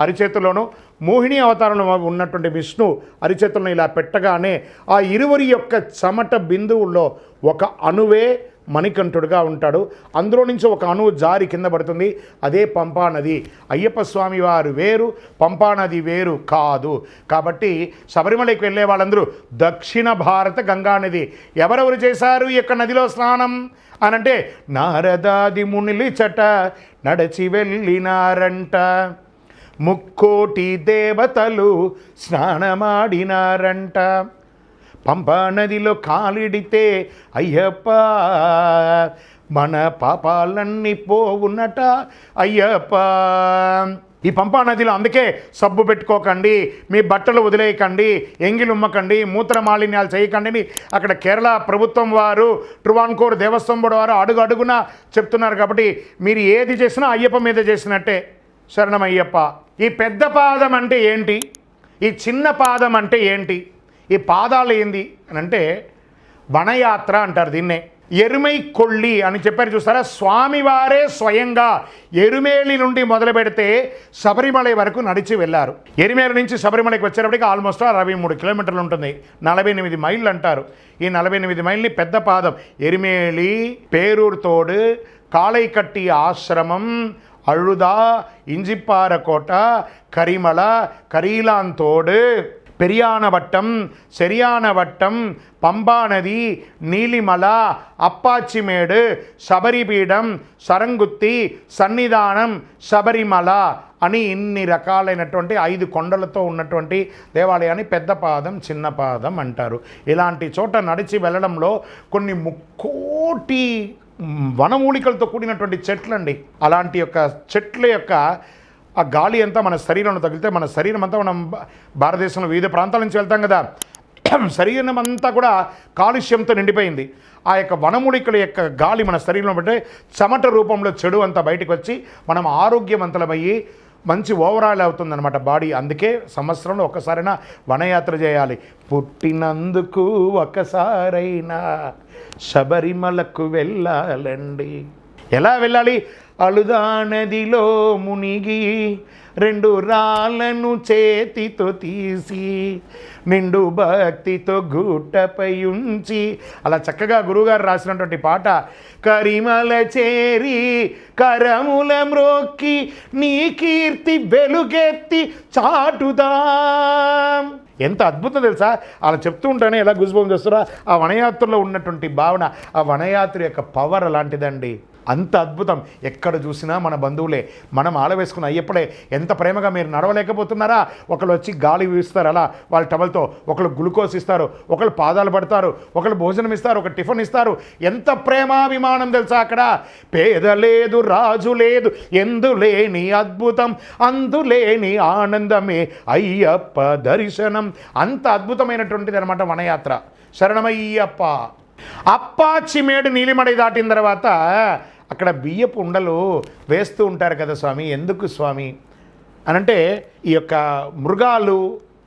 అరిచేతుల్లోనూ, మోహిని అవతారంలో ఉన్నటువంటి విష్ణు అరిచేతులను ఇలా పెట్టగానే ఆ ఇరువురి యొక్క చెమట బిందువుల్లో ఒక అణువే మణికంఠుడుగా ఉంటాడు. అందులో నుంచి ఒక అణువు జారి కింద పడుతుంది. అదే పంపా నది. అయ్యప్ప స్వామి వారు వేరు, పంపా నది వేరు కాదు. కాబట్టి శబరిమలకి వెళ్ళే వాళ్ళందరూ దక్షిణ భారత గంగా నది. ఎవరెవరు చేశారు ఈ యొక్క నదిలో స్నానం అనంటే, నారదాది మునిలి చట నడచి వెళ్ళినారంట, ముక్కోటి దేవతలు స్నానమాడినారంట, పంపా నదిలో కాలిడితే అయ్యప్ప మన పాపాలన్నీ పోవునట అయ్యప్ప. ఈ పంపా నదిలో అందుకే సబ్బు పెట్టుకోకండి, మీ బట్టలు వదిలేయకండి, ఎంగిలి ఉమ్మకండి, మూత్ర మాలిన్యాలు చేయకండి అని అక్కడ కేరళ ప్రభుత్వం వారు, ట్రువాన్కోర్ దేవస్థానం బోర్డు వారు అడుగు అడుగున చెప్తున్నారు. కాబట్టి మీరు ఏది చేసినా అయ్యప్ప మీద చేసినట్టే. శరణమయ్యప్ప. ఈ పెద్ద పాదం అంటే ఏంటి, ఈ చిన్న పాదం అంటే ఏంటి, ఈ పాదాలు ఏంది అని అంటే వనయాత్ర అంటారు దీన్నే. ఎరుమై కొళ్ళి అని చెప్పారు చూస్తారా, స్వామివారే స్వయంగా ఎరుమేలి నుండి మొదలు పెడితే శబరిమల వరకు నడిచి వెళ్ళారు. ఎరుమేలి నుంచి శబరిమలకి వచ్చేటప్పటికి ఆల్మోస్ట్ 63 కిలోమీటర్లు ఉంటుంది, 48 మైళ్ళు అంటారు. ఈ 48 మైళ్ళని పెద్ద పాదం, ఎరుమేలి, పేరూర్ తోడు, కాళైకట్టి ఆశ్రమం, అழுదా, ఇంజిప్పారకోట, కరిమల, కరీలాంతోడు, పెరియానవట్టం, శరియానవట్టం, పంబా నది, నీలిమల, అప్పాచిమేడు, శబరిపీఠం, సరంగుత్తి, సన్నిధానం, శబరిమల అని ఇన్ని రకాలైనటువంటి 5 కొండలతో ఉన్నటువంటి దేవాలయాన్ని పెద్ద పాదం, చిన్న పాదం అంటారు. ఇలాంటి చోట నడిచి వెళ్ళడంలో కొన్ని ముక్కోటి వనమూలికలతో కూడినటువంటి చెట్లండి. అలాంటి యొక్క చెట్ల యొక్క ఆ గాలి అంతా మన శరీరంలో తగిలితే మన శరీరం అంతా, మనం భారతదేశంలో వివిధ ప్రాంతాల నుంచి వెళ్తాం కదా, శరీరం అంతా కూడా కాలుష్యంతో నిండిపోయింది. ఆ యొక్క వనమూలికల యొక్క గాలి మన శరీరంలో పడితే చెమట రూపంలో చెడు అంతా బయటకు వచ్చి మనం ఆరోగ్యవంతులమయ్యి మంచి ఓవరాల్ అవుతుందన్నమాట బాడీ. అందుకే సంవత్సరంలో ఒక్కసారైనా వనయాత్ర చేయాలి. పుట్టినందుకు ఒకసారైనా శబరిమలకు వెళ్ళాలండి. ఎలా వెళ్ళాలి? అలుదా నదిలో మునిగి 2 రాళ్ళను చేతితో తీసి నిండు భక్తితో గుట్టపై ఉంచి, అలా చక్కగా గురువుగారు రాసినటువంటి పాట, కరిమల చేరి కరముల మ్రోక్కి నీ కీర్తి వెలుగెత్తి చాటుదాం. ఎంత అద్భుతం తెలుసా, అలా చెప్తూ ఉంటానే ఎలా గుజ్బం చేస్తారో. ఆ వనయాత్రలో ఉన్నటువంటి భావన, ఆ వనయాత్ర యొక్క పవర్ అలాంటిదండి. అంత అద్భుతం. ఎక్కడ చూసినా మన బంధువులే, మనం ఆలవేసుకున్న అయ్యప్పుడే. ఎంత ప్రేమగా మీరు నడవలేకపోతున్నారా, ఒకళ్ళు వచ్చి గాలి వీస్తారు అలా వాళ్ళ టవల్తో, ఒకళ్ళు గ్లూకోజ్ ఇస్తారు, ఒకళ్ళు పాదాలు పడతారు, ఒకళ్ళు భోజనం ఇస్తారు, ఒక టిఫిన్ ఇస్తారు. ఎంత ప్రేమాభిమానం తెలుసా అక్కడ. పేద లేదు, రాజు లేదు, ఎందులేని అద్భుతం, అందులేని ఆనందమే అయ్యప్ప దర్శనం. అంత అద్భుతమైనటువంటిది అనమాట వనయాత్ర. శరణమయ్యప్ప. అప్పాచిమేడు నీలిమడై దాటిన తర్వాత అక్కడ బియ్యపు ఉండలు వేస్తూ ఉంటారు కదా స్వామి. ఎందుకు స్వామి అనంటే, ఈ యొక్క మృగాలు,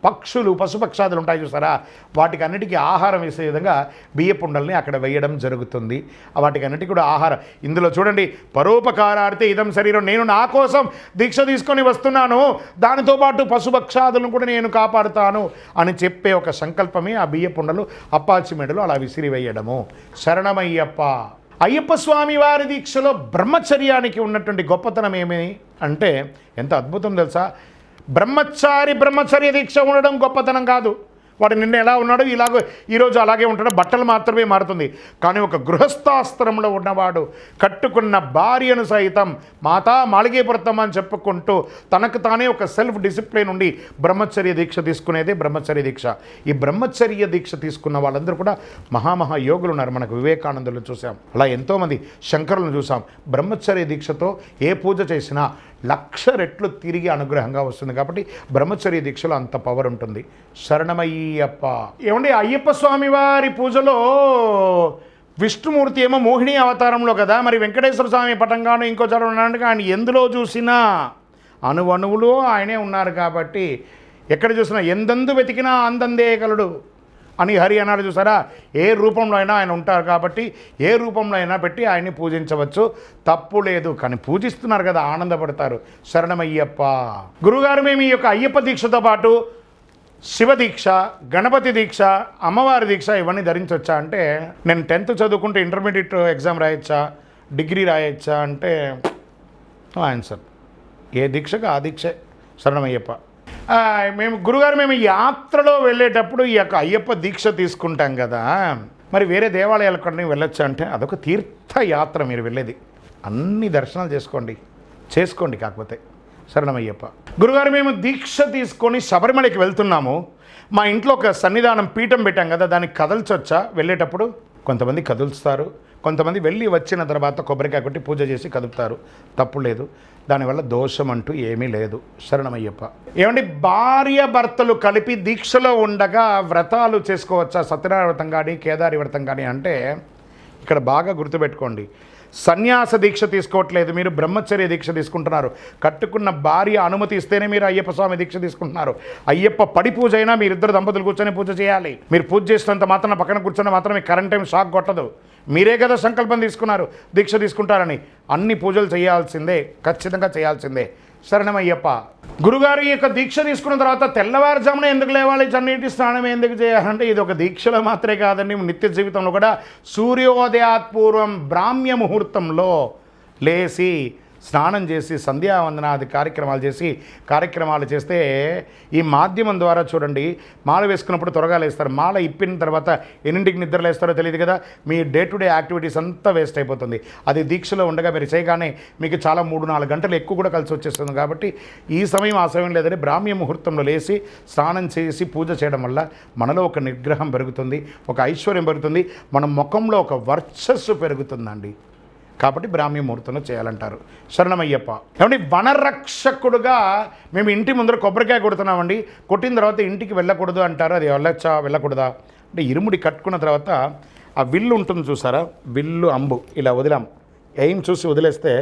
పక్షులు, పశుపక్షాదులు ఉంటాయి చూసారా, వాటికి అన్నిటికీ ఆహారం వేసే విధంగా బియ్యపు ఉండల్ని అక్కడ వేయడం జరుగుతుంది. వాటికి అన్నిటికీ కూడా ఆహారం. ఇందులో చూడండి, పరోపకారార్థే ఇదం శరీరం, నేను నా కోసం దీక్ష తీసుకొని వస్తున్నాను, దానితో పాటు పశుపక్షాదులను కూడా నేను కాపాడుతాను అని చెప్పే ఒక సంకల్పమే ఆ బియ్యపు ఉండలు అప్పాచిమేడులో అలా విసిరివేయడము. శరణమయ్యప్ప. అయ్యప్ప స్వామి వారి దీక్షలో బ్రహ్మచర్యానికి ఉన్నటువంటి గొప్పతనం ఏమి అంటే ఎంత అద్భుతం తెలుసా. బ్రహ్మచర్య దీక్ష ఉండడం గొప్పతనం కాదు, వాడు నిన్న ఎలా ఉన్నాడో ఈరోజు అలాగే ఉంటాడు, బట్టలు మాత్రమే మారుతుంది. కానీ ఒక గృహస్థాశ్రమంలో ఉన్నవాడు కట్టుకున్న భార్యను సైతం మాతా మాళిగేపురతమ్మ అని చెప్పుకుంటూ తనకు తానే ఒక సెల్ఫ్ డిసిప్లిన్ ఉండి బ్రహ్మచర్య దీక్ష తీసుకునేదే బ్రహ్మచర్య దీక్ష. ఈ బ్రహ్మచర్య దీక్ష తీసుకున్న వాళ్ళందరూ కూడా మహామహా యోగులు ఉన్నారు. మనకు వివేకానందులను చూసాం, అలా ఎంతోమంది శంకరులను చూసాం. బ్రహ్మచర్య దీక్షతో ఏ పూజ చేసినా 1,00,000 రెట్లు తిరిగి అనుగ్రహంగా వస్తుంది. కాబట్టి బ్రహ్మచర్య దీక్షలో అంత పవర్ ఉంటుంది. శరణమయ్యప్ప. ఏమండి, అయ్యప్ప స్వామి వారి పూజలో విష్ణుమూర్తి ఏమో మోహిని అవతారంలో కదా, మరి వెంకటేశ్వర స్వామి పటంగాను ఇంకో చోట ఉన్నాడు. ఆయన ఎందులో చూసినా అణువణువులో ఆయనే ఉన్నారు. కాబట్టి ఎక్కడ చూసినా ఎందందు వెతికినా అందందే కలడు అని హరి అన్నాడు చూసారా. ఏ రూపంలో అయినా ఆయన ఉంటారు కాబట్టి ఏ రూపంలో అయినా పెట్టి ఆయన్ని పూజించవచ్చు, తప్పు లేదు. కానీ పూజిస్తున్నారు కదా, ఆనందపడతారు. శరణమయ్యప్ప. గురుగారు, మేము ఈ యొక్క అయ్యప్ప దీక్షతో పాటు శివ దీక్ష, గణపతి దీక్ష, అమ్మవారి దీక్ష ఇవన్నీ ధరించవచ్చా అంటే, నేను 10th చదువుకుంటే ఇంటర్మీడియట్ ఎగ్జామ్ రాయొచ్చా, డిగ్రీ రాయొచ్చా అంటే ఆన్సర్ ఏ దీక్షకు ఆ దీక్షే. శరణమయ్యప్ప. మేము యాత్రలో వెళ్ళేటప్పుడు ఈ యొక్క అయ్యప్ప దీక్ష తీసుకుంటాం కదా, మరి వేరే దేవాలయాలకు కూడా వెళ్ళొచ్చు అంటే అదొక తీర్థయాత్ర. మీరు వెళ్ళేది అన్ని దర్శనాలు చేసుకోండి కాకపోతే. శరణమయ్యప్ప. గురుగారు, మేము దీక్ష తీసుకొని శబరిమలకి వెళ్తున్నాము. మా ఇంట్లో ఒక సన్నిధానం పీఠం పెట్టాం కదా, దానికి కదల్చొచ్చా వెళ్ళేటప్పుడు? కొంతమంది కదులుస్తారు, కొంతమంది వెళ్ళి వచ్చిన తర్వాత కొబ్బరికాయ కొట్టి పూజ చేసి కదుపుతారు, తప్పు లేదు. దానివల్ల దోషం అంటూ ఏమీ లేదు. శరణమయ్యప్ప. ఏమండి, భార్య భర్తలు కలిపి దీక్షలో ఉండగా వ్రతాలు చేసుకోవచ్చా? సత్యనారాయణ వ్రతం కానీ కేదారి వ్రతం కానీ అంటే ఇక్కడ బాగా గుర్తుపెట్టుకోండి. సన్యాస దీక్ష తీసుకోవట్లేదు, మీరు బ్రహ్మచర్య దీక్ష తీసుకుంటున్నారు. కట్టుకున్న భార్య అనుమతి ఇస్తేనే మీరు అయ్యప్ప స్వామి దీక్ష తీసుకుంటున్నారు. అయ్యప్ప పడి పూజ అయినా మీరిద్దరు దంపతులు కూర్చొని పూజ చేయాలి. మీరు పూజ చేసినంత మాత్రం పక్కన కూర్చొని మాత్రం మీ కరెంట్ టైం షాక్ కొట్టదు. మీరే కదా సంకల్పం తీసుకున్నారు దీక్ష తీసుకుంటారని. అన్ని పూజలు చేయాల్సిందే, ఖచ్చితంగా చేయాల్సిందే. శరణమయ్యప్ప. గురుగారు, ఈ యొక్క దీక్ష తీసుకున్న తర్వాత తెల్లవారుజామున ఎందుకు లేవాలి, చన్నీటి స్నానం ఎందుకు చేయాలంటే ఇది ఒక దీక్షలో మాత్రమే కాదండి, నిత్య జీవితంలో కూడా సూర్యోదయాత్ పూర్వం బ్రాహ్మ్య ముహూర్తంలో లేచి స్నానం చేసి సంధ్యావందనాది కార్యక్రమాలు చేస్తే ఈ మాధ్యమం ద్వారా చూడండి, మాల వేసుకున్నప్పుడు త్వరగా లేస్తారు. మాల ఇప్పిన తర్వాత ఎన్నింటికి నిద్ర లేస్తారో తెలియదు కదా. మీ డే టు డే యాక్టివిటీస్ అంతా వేస్ట్ అయిపోతుంది. అది దీక్షలో ఉండగా మీరు చేయగానే మీకు చాలా 3-4 గంటలు ఎక్కువ కూడా కలిసి వచ్చేస్తుంది. కాబట్టి ఈ సమయం ఆ సమయం లేదని బ్రాహ్మ్య ముహూర్తంలో లేచి స్నానం చేసి పూజ చేయడం వల్ల మనలో ఒక నిగ్రహం పెరుగుతుంది, ఒక ఐశ్వర్యం పెరుగుతుంది, మన ముఖంలో ఒక వర్చస్సు పెరుగుతుందండి. కాబట్టి బ్రాహ్మీ ముహూర్తంలో చేయాలంటారు. శరణమయ్యప్ప. ఏమండి, వనరక్షకుడుగా మేము ఇంటి ముందర కొబ్బరికాయ కొడుతున్నామండి, కొట్టిన తర్వాత ఇంటికి వెళ్ళకూడదు అంటారు. అది వెళ్ళొచ్చా వెళ్ళకూడదా అంటే, ఇరుముడి కట్టుకున్న తర్వాత ఆ విల్లు ఉంటుంది చూసారా, విల్లు అంబు ఇలా వదిలాం, ఎయిమ్ చూసి వదిలేస్తే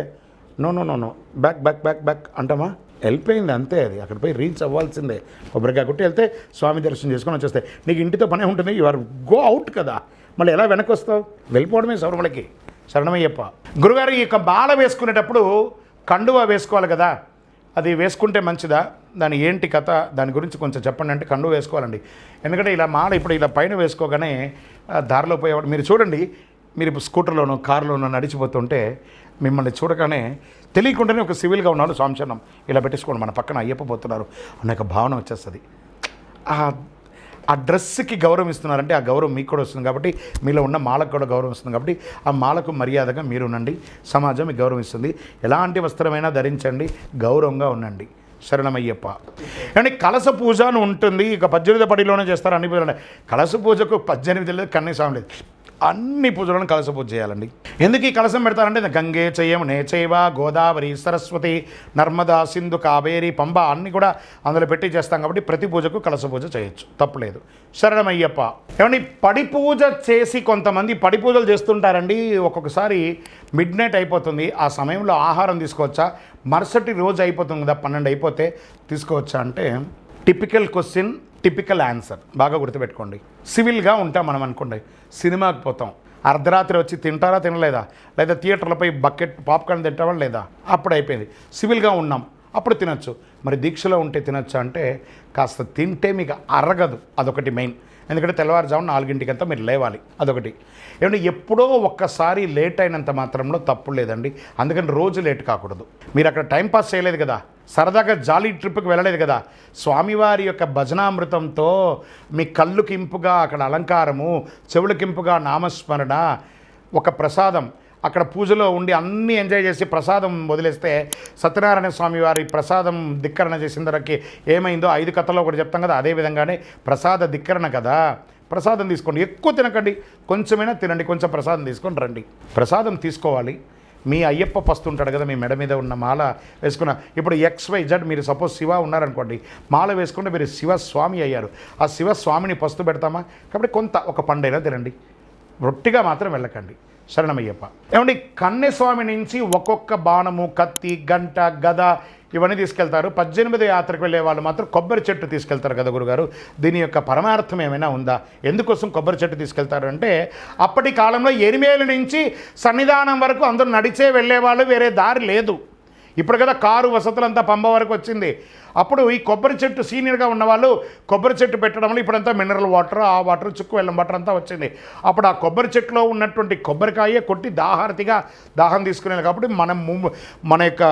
no no no no back back back back అంటామా, వెళ్ళిపోయింది అంతే. అది అక్కడ పోయి రీచ్ అవ్వాల్సిందే. కొబ్బరికాయ కొట్టి వెళ్తే స్వామి దర్శనం చేసుకొని వచ్చేస్తే నీకు ఇంటితో పనే ఉంటుంది. యు ఆర్ గో అవుట్ కదా, మళ్ళీ ఎలా వెనక్కి వస్తావు? వెళ్ళిపోవడమే శబరిమలకి. శరణమయ్యప్ప. గురుగారు, ఈ యొక్క మాల వేసుకునేటప్పుడు కండువా వేసుకోవాలి కదా, అది వేసుకుంటే మంచిదా, దాని ఏంటి కథ, దాని గురించి కొంచెం చెప్పండి అంటే కండువా వేసుకోవాలండి. ఎందుకంటే ఇలా మాల ఇప్పుడు ఇలా పైన వేసుకోగానే దారిలో పోయేవాడు మీరు చూడండి, మీరు ఇప్పుడు స్కూటర్లోనో కారులోనో నడిచిపోతుంటే మిమ్మల్ని చూడగానే తెలియకుండానే ఒక సివిల్గా ఉన్నాడు స్వామిచరణం ఇలా పెట్టేసుకోండి, మన పక్కన అయ్యప్ప పోతున్నారు అనే ఒక భావన వచ్చేస్తుంది. ఆ డ్రెస్కి గౌరవం ఇస్తున్నారంటే ఆ గౌరవం మీకు కూడా వస్తుంది. కాబట్టి మీలో ఉన్న మాలకు కూడా గౌరవం వస్తుంది. కాబట్టి ఆ మాలకు మర్యాదగా మీరు ఉండండి, సమాజం మీకు గౌరవం ఇస్తుంది. ఎలాంటి వస్త్రమైనా ధరించండి, గౌరవంగా ఉండండి. శరణమయ్యప్ప. కానీ కలస పూజ అని ఉంటుంది, ఇక 18 పడిలోనే చేస్తారు అన్ని పూజలు. కలస పూజకు 18 లేదు, కన్నీసాం లేదు, అన్ని పూజలను కలస పూజ చేయాలండి. ఎందుకు ఈ కలసం పెడతారంటే గంగే చయం నేచైవ గోదావరి సరస్వతి నర్మదా సింధు కావేరి పంబ అన్నీ కూడా అందులో పెట్టి చేస్తాం. కాబట్టి ప్రతి పూజకు కలస పూజ చేయొచ్చు, తప్పులేదు. శరణమయ్యప్ప. ఏమండి, పడి పూజ చేసి కొంతమంది పడి పూజలు చేస్తుంటారండి. ఒక్కొక్కసారి మిడ్ నైట్ అయిపోతుంది, ఆ సమయంలో ఆహారం తీసుకోవచ్చా? మరుసటి రోజు అయిపోతుంది కదా, 12 అయిపోతే తీసుకోవచ్చా అంటే టిపికల్ క్వశ్చన్, టిపికల్ ఆన్సర్. బాగా గుర్తుపెట్టుకోండి. సివిల్గా ఉంటాం మనం అనుకోండి, సినిమాకి పోతాం, అర్ధరాత్రి వచ్చి తింటారా తినలేదా, లేదా థియేటర్లపై బకెట్ పాప్కార్న్ తింటావా లేదా, అప్పుడు అయిపోయింది. సివిల్గా ఉన్నాం, అప్పుడు తినచ్చు. మరి దీక్షలో ఉంటే తినచ్చా అంటే కాస్త తింటే మీకు అరగదు, అదొకటి మెయిన్. ఎందుకంటే తెల్లవారుజామున 4 మీరు లేవాలి, అదొకటి. ఏమంటే ఎప్పుడో ఒక్కసారి లేట్ అయినంత మాత్రంలో తప్పు లేదండి. అందుకని రోజు లేట్ కాకూడదు. మీరు అక్కడ టైంపాస్ చేయలేదు కదా, సరదాగా జాలీ ట్రిప్కి వెళ్ళలేదు కదా, స్వామివారి యొక్క భజనామృతంతో మీ కళ్ళుకింపుగా అక్కడ అలంకారము, చెవులకింపుగా నామస్మరణ, ఒక ప్రసాదం అక్కడ పూజలో ఉండి అన్నీ ఎంజాయ్ చేసి ప్రసాదం వదిలేస్తే, సత్యనారాయణ స్వామి వారి ప్రసాదం ధిక్కరణ చేసిన ధరకి ఏమైందో 5 కథలో ఒకటి చెప్తాం కదా, అదేవిధంగానే ప్రసాద ధిక్కరణ కదా. ప్రసాదం తీసుకోండి, ఎక్కువ తినకండి, కొంచెమైనా తినండి, కొంచెం ప్రసాదం తీసుకొని రండి. ప్రసాదం తీసుకోవాలి. మీ అయ్యప్ప పస్తు ఉంటాడు కదా, మీ మెడ మీద ఉన్న మాల వేసుకున్న, ఇప్పుడు XYZ మీరు సపోజ్ శివ ఉన్నారనుకోండి, మాల వేసుకుంటే మీరు శివస్వామి అయ్యారు. ఆ శివస్వామిని పస్తు పెడతామా, కాబట్టి కొంత ఒక పండైనా తినండి, రొట్టిగా మాత్రం వెళ్ళకండి. శరణమయ్యప్ప. ఏమండి, కన్యస్వామి నుంచి ఒక్కొక్క బాణము, కత్తి, గంట, గద ఇవన్నీ తీసుకెళ్తారు. 18 యాత్రకు వెళ్ళే వాళ్ళు మాత్రం కొబ్బరి చెట్టు తీసుకెళ్తారు కదా గురుగారు, దీని యొక్క పరమార్థం ఏమైనా ఉందా? ఎందుకోసం కొబ్బరి చెట్టు తీసుకెళ్తారు అంటే, అప్పటి కాలంలో ఎరిమేలు నుంచి సన్నిధానం వరకు అందరూ నడిచే వెళ్ళేవాళ్ళు, వేరే దారి లేదు. ఇప్పుడు కదా కారు వసతులంతా పంబ వరకు వచ్చింది. అప్పుడు ఈ కొబ్బరి చెట్టు సీనియర్గా ఉన్నవాళ్ళు కొబ్బరి చెట్టు పెట్టడం వల్ల ఇప్పుడంతా మినరల్ వాటర్, ఆ వాటర్, చుక్కు వెళ్ళం వాటర్ అంతా వచ్చింది. అప్పుడు ఆ కొబ్బరి చెట్టులో ఉన్నటువంటి కొబ్బరికాయ కొట్టి దాహార్తిగా దాహం తీసుకునేది. కాబట్టి మన యొక్క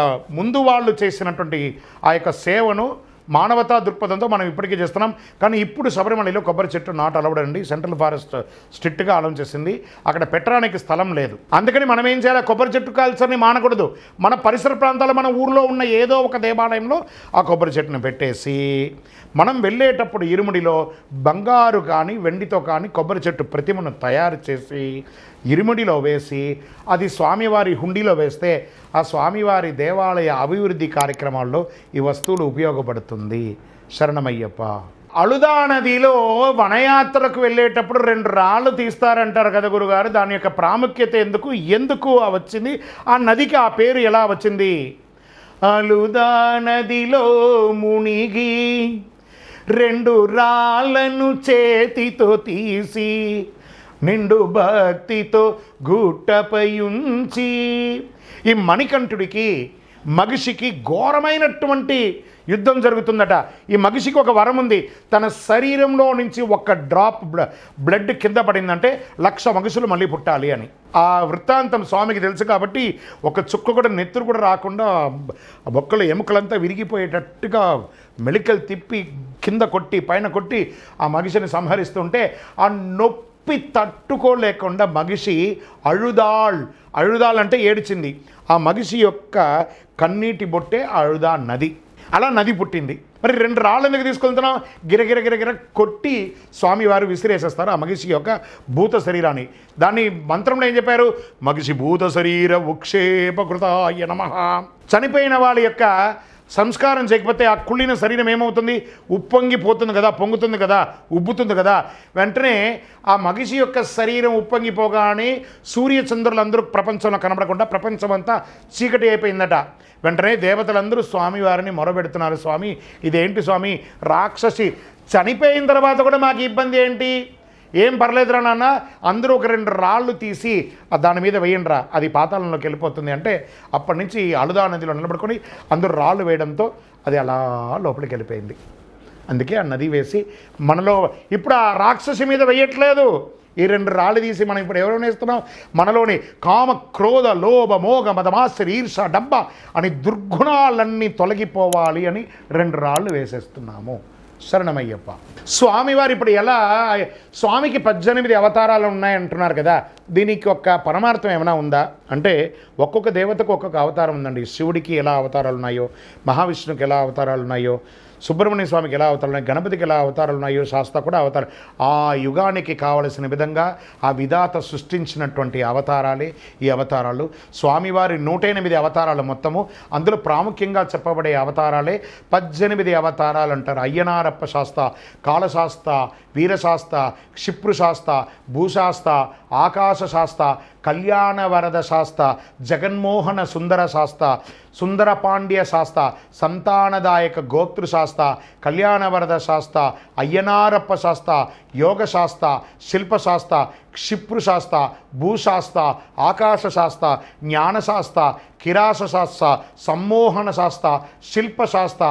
ముందు వాళ్ళు చేసినటువంటి ఆ యొక్క సేవను మానవతా దృక్పథంతో మనం ఇప్పటికీ చేస్తున్నాం. కానీ ఇప్పుడు శబరిమలలో కొబ్బరి చెట్టు నాట్ అలౌడ్ అండి. సెంట్రల్ ఫారెస్ట్ స్ట్రిక్ట్గా అలౌ చేసింది, అక్కడ పెట్టడానికి స్థలం లేదు. అందుకని మనం ఏం చేయాలి, కొబ్బరి చెట్టు కల్చర్ని మానకూడదు. మన పరిసర ప్రాంతాల్లో, మన ఊర్లో ఉన్న ఏదో ఒక దేవాలయంలో ఆ కొబ్బరి చెట్టును పెట్టేసి, మనం వెళ్ళేటప్పుడు ఇరుముడిలో బంగారు కానీ వెండితో కానీ కొబ్బరి చెట్టు ప్రతిమను తయారు చేసి ఇరుముడిలో వేసి, అది స్వామివారి హుండీలో వేస్తే ఆ స్వామివారి దేవాలయ అభివృద్ధి కార్యక్రమాల్లో ఈ వస్తువులు ఉపయోగపడుతుంది. శరణమయ్యప్ప. అళుదా నదిలో వనయాత్రకు వెళ్ళేటప్పుడు 2 రాళ్ళు తీస్తారంటారు కదా గురుగారు, దాని యొక్క ప్రాముఖ్యత ఎందుకు వచ్చింది, ఆ నదికి ఆ పేరు ఎలా వచ్చింది? అళుదా నదిలో మునిగి 2 రాళ్ళను చేతితో తీసి నిండు భక్తితో గుట్టపై ఉంచి. ఈ మణికంఠుడికి మగిషికి ఘోరమైనటువంటి యుద్ధం జరుగుతుందట. ఈ మగిషికి ఒక వరం ఉంది, తన శరీరంలో నుంచి ఒక డ్రాప్ బ్లడ్ కింద పడిందంటే 1,00,000 మగిషులు మళ్ళీ పుట్టాలి అని. ఆ వృత్తాంతం స్వామికి తెలుసు కాబట్టి ఒక చుక్క కూడా నెత్తురు కూడా రాకుండా బొక్కలు ఎముకలంతా విరిగిపోయేటట్టుగా మెలికలు తిప్పి కింద కొట్టి పైన కొట్టి ఆ మగిషిని సంహరిస్తుంటే, ఆ నొప్పి తట్టుకోలేకుండా మగిషి అഴുదాళ్ అంటే ఏడ్చింది. ఆ మగిషి యొక్క కన్నీటి బొట్టే అഴുదా నది. అలా నది పుట్టింది. మరి 2 రాళ్ళు ఎందుకు తీసుకెళ్తున్నాం? గిరగిర కొట్టి స్వామివారు విసిరేసేస్తారు ఆ మగిషి యొక్క భూత శరీరాన్ని. దాన్ని మంత్రంలో ఏం చెప్పారు? మగిషి భూత శరీర ఉక్షేపకృతాయ నమః. చనిపోయిన వాళ్ళ యొక్క సంస్కారం చేయకపోతే ఆ కుళ్ళిన శరీరం ఏమవుతుంది? ఉప్పొంగిపోతుంది కదా, పొంగుతుంది కదా, ఉబ్బుతుంది కదా. వెంటనే ఆ మగిషి యొక్క శరీరం ఉప్పొంగిపోగానే సూర్యచంద్రులందరూ ప్రపంచంలో కనబడకుండా ప్రపంచం అంతా చీకటి అయిపోయిందట. వెంటనే దేవతలందరూ స్వామివారిని మొరబెడుతున్నారు, స్వామి ఇదేంటి స్వామి, రాక్షసి చనిపోయిన తర్వాత కూడా మాకు ఇబ్బంది ఏంటి? ఏం పర్లేదురా నాన్న, అందరూ ఒక 2 రాళ్ళు తీసి దాని మీద వేయండిరా, అది పాతాళంలోకి వెళ్ళిపోతుంది అంటే, అప్పటి నుంచి అళుదా నదిలో నిలబడుకొని అందరూ రాళ్ళు వేయడంతో అది అలా లోపలికి వెళ్ళిపోయింది. అందుకే ఆ నది వేసి మనలో ఇప్పుడు ఆ రాక్షసి మీద వేయట్లేదు, ఈ 2 రాళ్ళు తీసి మనం ఇప్పుడు ఎవరు వేస్తున్నాం? మనలోని కామ, క్రోధ, లోభ, మోగ, మదమాశ్చర్య, ఈర్ష, డబ్బ అని దుర్గుణాలన్నీ తొలగిపోవాలి అని 2 రాళ్ళు వేసేస్తున్నాము. శరణమయ్యప్ప. స్వామివారు ఇప్పుడు ఎలా, స్వామికి 18 అవతారాలు ఉన్నాయంటున్నారు కదా, దీనికి ఒక పరమార్థం ఏమైనా ఉందా అంటే, ఒక్కొక్క దేవతకు ఒక్కొక్క అవతారం ఉందండి. శివుడికి ఎలా అవతారాలు ఉన్నాయో, మహావిష్ణువుకి ఎలా అవతారాలు ఉన్నాయో, సుబ్రహ్మణ్య స్వామికి ఎలా అవతారాలు ఉన్నాయి, గణపతికి ఎలా అవతారాలు ఉన్నాయో, శాస్త్ర కూడా అవతారం. ఆ యుగానికి కావలసిన విధంగా ఆ విధాత సృష్టించినటువంటి అవతారాలే ఈ అవతారాలు. స్వామివారి 108 అవతారాలు మొత్తము, అందులో ప్రాముఖ్యంగా చెప్పబడే అవతారాలే 18 అవతారాలు అంటారు. అయ్యనారప్ప శాస్త్ర, కాళశాస్త్ర, వీరశాస్త్ర, క్షిప్రుశాస్త్ర, భూశాస్త్ర, ఆకాశ ఆకాశ శాస్త, కళ్యాణ వరద శాస్త, జగన్మోహన సుందర శాస్త, సుందర పాండ్య శాస్త, సంతానదాయక గోత్రు శాస్త, కళ్యాణ వరద శాస్త, అయ్యనారప్ప శాస్త, యోగ శాస్త, శిల్పశాస్త, క్షిప్రు శాస్త, భూశాస్త, ఆకాశ శాస్త, జ్ఞానశాస్త, కిరాస శాస్త్ర, సమ్మోహన శాస్త్ర, శిల్పశాస్త్ర,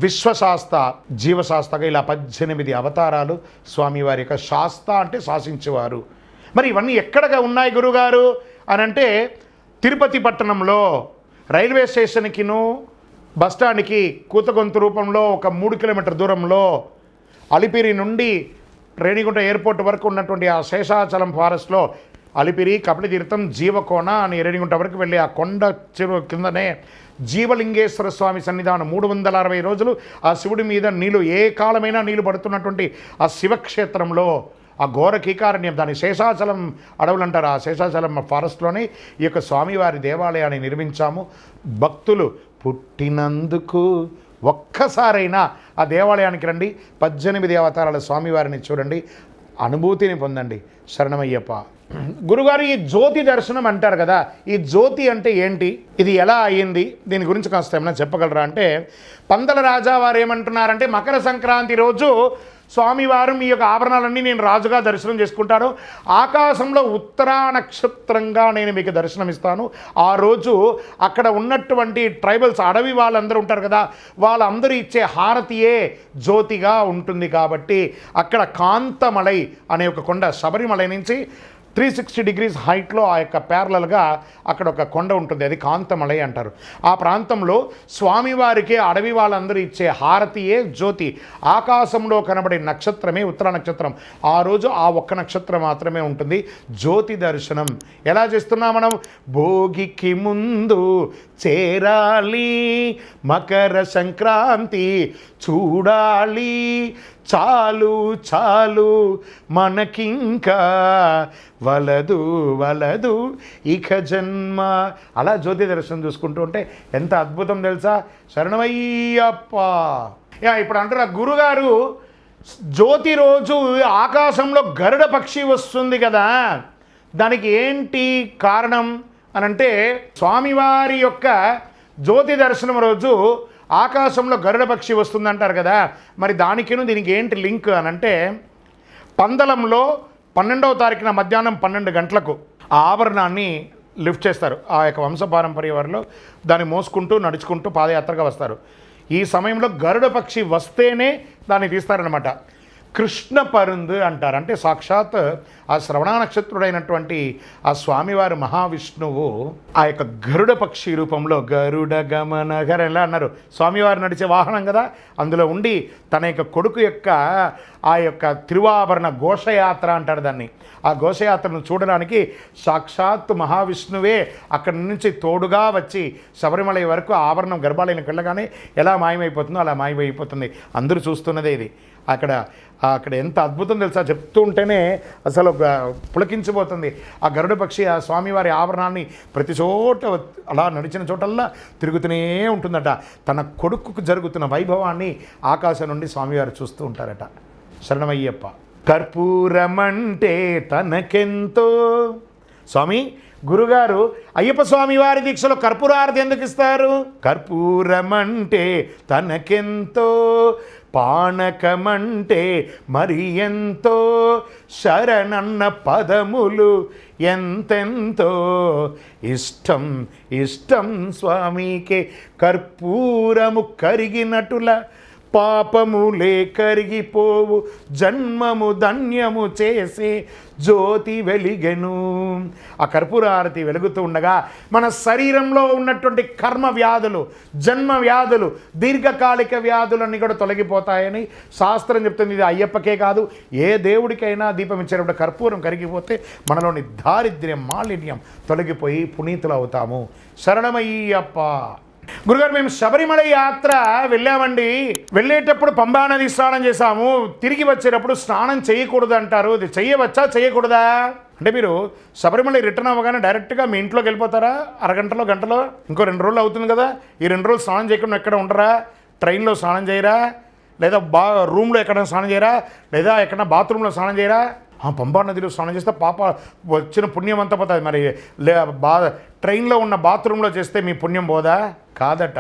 విశ్వశాస్త్ర, జీవశాస్త్రగా ఇలా 18 అవతారాలు స్వామివారి యొక్క శాస్త్ర అంటే శాసించేవారు. మరి ఇవన్నీ ఎక్కడగా ఉన్నాయి గురుగారు అని అంటే తిరుపతి పట్టణంలో రైల్వే స్టేషన్కిను బస్టాండ్కి కూతగొంతు రూపంలో ఒక 3 కిలోమీటర్ దూరంలో అలిపిరి నుండి రేణిగుంట ఎయిర్పోర్ట్ వరకు ఉన్నటువంటి ఆ శేషాచలం ఫారెస్ట్లో అలిపిరి, కపిలతీర్థం, జీవకోన అని రేణిగుంట వరకు వెళ్ళి ఆ కొండ చెరువు కిందనే జీవలింగేశ్వర స్వామి సన్నిధానం 360 రోజులు ఆ శివుడి మీద నీళ్ళు ఏ కాలమైనా నీళ్లు పడుతున్నటువంటి ఆ శివక్షేత్రంలో ఆ ఘోర కీకారణ్యం, దాని శేషాచలం అడవులు అంటారు. ఆ శేషాచలం ఫారెస్ట్లోనే ఈ యొక్క స్వామివారి దేవాలయాన్ని నిర్మించాము. భక్తులు పుట్టినందుకు ఒక్కసారైనా ఆ దేవాలయానికి రండి, 18 అవతారాల స్వామివారిని చూడండి, అనుభూతిని పొందండి. శరణమయ్యప్ప. గురుగారు, ఈ జ్యోతి దర్శనం అంటారు కదా, ఈ జ్యోతి అంటే ఏంటి, ఇది ఎలా అయ్యింది, దీని గురించి కాస్త ఏమైనా చెప్పగలరా అంటే, పందల రాజా వారు ఏమంటున్నారంటే, మకర సంక్రాంతి రోజు స్వామివారు మీ యొక్క ఆభరణాలన్నీ నేను రాజుగా దర్శనం చేసుకుంటాను, ఆకాశంలో ఉత్తరా నక్షత్రంగా నేను మీకు దర్శనమిస్తాను. ఆ రోజు అక్కడ ఉన్నటువంటి ట్రైబల్స్, అడవి వాళ్ళందరూ ఉంటారు కదా, వాళ్ళందరూ ఇచ్చే హారతియే జ్యోతిగా ఉంటుంది. కాబట్టి అక్కడ కాంతమలై అనే ఒక కొండ, శబరిమలై నుంచి 360 degrees హైట్లో ఆ యొక్క ప్యారలల్గా అక్కడ ఒక కొండ ఉంటుంది, అది కాంతమలై అంటారు. ఆ ప్రాంతంలో స్వామివారికి అడవి వాళ్ళందరూ ఇచ్చే హారతియే జ్యోతి. ఆకాశంలో కనబడే నక్షత్రమే ఉత్తర నక్షత్రం. ఆ రోజు ఆ ఒక్క నక్షత్రం మాత్రమే ఉంటుంది. జ్యోతి దర్శనం ఎలా చేస్తున్నాం మనం? భోగికి ముందు చేరాలి, మకర సంక్రాంతి చూడాలి, చాలు చాలు మనకింకా వలదు వలదు ఇక జన్మ. అలా జ్యోతి దర్శనం చూసుకుంటూ ఉంటే ఎంత అద్భుతం తెలుసా? శరణమయ్యప్ప. ఇప్పుడు అంటారు గురుగారు, జ్యోతి రోజు ఆకాశంలో గరుడ పక్షి వస్తుంది కదా, దానికి ఏంటి కారణం అని అంటే, స్వామివారి యొక్క జ్యోతి దర్శనం రోజు ఆకాశంలో గరుడ పక్షి వస్తుందంటారు కదా, మరి దానికిను దీనికి ఏంటి లింక్ అని అంటే, పందలంలో 12వ తారీఖున మధ్యాహ్నం 12 గంటలకు ఆ ఆభరణాన్ని లిఫ్ట్ చేస్తారు. ఆ యొక్క వంశపారంపర్య వారిలో దాన్ని మోసుకుంటూ నడుచుకుంటూ పాదయాత్రగా వస్తారు. ఈ సమయంలో గరుడ పక్షి వస్తేనే దాన్ని తీస్తారనమాట. కృష్ణ పరుందు అంటారు. అంటే సాక్షాత్ ఆ శ్రవణ నక్షత్రుడైనటువంటి ఆ స్వామివారు మహావిష్ణువు ఆ యొక్క గరుడ పక్షి రూపంలో గరుడ గమన ఎలా అన్నారు, స్వామివారు నడిచే వాహనం కదా, అందులో ఉండి తన యొక్క కొడుకు యొక్క ఆ యొక్క తిరువాభరణ ఘోషయాత్ర అంటారు దాన్ని. ఆ ఘోషయాత్రను చూడడానికి సాక్షాత్ మహావిష్ణువే అక్కడి నుంచి తోడుగా వచ్చి శబరిమల వరకు ఆభరణం గర్భాలయంకి వెళ్ళగానే ఎలా మాయమైపోతుందో అలా మాయమైపోతుంది. అందరూ చూస్తున్నదే ఇది. అక్కడ ఎంత అద్భుతం తెలుసా, చెప్తూ ఉంటేనే అసలు పులకించిపోతుంది. ఆ గరుడ పక్షి ఆ స్వామివారి ఆభరణాన్ని ప్రతి చోట అలా నడిచిన చోటల్లా తిరుగుతూనే ఉంటుందట. తన కొడుకుకు జరుగుతున్న వైభవాన్ని ఆకాశం నుండి స్వామివారు చూస్తూ ఉంటారట. శరణమయ్యప్ప. కర్పూరమంటే తనకెంతో. స్వామి గురుగారు అయ్యప్ప స్వామి వారి దీక్షలో కర్పూరారతి ఎందుకు ఇస్తారు? కర్పూరమంటే తనకెంతో, పానకమంటే మరి ఎంతో, శరణన్న పదములు ఎంతెంతో, ఇష్టం ఇష్టం స్వామికే. కర్పూరము కరిగినటుల పాపములే కరిగిపోవు, జన్మము ధన్యము చేసే జ్యోతి వెలిగెను. ఆ కర్పూర హారతి వెలుగుతూ ఉండగా మన శరీరంలో ఉన్నటువంటి కర్మ వ్యాధులు, జన్మ వ్యాధులు, దీర్ఘకాలిక వ్యాధులన్నీ కూడా తొలగిపోతాయని శాస్త్రం చెప్తుంది. ఇది అయ్యప్పకే కాదు, ఏ దేవుడికైనా దీపం ఇచ్చేటప్పుడు కర్పూరం కరిగిపోతే మనలోని దారిద్ర్యం, మాలిన్యం తొలగిపోయి పునీతులు అవుతాము. శరణమయ్యప్ప. గురుగారు, మేము శబరిమల యాత్ర వెళ్ళామండి. వెళ్ళేటప్పుడు పంబా నది స్నానం చేశాము, తిరిగి వచ్చేటప్పుడు స్నానం చేయకూడదు అంటారు. ఇది చేయవచ్చా చేయకూడదా? అంటే మీరు శబరిమల రిటర్న్ అవ్వగానే డైరెక్ట్గా మీ ఇంట్లోకి వెళ్ళిపోతారా? అరగంటలో గంటలో? ఇంకో 2 రోజులు అవుతుంది కదా, ఈ 2 రోజులు స్నానం చేయకుండా ఎక్కడ ఉండరా? ట్రైన్లో స్నానం చేయరా? లేదా రూమ్లో ఎక్కడైనా స్నానం చేయరా? లేదా ఎక్కడైనా బాత్రూంలో స్నానం చేయరా? పంబా నదిలో స్నానం చేస్తే పాప వచ్చిన పుణ్యం అంతా పోతుంది. మరి ట్రైన్లో ఉన్న బాత్రూంలో చేస్తే మీ పుణ్యం పోదా? కాదట.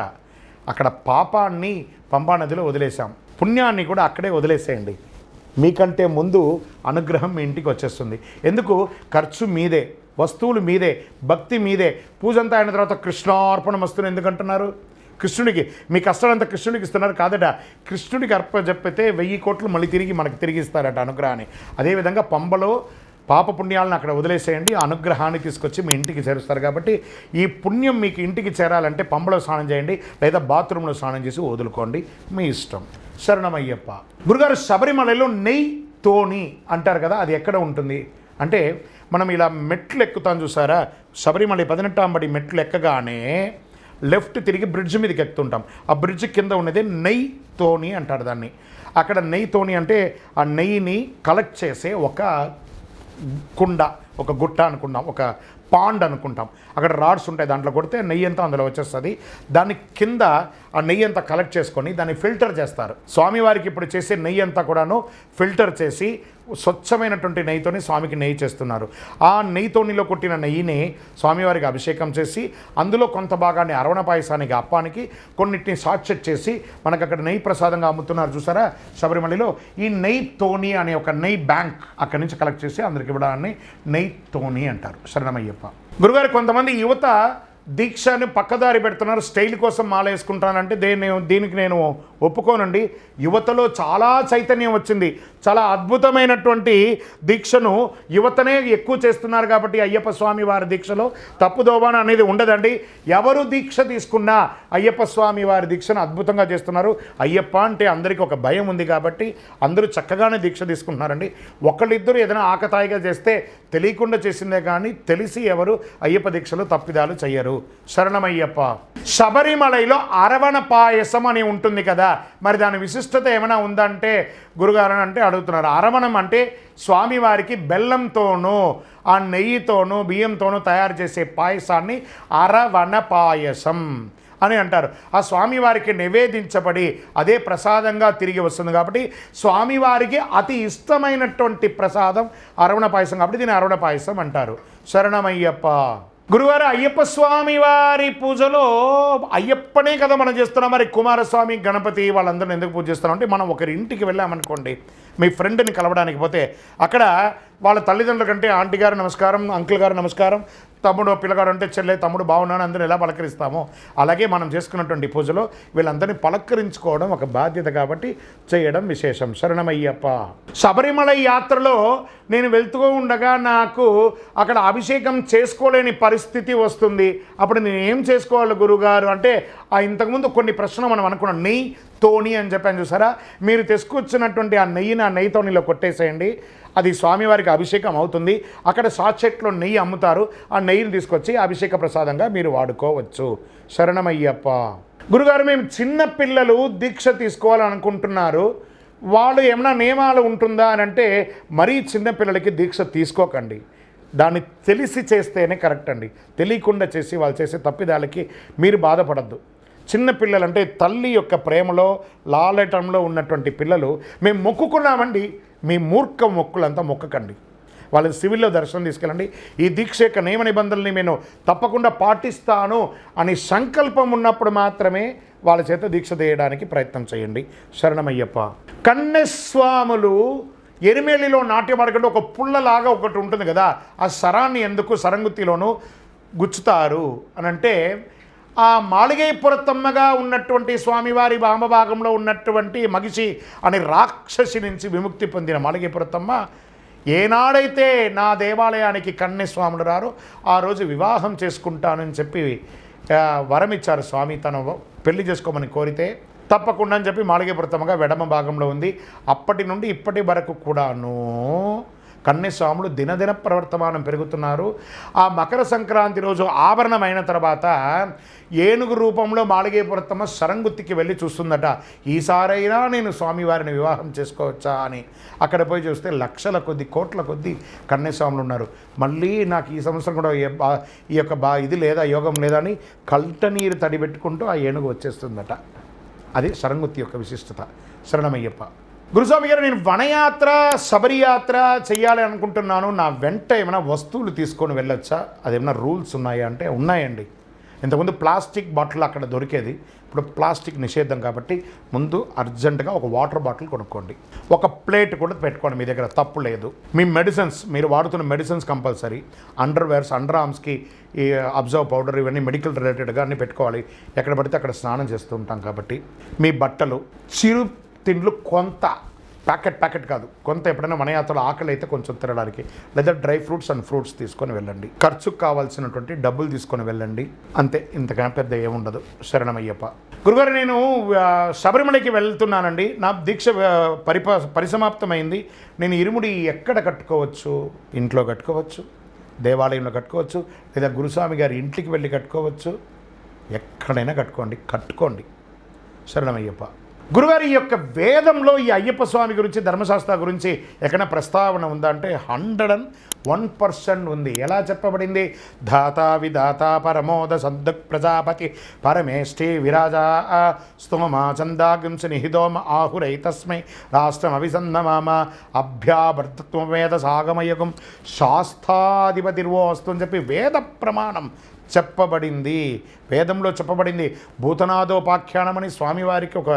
అక్కడ పాపాన్ని పంబా నదిలో వదిలేసాం, పుణ్యాన్ని కూడా అక్కడే వదిలేసేయండి. మీకంటే ముందు అనుగ్రహం మీ ఇంటికి వచ్చేస్తుంది. ఎందుకు? ఖర్చు మీదే, వస్తువులు మీదే, భక్తి మీదే. పూజ అంతా అయిన తర్వాత కృష్ణార్పణం వస్తుంది ఎందుకంటున్నారు? కృష్ణుడికి మీ కష్టాలంతా కృష్ణుడికి ఇస్తున్నారు కాదట. కృష్ణుడికి చెప్పితే 1000 కోట్లు మళ్ళీ తిరిగి మనకు తిరిగి ఇస్తారట అనుగ్రహాన్ని. అదేవిధంగా పంబలో పాపపుణ్యాలను అక్కడ వదిలేసేయండి, అనుగ్రహాన్ని తీసుకొచ్చి మీ ఇంటికి చేరుస్తారు. కాబట్టి ఈ పుణ్యం మీకు ఇంటికి చేరాలంటే పంబలో స్నానం చేయండి, లేదా బాత్రూంలో స్నానం చేసి వదులుకోండి, మీ ఇష్టం. శరణమయ్యప్ప. గురుగారు, శబరిమలలో నెయ్యి తోణి అంటారు కదా, అది ఎక్కడ ఉంటుంది అంటే, మనం ఇలా మెట్లు ఎక్కుతాం చూసారా, శబరిమల 18వ పడి మెట్లు ఎక్కగానే లెఫ్ట్ తిరిగి బ్రిడ్జ్ మీదకి ఎక్కుతుంటాం. ఆ బ్రిడ్జ్ కింద ఉన్నది నెయ్యి తోణి అంటారు దాన్ని. అక్కడ నెయ్యి తోణి అంటే ఆ నెయ్యిని కలెక్ట్ చేసే ఒక కుండ, ఒక గుట్ట అనుకుంటాం, ఒక పాండ్ అనుకుంటాం. అక్కడ రాడ్స్ ఉంటాయి, దాంట్లో కొడితే నెయ్యి అంతా అందులో వచ్చేస్తుంది. దాని కింద ఆ నెయ్యి అంతా కలెక్ట్ చేసుకొని దాన్ని ఫిల్టర్ చేస్తారు. స్వామివారికి ఇప్పుడు చేసే నెయ్యి అంతా కూడాను ఫిల్టర్ చేసి స్వచ్ఛమైనటువంటి నెయ్యితోని స్వామికి నెయ్యి చేస్తున్నారు. ఆ నెయ్యితోనిలో కొట్టిన నెయ్యిని స్వామివారికి అభిషేకం చేసి అందులో కొంత భాగాన్ని అరవణ పాయసానికి, అప్పానికి, కొన్నిటిని సాక్షెట్ చేసి మనకు అక్కడ నెయ్యి ప్రసాదంగా అమ్ముతున్నారు చూసారా శబరిమలలో. ఈ నెయ్యి తోణి అనే ఒక నెయ్యి బ్యాంక్ అక్కడి నుంచి కలెక్ట్ చేసి అందరికి ఇవ్వడాన్ని నెయ్యి తోణి అంటారు. శరణమయ్యప్ప. గురుగారు, కొంతమంది యువత దీక్షని పక్కదారి పెడుతున్నారు, స్టైల్ కోసం మాల వేసుకుంటానంటే దీనికి నేను ఒప్పుకోనండి. యువతలో చాలా చైతన్యం వచ్చింది, చాలా అద్భుతమైనటువంటి దీక్షను యువతనే ఎక్కువ చేస్తున్నారు. కాబట్టి అయ్యప్ప స్వామి వారి దీక్షలో తప్పుదోబాన అనేది ఉండదండి. ఎవరు దీక్ష తీసుకున్నా అయ్యప్ప స్వామి వారి దీక్షను అద్భుతంగా చేస్తున్నారు. అయ్యప్ప అంటే అందరికీ ఒక భయం ఉంది కాబట్టి అందరూ చక్కగానే దీక్ష తీసుకుంటున్నారండి. ఒకళ్ళిద్దరు ఏదైనా ఆకతాయిగా చేస్తే తెలియకుండా చేసిందే కానీ తెలిసి ఎవరు అయ్యప్ప దీక్షలో తప్పిదాలు చెయ్యరు. శరణమయ్యప్ప. శబరిమలలో అరవణ పాయసం అని ఉంటుంది కదా, మరి దాని విశిష్టత ఏమైనా ఉందంటే గురుగారు అంటే అడుగుతున్నారు. అరవణం అంటే స్వామివారికి బెల్లంతోనూ ఆ నెయ్యితోనూ బియ్యంతోనూ తయారు చేసే పాయసాన్ని అరవణ పాయసం అని అంటారు. ఆ స్వామివారికి నివేదించబడి అదే ప్రసాదంగా తిరిగి వస్తుంది. కాబట్టి స్వామివారికి అతి ఇష్టమైనటువంటి ప్రసాదం అరవణ పాయసం, కాబట్టి దీన్ని అరవణ పాయసం అంటారు. శరణమయ్యప్ప. గురువారు, అయ్యప్ప స్వామి వారి పూజలో అయ్యప్పనే కదా మనం చేస్తున్నాం, మరి కుమారస్వామి, గణపతి వాళ్ళందరిని ఎందుకు పూజ చేస్తున్నాం అంటే, మనం ఒకరి ఇంటికి వెళ్ళామనుకోండి, మీ ఫ్రెండ్ని కలవడానికి పోతే అక్కడ వాళ్ళ తల్లిదండ్రుల కంటే ఆంటీ గారు నమస్కారం, అంకుల్ గారు నమస్కారం, తమ్ముడు పిల్లగాడు అంటే చెల్లె తమ్ముడు బాగున్నాను అందరూ ఎలా పలకరిస్తామో అలాగే మనం చేసుకున్నటువంటి పూజలో వీళ్ళందరినీ పలకరించుకోవడం ఒక బాధ్యత కాబట్టి చేయడం విశేషం. శరణమయ్యప్ప. శబరిమల యాత్రలో నేను వెళ్తూ ఉండగా నాకు అక్కడ అభిషేకం చేసుకోలేని పరిస్థితి వస్తుంది. అప్పుడు నేను ఏం చేసుకోవాలి గురుగారు అంటే, ఇంతకుముందు కొన్ని ప్రశ్నలు మనం అనుకున్నాం. నెయ్యి తోణి అని చెప్పాను చూసారా, మీరు తీసుకొచ్చినటువంటి ఆ నెయ్యిని ఆ నెయ్యి తోణిలో కొట్టేసేయండి, అది స్వామివారికి అభిషేకం అవుతుంది. అక్కడ సాచెట్లో నెయ్యి అమ్ముతారు, ఆ నెయ్యిని తీసుకొచ్చి అభిషేక ప్రసాదంగా మీరు వాడుకోవచ్చు. శరణమయ్యప్ప. గురుగారు, మేము చిన్న పిల్లలు దీక్ష తీసుకోవాలనుకుంటున్నారు, వాళ్ళు ఏమైనా నియమాలు ఉంటుందా అని అంటే, మరీ చిన్నపిల్లలకి దీక్ష తీసుకోకండి. దాన్ని తెలిసి చేస్తేనే కరెక్ట్ అండి. తెలియకుండా చేసి వాళ్ళు చేసే తప్పిదాలకి మీరు బాధపడద్దు. చిన్నపిల్లలంటే తల్లి యొక్క ప్రేమలో లాలటంలో ఉన్నటువంటి పిల్లలు. మేము మొక్కుకున్నామండి, మీ మూర్ఖ మొక్కులంతా మొక్కకండి. వాళ్ళని సివిల్లో దర్శనం తీసుకెళ్ళండి. ఈ దీక్ష యొక్క నియమ నిబంధనల్ని నేను తప్పకుండా పాటిస్తాను అని సంకల్పం ఉన్నప్పుడు మాత్రమే వాళ్ళ చేత దీక్ష చేయడానికి ప్రయత్నం చేయండి. శరణమయ్యప్ప. కన్యస్వాములు ఎరిమేలిలో నాట్యం ఆడకుండా ఒక పుల్లలాగా ఒకటి ఉంటుంది కదా, ఆ సరాన్ని ఎందుకు సరంగుత్తిలోనూ గుచ్చుతారు అని అంటే, ఆ మాళిగైపురతమ్మగా ఉన్నటువంటి స్వామివారి వామభాగంలో ఉన్నటువంటి మగిషి అనే రాక్షసి నుంచి విముక్తి పొందిన మాళిగైపురతమ్మ ఏనాడైతే నా దేవాలయానికి కన్యస్వాములు రారో ఆ రోజు వివాహం చేసుకుంటానని చెప్పి వరం ఇచ్చారు స్వామి. తను పెళ్లి చేసుకోమని కోరితే తప్పకుండా అని చెప్పి మాళిగైపురతమ్మగా వెడమ భాగంలో ఉంది. అప్పటి నుండి ఇప్పటి వరకు కూడాను కన్యస్వాములు దినదిన ప్రవర్తమానం పెరుగుతున్నారు. ఆ మకర సంక్రాంతి రోజు ఆభరణమైన తర్వాత ఏనుగు రూపంలో మాళిగైపురతమ్మ సరంగుత్తికి వెళ్ళి చూస్తుందట, ఈసారైనా నేను స్వామివారిని వివాహం చేసుకోవచ్చా అని. అక్కడ పోయి చూస్తే లక్షల కొద్ది కోట్ల కొద్ది కన్యస్వాములు ఉన్నారు. మళ్ళీ నాకు ఈ సంవత్సరం కూడా ఈ యొక్క ఇది లేదా యోగం లేదా అని కంటనీరు తడిపెట్టుకుంటూ ఆ ఏనుగు వచ్చేస్తుందట. అది సరంగుత్తి యొక్క విశిష్టత. శరణమయ్యప్ప. గురుస్వామి గారు, నేను వనయాత్ర శబరియాత్ర చెయ్యాలి అనుకుంటున్నాను, నా వెంట ఏమైనా వస్తువులు తీసుకొని వెళ్ళొచ్చా, అదేమైనా రూల్స్ ఉన్నాయా అంటే ఉన్నాయండి. ఇంతకుముందు ప్లాస్టిక్ బాటిల్ అక్కడ దొరికేది, ఇప్పుడు ప్లాస్టిక్ నిషేధం కాబట్టి ముందు అర్జెంటుగా ఒక వాటర్ బాటిల్ కొనుక్కోండి, ఒక ప్లేట్ కూడా పెట్టుకోండి, మీ దగ్గర తప్పు లేదు. మీ మెడిసిన్స్, మీరు వాడుతున్న మెడిసిన్స్ కంపల్సరీ, అండర్వేర్స్, అండర్ ఆర్మ్స్కి ఈ అబ్జర్వ్ పౌడర్, ఇవన్నీ మెడికల్ రిలేటెడ్గా అన్నీ పెట్టుకోవాలి. ఎక్కడ పడితే అక్కడ స్నానం చేస్తూ ఉంటాం కాబట్టి మీ బట్టలు, చిరు తిండ్లు కొంత, ప్యాకెట్ కాదు, కొంత ఎప్పుడైనా వనయాత్రలో ఆకలి అయితే కొంచెం తినడానికి, లేదా డ్రై ఫ్రూట్స్ అండ్ ఫ్రూట్స్ తీసుకొని వెళ్ళండి. ఖర్చుకు కావాల్సినటువంటి డబ్బులు తీసుకొని వెళ్ళండి, అంతే. ఇంతకన్నా పెద్ద ఏముండదు. శరణమయ్యప్ప. గురుగారు, నేను శబరిమలకి వెళ్తున్నానండి, నా దీక్ష పరిసమాప్తమైంది. నేను ఇరుముడి ఎక్కడ కట్టుకోవచ్చు? ఇంట్లో కట్టుకోవచ్చు, దేవాలయంలో కట్టుకోవచ్చు, లేదా గురుస్వామి గారి ఇంటికి వెళ్ళి కట్టుకోవచ్చు, ఎక్కడైనా కట్టుకోండి. శరణమయ్యప్ప. గురుగారు, ఈ యొక్క వేదంలో ఈ అయ్యప్ప స్వామి గురించి, ధర్మశాస్త్ర గురించి ఎక్కడైనా ప్రస్తావన ఉందా అంటే 101% ఉంది. ఎలా చెప్పబడింది? ధాతా విధాత పరమోద సద్దుక్ ప్రజాపతి పరమేష్ఠి విరాజా స్తోమా చందాగింశ నిహిదోమ ఆహురై తస్మై రాష్ట్రం అభిసన్నమామ అభ్యావర్తత్వవేద సాగమయకం శాస్త్రాధిపతిర్వోస్తు అని చెప్పి వేద ప్రమాణం చెప్పబడింది. వేదంలో చెప్పబడింది. భూతనాథోపాఖ్యానమని స్వామివారికి ఒక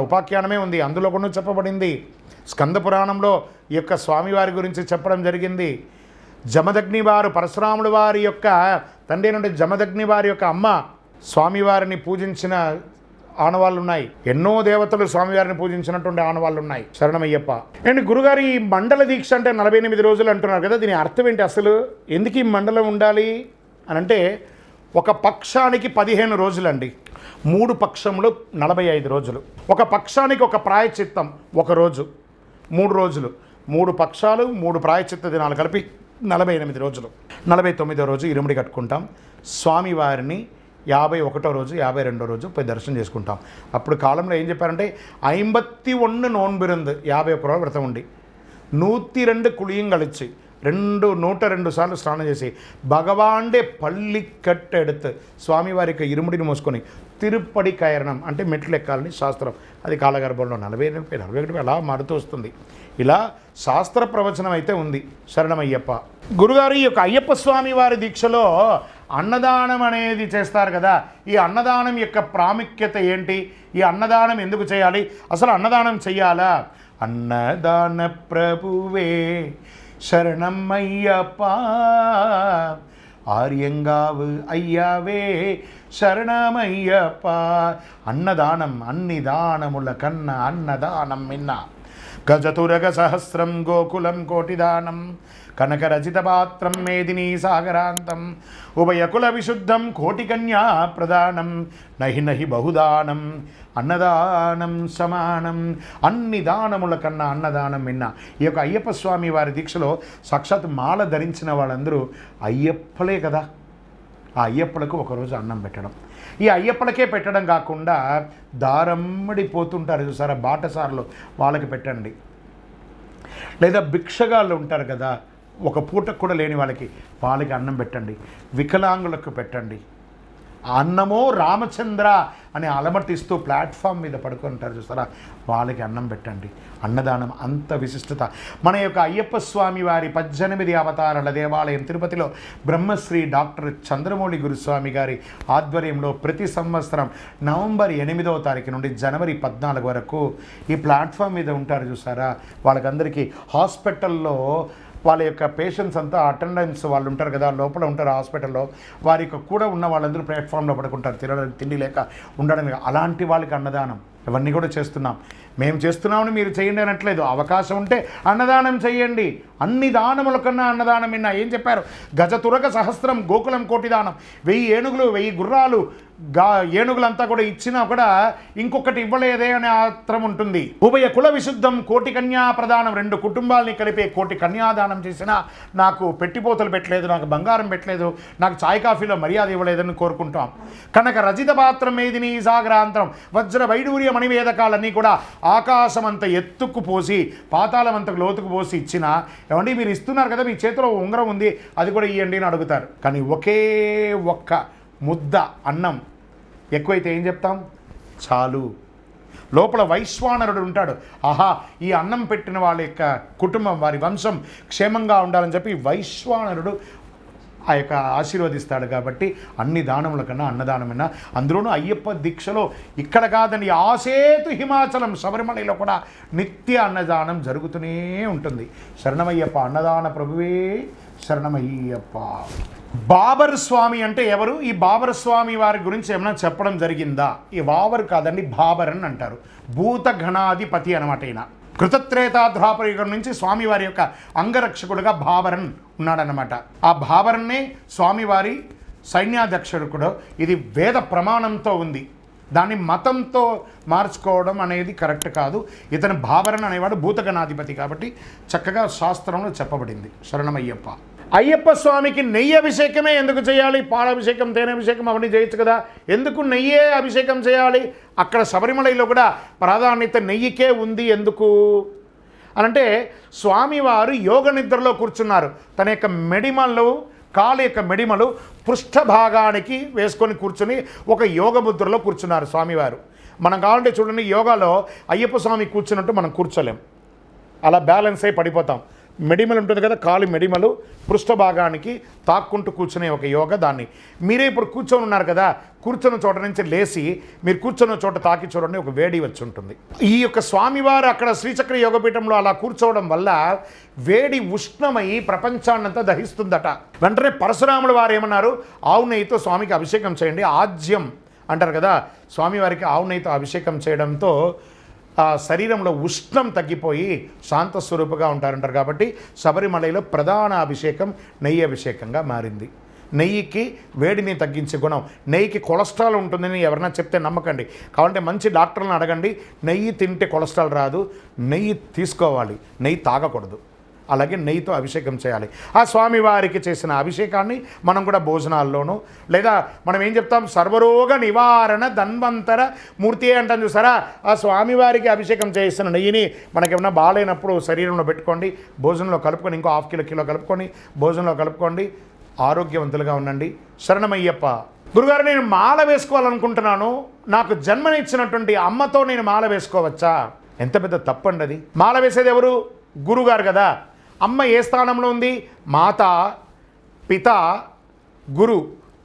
ఉపాఖ్యానమే ఉంది, అందులో కూడా చెప్పబడింది. స్కంద పురాణంలో ఈ యొక్క స్వామివారి గురించి చెప్పడం జరిగింది. జమదగ్ని వారు, పరశురాముడు వారి యొక్క తండ్రి నుండి జమదగ్ని వారి యొక్క అమ్మ స్వామివారిని పూజించిన ఆనవాళ్ళు ఉన్నాయి. ఎన్నో దేవతలు స్వామివారిని పూజించినటువంటి ఆనవాళ్ళు ఉన్నాయి. శరణమయ్యప్ప. అండ్ గురుగారు, ఈ మండల దీక్ష అంటే 48 రోజులు అంటున్నారు కదా, దీని అర్థం ఏంటి అసలు? ఎందుకు ఈ మండలం ఉండాలి అని అంటే, ఒక పక్షానికి 15 రోజులండి, 3 పక్షములు 45 రోజులు. ఒక పక్షానికి ఒక ప్రాయశ్చిత్తం 1 రోజు, 3 రోజులు, 3 పక్షాలు 3 ప్రాయశ్చిత్త దినాలు కలిపి 48 రోజులు. 49వ రోజు ఇరుముడి కట్టుకుంటాం. స్వామివారిని 51వ రోజు 52వ రోజు పోయి దర్శనం చేసుకుంటాం. అప్పుడు కాలంలో ఏం చెప్పారంటే 51 నోన్బిరుందు, 51 రోజు వ్రతం ఉండి 102 కుళియం కలిచి 102 సార్లు స్నానం చేసి భగవాండే పల్లి కట్టెడుతు స్వామివారికి ఇరుముడిని మోసుకొని తిరుపడి కయరణం అంటే మెట్లు ఎక్కాలని శాస్త్రం. అది కాలగర్భంలో 40-41 అలా మారుతూ వస్తుంది. ఇలా శాస్త్ర ప్రవచనం అయితే ఉంది. శరణమయ్యప్ప. గురుగారు, ఈ యొక్క అయ్యప్ప స్వామి వారి దీక్షలో అన్నదానం అనేది చేస్తారు కదా, ఈ అన్నదానం యొక్క ప్రాముఖ్యత ఏంటి? ఈ అన్నదానం ఎందుకు చేయాలి? అసలు అన్నదానం చెయ్యాలా? అన్నదాన ప్రభువే శరణం అయ్యప్ప, ఆర్యంగావు అయ్యావే శరణమయ్యప్ప. అన్నదానం అన్ని దానముల కన్న అన్నదానం మిన్న. గజతురగ సహస్రం గోకులం కోటిదానం కనకరచిత పాత్రం మేదినీ సాగరాంతం ఉభయకుల విశుద్ధం కోటికన్యా ప్రదానం నహి బహుదానం అన్నదానం సమానం. అన్ని దానముల కన్నా అన్నదానం విన్న. ఈ యొక్క అయ్యప్ప స్వామి వారి దీక్షలో సాక్షాత్ మాల ధరించిన వాళ్ళందరూ అయ్యప్పలే కదా. ఆ అయ్యప్పలకు ఒకరోజు అన్నం పెట్టడం, ఈ అయ్యప్పలకే పెట్టడం కాకుండా దారమ్మడిపోతుంటారు చూసారా బాటసార్లు, వాళ్ళకి పెట్టండి. లేదా భిక్షగాళ్ళు ఉంటారు కదా, ఒక పూటకు కూడా లేని వాళ్ళకి అన్నం పెట్టండి. వికలాంగులకు పెట్టండి. అన్నమో రామచంద్ర అని అలమటిస్తూ ప్లాట్ఫామ్ మీద పడుకుంటారు చూస్తారా, వాళ్ళకి అన్నం పెట్టండి. అన్నదానం అంత విశిష్టత. మన యొక్క అయ్యప్ప స్వామి వారి 18 అవతారాల దేవాలయం తిరుపతిలో బ్రహ్మశ్రీ డాక్టర్ చంద్రమౌళి గురుస్వామి గారి ఆధ్వర్యంలో ప్రతి సంవత్సరం నవంబర్ 8వ తారీఖు నుండి జనవరి 14 వరకు ఈ ప్లాట్ఫామ్ మీద ఉంటారు చూసారా, వాళ్ళకందరికీ హాస్పిటల్లో వాళ్ళ యొక్క పేషెంట్స్ అంతా అటెండెన్స్ వాళ్ళు ఉంటారు కదా, లోపల ఉంటారు హాస్పిటల్లో, వారికి కూడా ఉన్న వాళ్ళందరూ ప్లాట్ఫామ్లో పడుకుంటారు తినడానికి తిండి లేక ఉండడానికి. అలాంటి వాళ్ళకి అన్నదానం ఇవన్నీ కూడా చేస్తున్నాం. మేము చేస్తున్నామని మీరు చేయండి అనట్లేదు. అవకాశం ఉంటే అన్నదానం చేయండి. అన్ని దానముల కన్నా అన్నదానం విన్నా. ఏం చెప్పారు? గజతురగ సహస్రం గోకులం కోటి దానం. 1000 ఏనుగులు 1000 గుర్రాలు ఏనుగులంతా కూడా ఇచ్చినా కూడా ఇంకొకటి ఇవ్వలేదే అనే ఆత్రం ఉంటుంది. ఉభయ కుల విశుద్ధం కోటి కన్యా ప్రదానం. 2 కుటుంబాలని కలిపే కోటి కన్యాదానం చేసినా నాకు పెట్టిపోతలు పెట్టలేదు, నాకు బంగారం పెట్టలేదు, నాకు చాయ్ కాఫీలో మర్యాద ఇవ్వలేదని కోరుకుంటాం. కనుక రజిత పాత్రం మేదిని సాగరాంతరం వజ్ర వైడూర్య మణివేదకాలన్నీ కూడా ఆకాశమంత ఎత్తుకు పోసి పాతాళమంత లోతుకు పోసి ఇచ్చినా, ఏమండి మీరు ఇస్తున్నారు కదా, మీ చేతిలో ఉంగరం ఉంది, అది కూడా ఇవ్వండి అని అడుగుతారు. కానీ ఒకే ఒక్క ముద్ద అన్నం ఎక్కువైతే ఏం చెప్తాం? చాలు లోపల వైశ్వానరుడు ఉంటాడు. ఆహా, ఈ అన్నం పెట్టిన వాళ్ళ యొక్క కుటుంబం, వారి వంశం క్షేమంగా ఉండాలని చెప్పి వైశ్వానరుడు ఆ యొక్క ఆశీర్వదిస్తాడు. కాబట్టి అన్ని దానముల కన్నా అన్నదానమైనా, అందులోనూ అయ్యప్ప దీక్షలో ఇక్కడ కాదని ఆసేతు హిమాచలం శబరిమలలో కూడా నిత్య అన్నదానం జరుగుతూనే ఉంటుంది. శరణమయ్యప్ప, అన్నదాన ప్రభువే శరణమయ్యప్ప. బాబర్ స్వామి అంటే ఎవరు? ఈ బాబర్ స్వామి వారి గురించి ఏమైనా చెప్పడం జరిగిందా? ఈ బాబర్ కాదండి, బాబర్ అని అంటారు. భూతగణాధిపతి అనమాట. ఈయన కృతత్రేతా ద్వాపరయుగం నుంచి స్వామివారి యొక్క అంగరక్షకుడుగా బాబరన్ ఉన్నాడనమాట. ఆ బాబరన్నే స్వామివారి సైన్యాధ్యక్షుడు కూడా. ఇది వేద ప్రమాణంతో ఉంది, దాన్ని మతంతో మార్చుకోవడం అనేది కరెక్ట్ కాదు. ఇతను బాబరన్ అనేవాడు భూతగణాధిపతి కాబట్టి చక్కగా శాస్త్రంలో చెప్పబడింది. శరణమయ్యప్ప. అయ్యప్ప స్వామికి నెయ్యి అభిషేకమే ఎందుకు చేయాలి? పాలాభిషేకం, తేనె అభిషేకం అవన్నీ చేయొచ్చు కదా, ఎందుకు నెయ్యే అభిషేకం చేయాలి? అక్కడ శబరిమలలో కూడా ప్రాధాన్యత నెయ్యికే ఉంది. ఎందుకు అనంటే స్వామివారు యోగ నిద్రలో కూర్చున్నారు. తన యొక్క మెడిమలు, కాలు యొక్క మెడిమలు పృష్ఠభాగానికి వేసుకొని కూర్చుని ఒక యోగ ముద్రలో కూర్చున్నారు స్వామివారు. మనం కావాలంటే చూడండి, యోగాలో అయ్యప్ప స్వామి కూర్చున్నట్టు మనం కూర్చోలేం, అలా బ్యాలెన్స్ అయి పడిపోతాం. మెడిమలు ఉంటుంది కదా, కాలు మెడిమలు పృష్ఠభాగానికి తాక్కుంటూ కూర్చునే ఒక యోగ. దాన్ని మీరే ఇప్పుడు కూర్చొని ఉన్నారు కదా, కూర్చున్న చోట నుంచి లేచి మీరు కూర్చున్న చోట తాకి చూడండి, ఒక వేడి వచ్చి ఉంటుంది. ఈ యొక్క స్వామివారు అక్కడ శ్రీచక్ర యోగపీఠంలో అలా కూర్చోవడం వల్ల వేడి ఉష్ణమై ప్రపంచాన్నంతా దహిస్తుందట. వెంటనే పరశురాముల వారు ఏమన్నారు? ఆవు నెయ్యితో స్వామికి అభిషేకం చేయండి. ఆజ్యం అంటారు కదా, స్వామివారికి ఆవు నెయ్యితో అభిషేకం చేయడంతో ఆ శరీరంలో ఉష్ణం తగ్గిపోయి శాంతస్వరూపుగా ఉంటారంటారు. కాబట్టి శబరిమలలో ప్రధాన అభిషేకం నెయ్యి అభిషేకంగా మారింది. నెయ్యికి వేడిని తగ్గించే గుణం. నెయ్యికి కొలెస్ట్రాల్ ఉంటుందని ఎవరైనా చెప్తే నమ్మకండి. కావాలంటే మంచి డాక్టర్లను అడగండి. నెయ్యి తింటే కొలెస్ట్రాల్ రాదు, నెయ్యి తీసుకోవాలి, నెయ్యి తాగకూడదు. అలాగే నెయ్యితో అభిషేకం చేయాలి. ఆ స్వామివారికి చేసిన అభిషేకాన్ని మనం కూడా భోజనాల్లోనూ, లేదా మనం ఏం చెప్తాం, సర్వరోగ నివారణ ధన్వంతర మూర్తి అంటాం చూసారా, ఆ స్వామివారికి అభిషేకం చేసిన నెయ్యిని మనకేమన్నా బాగాలేనప్పుడు శరీరంలో పెట్టుకోండి, భోజనంలో కలుపుకొని, ఇంకో ½ కిలో కలుపుకొని భోజనంలో కలుపుకోండి, ఆరోగ్యవంతులుగా ఉండండి. శరణమయ్యప్ప. గురుగారు, నేను మాల వేసుకోవాలనుకుంటున్నాను, నాకు జన్మనిచ్చినటువంటి అమ్మతో నేను మాల వేసుకోవచ్చా? ఎంత పెద్ద తప్పండి అది. మాల వేసేది ఎవరు? గురుగారు కదా. అమ్మ ఏ స్థానంలో ఉంది? మాత, పిత, గురు.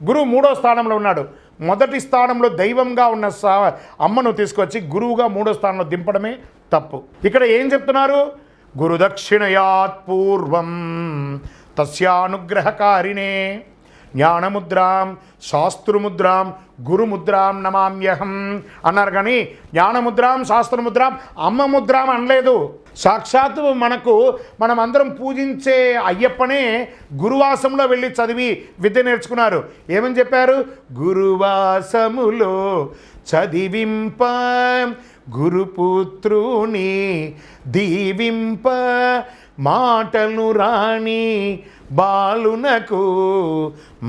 గురువు 3వ స్థానంలో ఉన్నాడు. మొదటి స్థానంలో దైవంగా ఉన్న అమ్మను తీసుకొచ్చి గురువుగా 3వ స్థానంలో దింపడమే తప్పు. ఇక్కడ ఏం చెప్తున్నారు? గురుదక్షిణయాత్ పూర్వం తస్యానుగ్రహకారిణే జ్ఞానముద్రాం శాస్త్రముద్రాం గురుముద్రాం నమామ్యహం అన్నారు. కానీ జ్ఞానముద్రాం శాస్త్రముద్రాం అమ్మ ముద్రాం అనలేదు. సాక్షాత్తు మనమందరం పూజించే అయ్యప్పనే గురువాసంలో వెళ్ళి చదివి విద్య నేర్చుకున్నారు. ఏమని చెప్పారు? గురువాసములో చదివింప గురుపుత్రుని దీవింప మాటలు రాణి బాలునకు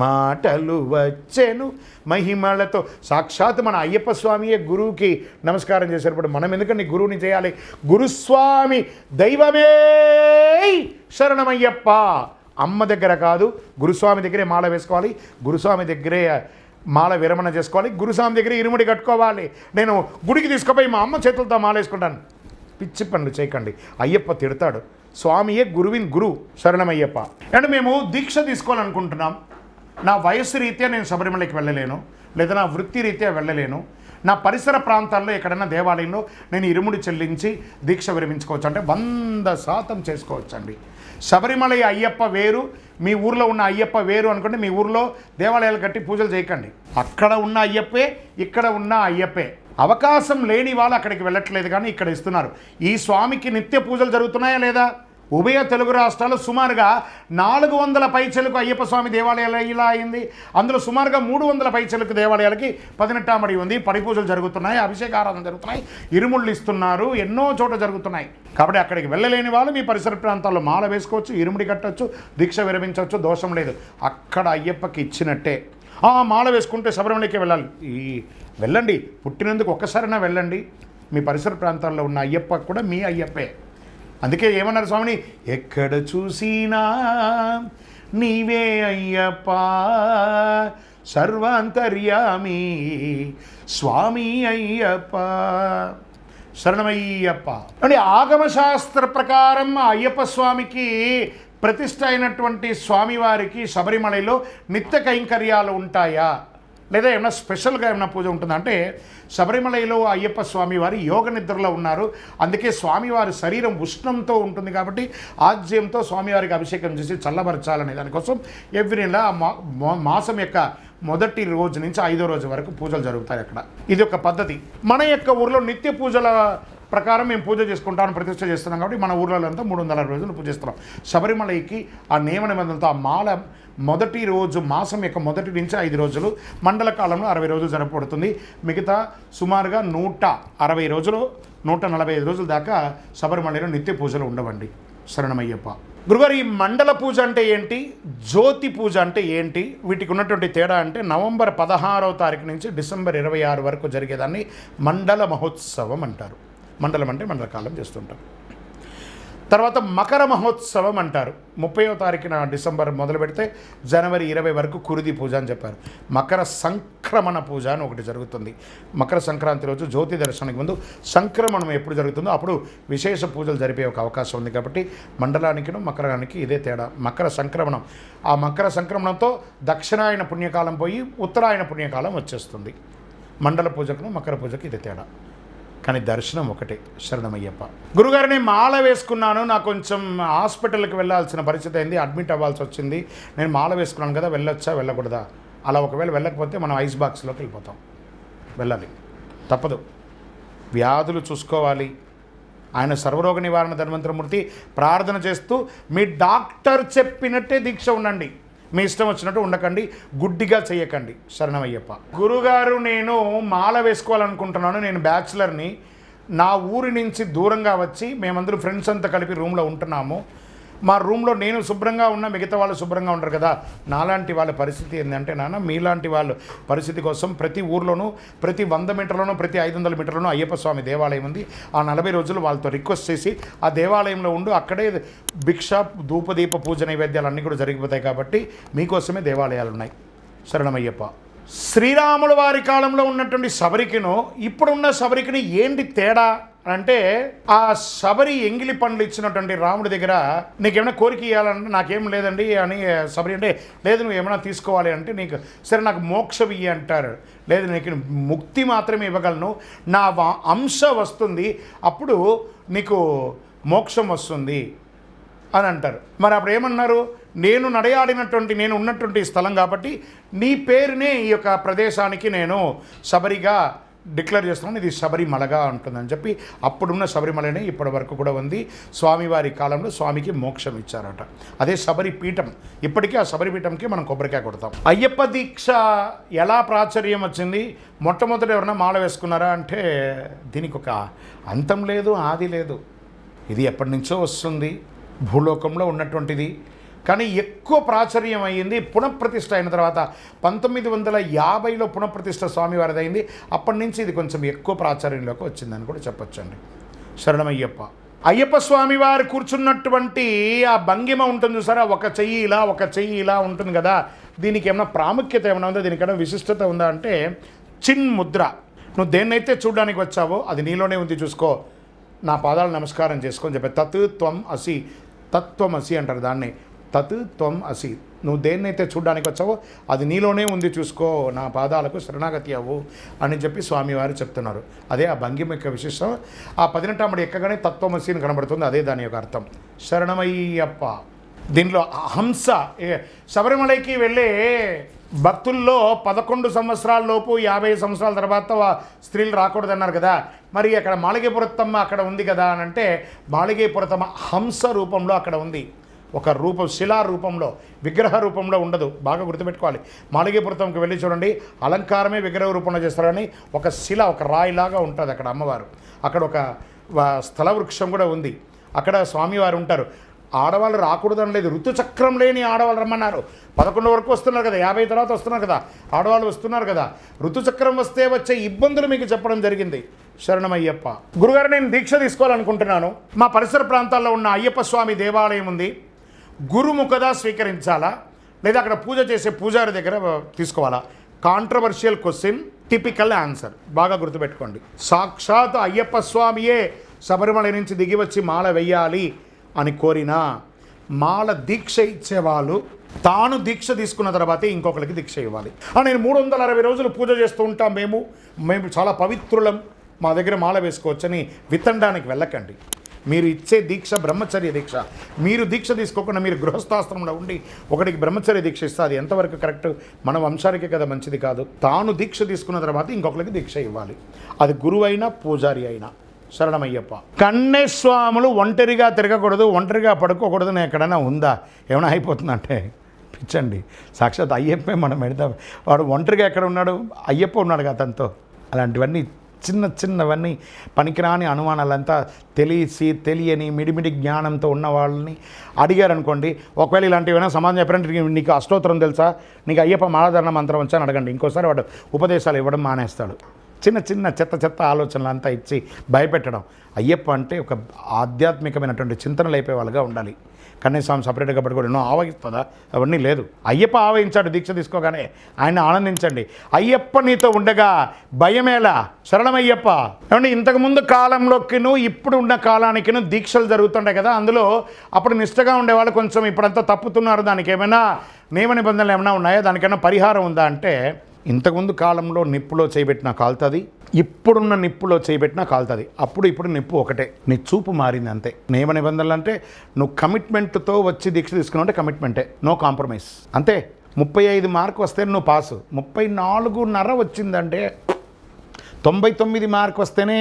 మాటలు వచ్చెను మహిమలతో. సాక్షాత్ మన అయ్యప్ప స్వామియే గురువుకి నమస్కారం చేసేటప్పుడు మనం ఎందుకంటే గురువుని చేయాలి? గురుస్వామి దైవమే శరణమయ్యప్ప. అమ్మ దగ్గర కాదు, గురుస్వామి దగ్గరే మాల వేసుకోవాలి, గురుస్వామి దగ్గరే మాల విరమణ చేసుకోవాలి, గురుస్వామి దగ్గర ఇరుముడి కట్టుకోవాలి. నేను గుడికి తీసుకుపోయి మా అమ్మ చేతులతో మాల వేసుకుంటాను, పిచ్చి పనులు చేయకండి, అయ్యప్ప తిడతాడు. స్వామియే గురువిన్ గురువు. శరణమయ్యప్ప. అండ్ మేము దీక్ష తీసుకోవాలనుకుంటున్నాం, నా వయస్సు రీత్యా నేను శబరిమలకి వెళ్ళలేను, లేదా నా వృత్తి రీత్యా వెళ్ళలేను, నా పరిసర ప్రాంతాల్లో ఎక్కడైనా దేవాలయంలో నేను ఇరుముడి చెల్లించి దీక్ష విరమించుకోవచ్చు అంటే 100% చేసుకోవచ్చండి. శబరిమల అయ్యప్ప వేరు, మీ ఊర్లో ఉన్న అయ్యప్ప వేరు అనుకుంటే మీ ఊర్లో దేవాలయాలు కట్టి పూజలు చేయకండి. అక్కడ ఉన్న అయ్యప్పే, ఇక్కడ ఉన్న అయ్యప్పే. అవకాశం లేని వాళ్ళు అక్కడికి వెళ్ళట్లేదు, కానీ ఇక్కడ ఇస్తున్నారు. ఈ స్వామికి నిత్య పూజలు జరుగుతున్నాయా లేదా? ఉభయ తెలుగు రాష్ట్రాలు సుమారుగా 400 పైచలకు అయ్యప్ప స్వామి దేవాలయాలు ఇలా అయింది. అందులో సుమారుగా 300 పైచలకు దేవాలయాలకి 18 ఉంది. పరిపూజలు జరుగుతున్నాయి, అభిషేకారాధన జరుగుతున్నాయి, ఇరుముళ్ళు ఇస్తున్నారు, ఎన్నో చోట జరుగుతున్నాయి. కాబట్టి అక్కడికి వెళ్ళలేని వాళ్ళు మీ పరిసర ప్రాంతాల్లో మాల వేసుకోవచ్చు, ఇరుముడి కట్టవచ్చు, దీక్ష విరమించవచ్చు, దోషం లేదు. అక్కడ అయ్యప్పకి ఇచ్చినట్టే. మాల వేసుకుంటే శబరిమలకి వెళ్ళాలి, వెళ్ళండి, పుట్టినందుకు ఒక్కసారైనా వెళ్ళండి. మీ పరిసర ప్రాంతాల్లో ఉన్న అయ్యప్ప కూడా మీ అయ్యప్పే. అందుకే ఏమన్నారు స్వామిని? ఎక్కడ చూసినా నీవే అయ్యప్ప, సర్వాంతర్యామి స్వామి అయ్యప్ప. శరణమయ్యప్ప అంటే ఆగమశాస్త్ర ప్రకారం అయ్యప్ప స్వామికి ప్రతిష్ఠ అయినటువంటి స్వామివారికి శబరిమలలో నిత్య కైంకర్యాలు ఉంటాయా, లేదా ఏమైనా స్పెషల్గా ఏమైనా పూజ ఉంటుందా అంటే, శబరిమలలో అయ్యప్ప స్వామి వారి యోగ నిద్రలో ఉన్నారు. అందుకే స్వామివారి శరీరం ఉష్ణంతో ఉంటుంది కాబట్టి ఆజ్యంతో స్వామివారికి అభిషేకం చేసి చల్లబరచాలనే దానికోసం ఎవ్రీ నెల మాసం యొక్క మొదటి రోజు నుంచి 5వ రోజు వరకు పూజలు జరుగుతాయి అక్కడ. ఇది ఒక పద్ధతి. మన యొక్క ఊర్లో నిత్య పూజల ప్రకారం మేము పూజ చేసుకుంటాం, ప్రతిష్ఠ చేస్తున్నాం కాబట్టి మన ఊర్లలో అంతా 360 రోజులు పూజిస్తున్నాం. శబరిమలకి ఆ నియమ నిబంధనలతో ఆ మాల మొదటి రోజు మాసం యొక్క మొదటి నుంచి 5 రోజులు, మండల కాలంలో 60 రోజులు జరపబడుతుంది. మిగతా సుమారుగా 160 రోజులు 145 రోజుల దాకా శబరిమలలో నిత్య పూజలు ఉండవండి. శరణమయ్యప్ప. గురుగారు, ఈ మండల పూజ అంటే ఏంటి, జ్యోతి పూజ అంటే ఏంటి, వీటికి ఉన్నటువంటి తేడా అంటే, నవంబర్ 16వ తారీఖు నుంచి డిసెంబర్ 26 వరకు జరిగేదాన్ని మండల మహోత్సవం అంటారు. మండలం అంటే మండలకాలం చేస్తుంటాం. తర్వాత మకర మహోత్సవం అంటారు. 30వ తారీఖున డిసెంబర్ మొదలు పెడితే జనవరి 20 వరకు కురిది పూజ అని చెప్పారు. మకర సంక్రమణ పూజ అని ఒకటి జరుగుతుంది. మకర సంక్రాంతి రోజు జ్యోతి దర్శనానికి ముందు సంక్రమణం ఎప్పుడు జరుగుతుందో అప్పుడు విశేష పూజలు జరిపే ఒక అవకాశం ఉంది. కాబట్టి మండలానికి మకరానికి ఇదే తేడా. మకర సంక్రమణం, ఆ మకర సంక్రమణంతో దక్షిణాయన పుణ్యకాలం పోయి ఉత్తరాయణ పుణ్యకాలం వచ్చేస్తుంది. మండల పూజకును మకర పూజకు ఇదే తేడా, కానీ దర్శనం ఒకటే. శరణమయ్యప్ప. గురుగారు, నేను మాల వేసుకున్నాను, నాకు కొంచెం హాస్పిటల్కి వెళ్ళాల్సిన పరిస్థితి అయింది, అడ్మిట్ అవ్వాల్సి వచ్చింది, నేను మాల వేసుకున్నాను కదా, వెళ్ళొచ్చా వెళ్ళకూడదా? అలా ఒకవేళ వెళ్ళకపోతే మనం ఐస్ బాక్స్లోకి వెళ్ళిపోతాం. వెళ్ళాలి, తప్పదు. వ్యాధులు చూసుకోవాలి. ఆయన సర్వరోగ నివారణ ధన్వంతరమూర్తి. ప్రార్థన చేస్తూ మీ డాక్టర్ చెప్పినట్టే దీక్ష ఉండండి. మీ ఇష్టం వచ్చినట్టు ఉండకండి, గుడ్డిగా చేయకండి. శరణమయ్యప్ప. గురుగారు, నేను మాల వేసుకోవాలనుకుంటున్నాను, నేను బ్యాచులర్ని, నా ఊరి నుంచి దూరంగా వచ్చి మేమందరూ ఫ్రెండ్స్ అంతా కలిపి రూమ్లో ఉంటున్నాము. మా రూమ్లో నేను శుభ్రంగా ఉన్నా, మిగతా వాళ్ళు శుభ్రంగా ఉండరు కదా. నాలాంటి వాళ్ళ పరిస్థితి ఏంటంటే, నాన్న మీలాంటి వాళ్ళ పరిస్థితి కోసం ప్రతి ఊర్లోనూ, ప్రతి 100 మీటర్లోనూ, ప్రతి 500 మీటర్లోనూ అయ్యప్ప స్వామి దేవాలయం ఉంది. ఆ 40 రోజులు వాళ్ళతో రిక్వెస్ట్ చేసి ఆ దేవాలయంలో ఉండు, అక్కడే భిక్ష ధూపదీప పూజ నైవేద్యాలు అన్నీ కూడా జరిగిపోతాయి. కాబట్టి మీకోసమే దేవాలయాలు ఉన్నాయి. శరణమయ్యప్ప. శ్రీరాముల వారి కాలంలో ఉన్నటువంటి శబరికిను ఇప్పుడున్న శబరికిని ఏంటి తేడా అంటే, ఆ శబరి ఎంగిలి పండ్లు ఇచ్చినటువంటి రాముడి దగ్గర నీకేమైనా కోరిక ఇవ్వాలంటే, నాకేం లేదండి అని శబరి అంటే, లేదు నువ్వు ఏమైనా తీసుకోవాలి అంటే, నీకు సరే నాకు మోక్షం ఇయ్యి అంటారు. లేదు నీకు ముక్తి మాత్రమే ఇవ్వగలను, నా అంశ వస్తుంది, అప్పుడు నీకు మోక్షం వస్తుంది అని అంటారు. మరి అప్పుడు ఏమన్నారు, నేను నడయాడినటువంటి, నేను ఉన్నటువంటి స్థలం కాబట్టి నీ పేరునే ఈ యొక్క ప్రదేశానికి నేను శబరిగా డిక్లేర్ చేస్తున్నాను, ఇది శబరిమలగా ఉంటుందని చెప్పి అప్పుడున్న శబరిమలనే ఇప్పటి వరకు కూడా ఉంది. స్వామివారి కాలంలో స్వామికి మోక్షం ఇచ్చారట. అదే శబరి పీఠం. ఇప్పటికీ ఆ శబరి పీఠంకి మనం కొబ్బరికాయ కొడతాం. అయ్యప్ప దీక్ష ఎలా ప్రాచుర్యం వచ్చింది, మొట్టమొదటి ఎవరైనా మాల వేసుకున్నారా అంటే, దీనికి ఒక అంతం లేదు, ఆది లేదు. ఇది ఎప్పటి నుంచో వస్తుంది, భూలోకంలో ఉన్నటువంటిది. కానీ ఎక్కువ ప్రాచుర్యం అయ్యింది పునఃప్రతిష్ఠ అయిన తర్వాత. 1950లో పునఃప్రతిష్ఠ స్వామివారిది అయింది. అప్పటి నుంచి ఇది కొంచెం ఎక్కువ ప్రాచుర్యంలోకి వచ్చిందని కూడా చెప్పొచ్చండి. శరణమయ్యప్ప. అయ్యప్ప స్వామి వారు కూర్చున్నటువంటి ఆ భంగిమ ఉంటుంది చూసారా, ఒక చెయ్యి ఇలా, ఒక చెయ్యి ఇలా ఉంటుంది కదా, దీనికి ఏమైనా ప్రాముఖ్యత ఏమైనా ఉందా, దీనికైనా విశిష్టత ఉందా అంటే, చిన్ ముద్ర. నువ్వు దేన్నైతే చూడడానికి వచ్చావో అది నీలోనే ఉంది, చూసుకో, నా పాదాలు నమస్కారం చేసుకొని చెప్పే. తత్ త్వం అసి, తత్వమసి అంటారు దాన్ని. తత్ త్వం అసి, నువ్వు దేన్నైతే చూడడానికి వచ్చావో అది నీలోనే ఉంది, చూసుకో, నా పాదాలకు శరణాగతి అవ్వు అని చెప్పి స్వామివారు చెప్తున్నారు. అదే ఆ భంగిమ యొక్క విశేషం. ఆ 18వ ఎక్కగానే తత్వమసి అని కనబడుతుంది, అదే దాని యొక్క అర్థం. శరణమయ్యప్ప. దీనిలో హంస, శబరిమలకి వెళ్ళే భక్తుల్లో 11 సంవత్సరాల లోపు 50 సంవత్సరాల తర్వాత స్త్రీలు రాకూడదన్నారు కదా. మరి అక్కడ మాళిగేపురత్తమ్మ అక్కడ ఉంది కదా అని అంటే, మాళిగేపురత్తమ్మ హంస రూపంలో అక్కడ ఉంది. ఒక రూపం, శిలా రూపంలో, విగ్రహ రూపంలో ఉండదు. బాగా గుర్తుపెట్టుకోవాలి. మాళిగేపురతంకి వెళ్ళి చూడండి, అలంకారమే విగ్రహ రూపంలో చేస్తారని. ఒక శిల, ఒక రాయిలాగా ఉంటుంది అక్కడ అమ్మవారు. అక్కడ ఒక స్థల వృక్షం కూడా ఉంది, అక్కడ స్వామివారు ఉంటారు. ఆడవాళ్ళు రాకూడదని లేదు, ఋతుచక్రం లేని ఆడవాళ్ళు రమ్మన్నారు. 11 వరకు వస్తున్నారు కదా, 50 తర్వాత వస్తున్నారు కదా, ఆడవాళ్ళు వస్తున్నారు కదా. ఋతుచక్రం వస్తే వచ్చే ఇబ్బందులు మీకు చెప్పడం జరిగింది. శరణమయ్యప్ప. గురుగారు, నేను దీక్ష తీసుకోవాలనుకుంటున్నాను. మా పరిసర ప్రాంతాల్లో ఉన్న అయ్యప్ప స్వామి దేవాలయం ఉంది, గురుముఖదా స్వీకరించాలా, లేదా అక్కడ పూజ చేసే పూజారి దగ్గర తీసుకోవాలా? Controversial question, typical answer. బాగా గుర్తుపెట్టుకోండి. సాక్షాత్ అయ్యప్ప స్వామియే శబరిమల నుంచి దిగి వచ్చి మాల వెయ్యాలి అని కోరినా మాల దీక్ష ఇచ్చేవాళ్ళు తాను దీక్ష తీసుకున్న తర్వాతే ఇంకొకరికి దీక్ష ఇవ్వాలి. నేను 360 రోజులు పూజ చేస్తూ ఉంటాం, మేము చాలా పవిత్రులం, మా దగ్గర మాల వేసుకోవచ్చని వితండానికి వెళ్ళకండి. మీరు ఇచ్చే దీక్ష బ్రహ్మచర్య దీక్ష. మీరు దీక్ష తీసుకోకుండా మీరు గృహస్థాశ్రమంలో ఉండి ఒకటికి బ్రహ్మచర్య దీక్ష ఇస్తే అది ఎంతవరకు కరెక్ట్? మన వంశానికే కదా మంచిది కాదు. తాను దీక్ష తీసుకున్న తర్వాత ఇంకొకరికి దీక్ష ఇవ్వాలి. అది గురువైనా పూజారి అయినా. శరణమయ్యప్ప. కన్యస్వాములు ఒంటరిగా తిరగకూడదు, ఒంటరిగా పడుకోకూడదు అని ఎక్కడైనా ఉందా? ఏమైనా అయిపోతుందంటే పిచ్చండి. సాక్షాత్ అయ్యప్పే మనం పెడతాం. వాడు ఒంటరిగా ఎక్కడ ఉన్నాడు? అయ్యప్ప ఉన్నాడు కదా అతనితో. అలాంటివన్నీ చిన్నవన్నీ పనికిరాని అనుమానాలంతా తెలియని మిడిమిడి జ్ఞానంతో ఉన్న వాళ్ళని అడిగారనుకోండి. ఒకవేళ ఇలాంటివైనా సమాధానం చెప్పారంటే నీకు అష్టోత్తరం తెలుసా, నీకు అయ్యప్ప మాలాధారణ మంత్రం వచ్చా అని అడగండి. ఇంకోసారి వాడు ఉపదేశాలు ఇవ్వడం మానేస్తాడు. చిన్న చెత్త ఆలోచనలు అంతా ఇచ్చి భయపెట్టడం. అయ్యప్ప అంటే ఒక ఆధ్యాత్మికమైనటువంటి చింతనలు అయిపోయే వాళ్ళుగా ఉండాలి. కన్యస్వామి సపరేట్గా పట్టుకోవడం ఎన్నో ఆవగిస్తుందా? అవన్నీ లేదు. అయ్యప్ప ఆవహించాడు దీక్ష తీసుకోగానే. ఆయన ఆనందించండి. అయ్యప్ప నీతో ఉండగా భయమేలా? శరణమయ్యప్ప. ఏమంటే ఇంతకుముందు కాలంలోకిను ఇప్పుడు ఉన్న కాలానికిను దీక్షలు జరుగుతుంటాయి కదా, అందులో అప్పుడు నిష్టగా ఉండేవాళ్ళు కొంచెం ఇప్పుడంతా తప్పుతున్నారు. దానికి ఏమైనా నియమ నిబంధనలు ఏమైనా ఉన్నాయా? దానికైనా పరిహారం ఉందా అంటే, ఇంతకుముందు కాలంలో నిప్పులో చేయబెట్టినా కాలుతుంది, ఇప్పుడున్న నిప్పులో చేయబెట్టినా కాలుతుంది. ఇప్పుడు నిప్పు ఒకటే, నీ చూపు మారింది అంతే. నియమ నిబంధనలు అంటే నువ్వు కమిట్మెంట్తో వచ్చి దీక్ష తీసుకున్నావు అంటే కమిట్మెంటే, నో కాంప్రమైజ్ అంతే. 35 మార్కు వస్తే నువ్వు పాసు. 34.5 వచ్చిందంటే 99 మార్కు వస్తేనే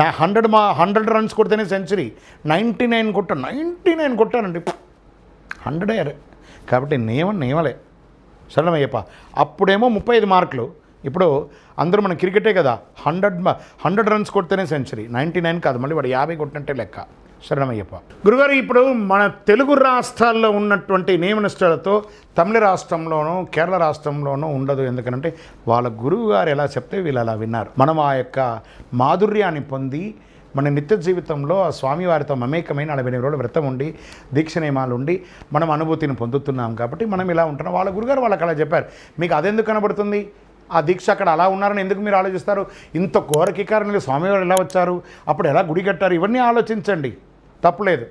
100 రన్స్ కొడితేనే సెంచరీ. 99 కొట్టానండి, 100. కాబట్టి నియమలే. శరణమయ్యప్ప. అప్పుడేమో 35 మార్కులు. ఇప్పుడు అందరూ మన క్రికెటే కదా, 100 రన్స్ కొడితేనే సెంచరీ. 99 కాదు, మళ్ళీ వాడు 50 కొట్టినట్టే లెక్క. శరణమయ్యప్ప. గురుగారు, ఇప్పుడు మన తెలుగు రాష్ట్రాల్లో ఉన్నటువంటి నియమ నిష్టలతో తమిళ రాష్ట్రంలోనూ కేరళ రాష్ట్రంలోనూ ఉండదు. ఎందుకంటే వాళ్ళ గురువు గారు ఎలా చెప్తే వీళ్ళు అలా విన్నారు. మనం ఆ యొక్క మాధుర్యాన్ని పొంది మన నిత్య జీవితంలో ఆ స్వామివారితో మమేకమైన 40 రోజులు వ్రతం ఉండి దీక్ష నియమాలు ఉండి మనం అనుభూతిని పొందుతున్నాం. కాబట్టి మనం ఇలా ఉంటున్నాం. వాళ్ళ గురుగారు వాళ్ళకి అలా చెప్పారు. మీకు అదెందుకు కనబడుతుంది? ఆ దీక్ష అక్కడ అలా ఉన్నారని ఎందుకు మీరు ఆలోచిస్తారు? ఇంత ఘోరకికారణలు స్వామివారు ఎలా వచ్చారు, అప్పుడు ఎలా గుడి కట్టారు, ఇవన్నీ ఆలోచించండి, తప్పులేదు.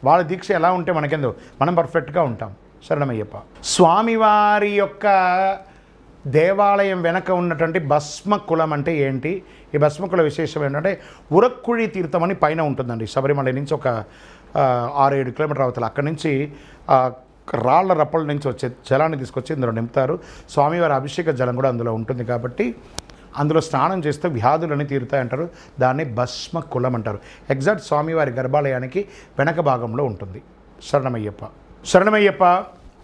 వాళ్ళ దీక్ష ఎలా ఉంటే మనకెందుకు, మనం పర్ఫెక్ట్గా ఉంటాం. శరణమయ్యప్ప. స్వామివారి యొక్క దేవాలయం వెనక ఉన్నటువంటి భస్మ కులం అంటే ఏంటి? ఈ భస్మకుల విశేషం ఏంటంటే ఉరక్కుడి తీర్థం అని పైన ఉంటుందండి. శబరిమల నుంచి ఒక 6-7 కిలోమీటర్ అవతల. అక్కడి నుంచి రాళ్ల రప్పల నుంచి వచ్చే జలాన్ని తీసుకొచ్చి ఇందులో నింపుతారు. స్వామివారి అభిషేక జలం కూడా అందులో ఉంటుంది. కాబట్టి అందులో స్నానం చేస్తే వ్యాధులని తీరుతాయంటారు. దాన్ని భస్మ కులం అంటారు. ఎగ్జాక్ట్ స్వామివారి గర్భాలయానికి వెనక భాగంలో ఉంటుంది. శరణమయ్యప్ప. శరణమయ్యప్ప.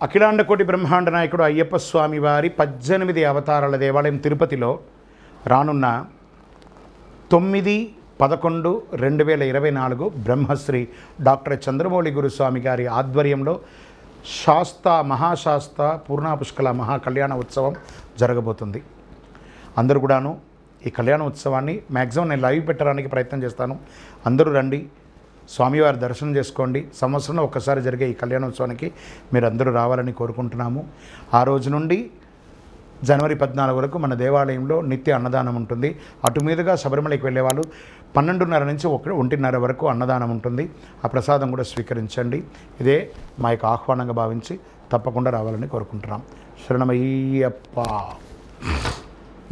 అఖిలాండకోటి బ్రహ్మాండ నాయకుడు అయ్యప్ప స్వామివారి 18 అవతారాల దేవాలయం తిరుపతిలో రానున్న 9/11/2024 బ్రహ్మశ్రీ డాక్టర్ చంద్రమౌళి గురుస్వామి గారి ఆధ్వర్యంలో మహాశాస్త పూర్ణాపుష్కల మహాకళ్యాణ ఉత్సవం జరగబోతుంది. అందరూ కూడాను ఈ కళ్యాణ ఉత్సవాన్ని మ్యాక్సిమం నేను లైవ్ పెట్టడానికి ప్రయత్నం చేస్తాను. అందరూ రండి, స్వామివారి దర్శనం చేసుకోండి. సంవత్సరంలో ఒక్కసారి జరిగే ఈ కళ్యాణోత్సవానికి మీరు అందరూ రావాలని కోరుకుంటున్నాము. ఆ రోజు నుండి జనవరి 14 వరకు మన దేవాలయంలో నిత్య అన్నదానం ఉంటుంది. అటు మీదుగా శబరిమలకి వెళ్ళేవాళ్ళు 12:30 నుంచి 1:30 వరకు అన్నదానం ఉంటుంది. ఆ ప్రసాదం కూడా స్వీకరించండి. ఇదే మా యొక్క ఆహ్వానంగా భావించి తప్పకుండా రావాలని కోరుకుంటున్నాం. శరణమయ్యప్ప.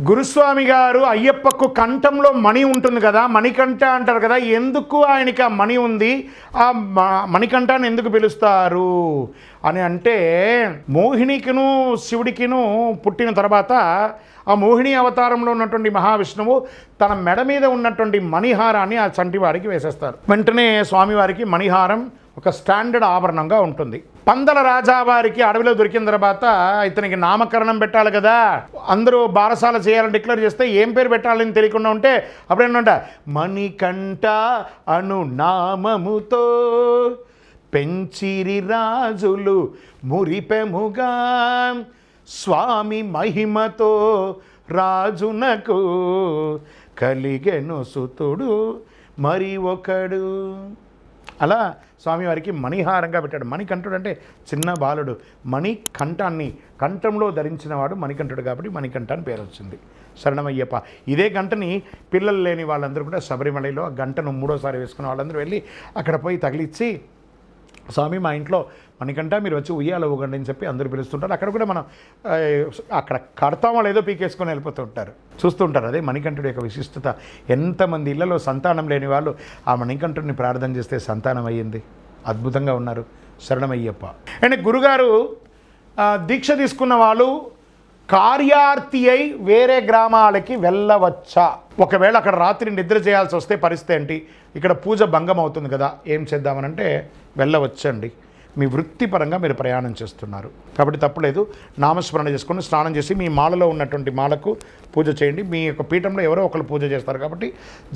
గురుస్వామి గారు అయ్యప్పకు కంఠంలో మణి ఉంటుంది కదా, మణికంఠ అంటారు కదా. ఎందుకు ఆయనకి ఆ మణి ఉంది, ఆ మణికంఠాన్ని ఎందుకు పిలుస్తారు అని అంటే, మోహినికిను శివుడికిను పుట్టిన తర్వాత ఆ మోహిని అవతారంలో ఉన్నటువంటి మహావిష్ణువు తన మెడ మీద ఉన్నటువంటి మణిహారాన్ని ఆ చంటివాడికి వేసేస్తారు. వెంటనే స్వామివారికి మణిహారం ఒక స్టాండర్డ్ ఆభరణంగా ఉంటుంది. పందల రాజావారికి అడవిలో దొరికిన తర్వాత ఇతనికి నామకరణం పెట్టాలి కదా, అందరూ బారసాల చేయాలని డిక్లేర్ చేస్తే ఏం పేరు పెట్టాలని తెలియకుండా ఉంటే అప్పుడేంటంట, మణికంఠ అను నామముతో పెంచిరి రాజులు మురిపెముగా, స్వామి మహిమతో రాజునకు కలిగెను సుతుడు మరి ఒకడు అలా స్వామివారికి మణిహారంగా పెట్టాడు. మణికంఠుడు అంటే చిన్న బాలుడు, మణి కంఠాన్ని కంఠంలో ధరించిన వాడు మణికంఠుడు కాబట్టి మణికంఠ అని పేరు వచ్చింది. శరణమయ్యప్ప. ఇదే గంటని పిల్లలు లేని వాళ్ళందరూ కూడా శబరిమలలో ఆ గంటను 3వ సారి వేసుకున్న వాళ్ళందరూ వెళ్ళి అక్కడ పోయి తగిలిచ్చి, స్వామి మా ఇంట్లో మణికంఠ మీరు వచ్చి ఉయ్యాల ఊగండి అని చెప్పి అందరూ పిలుస్తుంటారు. అక్కడ కూడా మనం అక్కడ కడతామో లేదో పీకేసుకొని వెళ్ళిపోతూ ఉంటారు, చూస్తుంటారు. అదే మణికంఠుడి యొక్క విశిష్టత. ఎంతమంది ఇళ్లలో సంతానం లేని వాళ్ళు ఆ మణికంఠుడిని ప్రార్థన చేస్తే సంతానం అయ్యింది. అద్భుతంగా ఉన్నారు. శరణమయ్యప్ప. అండ్ గురుగారు దీక్ష తీసుకున్న వాళ్ళు కార్యార్థి అయి వేరే గ్రామాలకి వెళ్ళవచ్చా? ఒకవేళ అక్కడ రాత్రి నిద్ర చేయాల్సి వస్తే పరిస్థితి ఏంటి? ఇక్కడ పూజ భంగం అవుతుంది కదా, ఏం చేద్దామనంటే వెళ్ళవచ్చండి. మీ వృత్తిపరంగా మీరు ప్రయాణం చేస్తున్నారు కాబట్టి తప్పులేదు. నామస్మరణ చేసుకొని స్నానం చేసి మీ మాలలో ఉన్నటువంటి మాలకు పూజ చేయండి. మీ యొక్క పీఠంలో ఎవరో ఒకరు పూజ చేస్తారు కాబట్టి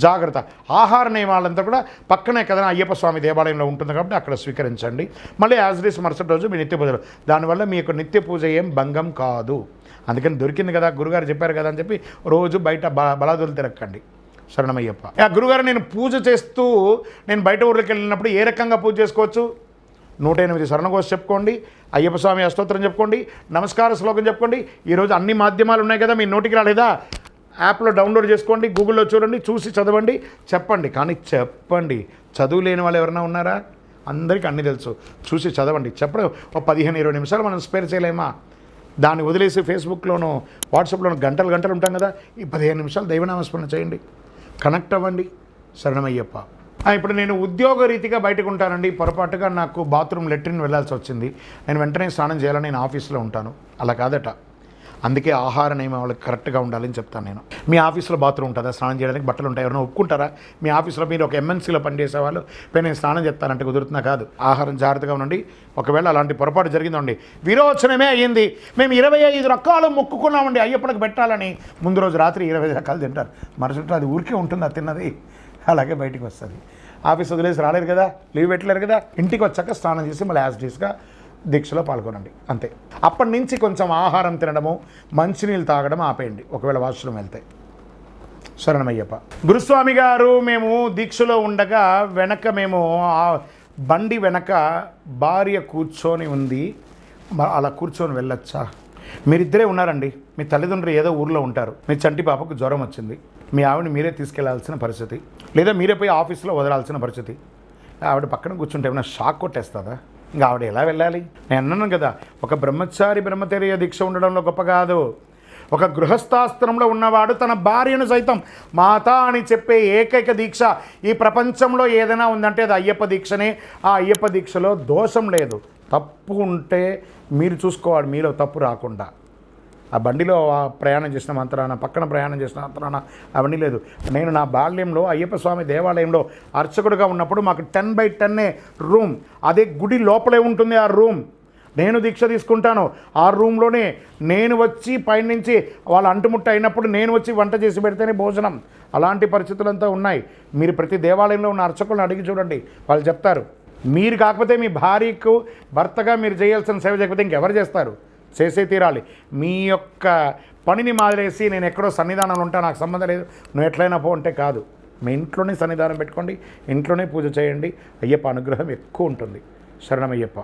జాగ్రత్త. ఆహార నియమాలంతా కూడా పక్కనే కదా అయ్యప్ప స్వామి దేవాలయంలో ఉంటుంది కాబట్టి అక్కడ స్వీకరించండి. మళ్ళీ యాజ్ ఇట్ ఈస్ మరుసటి రోజు మీ నిత్య పూజలు. దానివల్ల మీ యొక్క నిత్య పూజ ఏం భంగం కాదు. అందుకని దొరికింది కదా, గురుగారు చెప్పారు కదా అని చెప్పి రోజు బయట బలాదులు తిరక్కండి. శరణమయ్యప్ప. గురుగారు నేను పూజ చేస్తూ నేను బయట ఊర్లోకి వెళ్ళినప్పుడు ఏ రకంగా పూజ చేసుకోవచ్చు? 108 శరణఘోష చెప్పుకోండి, అయ్యప్ప స్వామి అష్టోత్తరం చెప్పుకోండి, నమస్కార శ్లోకం చెప్పుకోండి. ఈరోజు అన్ని మాధ్యమాలు ఉన్నాయి కదా, మీ నోటికి రాలేదా? యాప్లో డౌన్లోడ్ చేసుకోండి, గూగుల్లో చూడండి, చూసి చదవండి, చెప్పండి. కానీ చెప్పండి. చదువు లేని వాళ్ళు ఎవరైనా ఉన్నారా? అందరికీ అన్నీ తెలుసు. చూసి చదవండి. చెప్పడం ఒక 15-20 నిమిషాలు మనం స్పేర్ చేయలేమా? దాన్ని వదిలేసి ఫేస్బుక్లోనూ వాట్సాప్లోనూ గంటలు ఉంటాం కదా. ఈ 15 నిమిషాలు దైవనామస్మరణ చేయండి, కనెక్ట్ అవ్వండి. శరణమయ్యప్ప. ఇప్పుడు నేను ఉద్యోగ రీతిగా బయటకు ఉంటానండి. పొరపాటుగా నాకు బాత్రూమ్ లెట్రిన్ వెళ్ళాల్సి వచ్చింది, నేను వెంటనే స్నానం చేయాలని నేను ఆఫీస్లో ఉంటాను. అలా కాదట. అందుకే ఆహార నియమాలు కరెక్ట్గా ఉండాలని చెప్తాను నేను. మీ ఆఫీస్లో బాత్రూమ్ ఉంటుందా? స్నానం చేయడానికి బట్టలు ఉంటాయి? ఎవరైనా ఒప్పుకుంటారా? మీ ఆఫీస్లో మీరు ఒక ఎంఎన్సీలో పనిచేసే వాళ్ళు నేను స్నానం చేస్తానంటే కుదురుతున్నా కాదు. ఆహారం జాగ్రత్తగా ఉండండి. ఒకవేళ అలాంటి పొరపాటు జరిగిందండి, విరోచనమే అయ్యింది, మేము 25 రకాలు మొక్కుకున్నామండి అయ్యప్పనికి పెట్టాలని, ముందు రోజు రాత్రి 25 రకాలు తింటారు, మరుసటి అది ఊరికే ఉంటుంది తిన్నది, అలాగే బయటికి వస్తుంది. ఆఫీస్ వదిలేసి రాలేరు కదా, లీవ్ పెట్టలేరు కదా. ఇంటికి వచ్చాక స్నానం చేసి మళ్ళీ యాజ్ డీస్గా దీక్షలో పాల్గొనండి, అంతే. అప్పటి నుంచి కొంచెం ఆహారం తినడము, మంచినీళ్ళు తాగడం ఆపేయండి ఒకవేళ వాష్రూమ్ వెళ్తే. శరణమయ్యప్ప. గురుస్వామి గారు మేము దీక్షలో ఉండగా వెనక మేము బండి వెనక భార్య కూర్చొని ఉంది, అలా కూర్చొని వెళ్ళొచ్చా? మీరిద్దరే ఉన్నారండి, మీ తల్లిదండ్రులు ఏదో ఊర్లో ఉంటారు, మీ చంటి పాపకు జ్వరం వచ్చింది, మీ ఆవిడని మీరే తీసుకెళ్లాల్సిన పరిస్థితి, లేదా మీరే పోయి ఆఫీస్లో వదలాల్సిన పరిస్థితి. ఆవిడ పక్కన కూర్చుంటే ఏమైనా షాక్ కొట్టేస్తుందా? ఇంకా ఆవిడ ఎలా వెళ్ళాలి? నేను అన్నాను కదా, ఒక బ్రహ్మచారి బ్రహ్మచర్య దీక్ష ఉండడంలో గొప్ప కాదు, ఒక గృహస్థాశ్రమంలో ఉన్నవాడు తన భార్యను సైతం మాత అని చెప్పే ఏకైక దీక్ష ఈ ప్రపంచంలో ఏదైనా ఉందంటే అది అయ్యప్ప దీక్షనే. ఆ అయ్యప్ప దీక్షలో దోషం లేదు. తప్పు ఉంటే మీరు చూసుకోవాలి, మీలో తప్పు రాకుండా. ఆ బండిలో ప్రయాణం చేసిన మంత్రాన, పక్కన ప్రయాణం చేసిన మంత్రాన అవన్నీ లేదు. నేను నా బాల్యంలో అయ్యప్ప స్వామి దేవాలయంలో అర్చకుడిగా ఉన్నప్పుడు మాకు 10x10 రూమ్, అదే గుడి లోపలే ఉంటుంది ఆ రూమ్. నేను దీక్ష తీసుకుంటాను ఆ రూమ్లోనే. నేను వచ్చి పైనుంచి వాళ్ళ అంటుముట్ట అయినప్పుడు నేను వచ్చి వంట చేసి పెడితేనే భోజనం. అలాంటి పరిస్థితులంతా ఉన్నాయి. మీరు ప్రతి దేవాలయంలో ఉన్న అర్చకులను అడిగి చూడండి, వాళ్ళు చెప్తారు. మీరు కాకపోతే మీ భార్యకు భర్తగా మీరు చేయాల్సిన సేవ చేయకపోతే ఇంకెవరు చేస్తారు? చేసే తీరాలి. మీ యొక్క పనిని మాదిరేసి నేను ఎక్కడో సన్నిధానంలో ఉంటా, నాకు సంబంధం లేదు, నువ్వు ఎట్లయినా పో అంటే కాదు. మీ ఇంట్లోనే సన్నిధానం పెట్టుకోండి, ఇంట్లోనే పూజ చేయండి. అయ్యప్ప అనుగ్రహం ఎక్కువ ఉంటుంది. శరణమయ్యప్ప.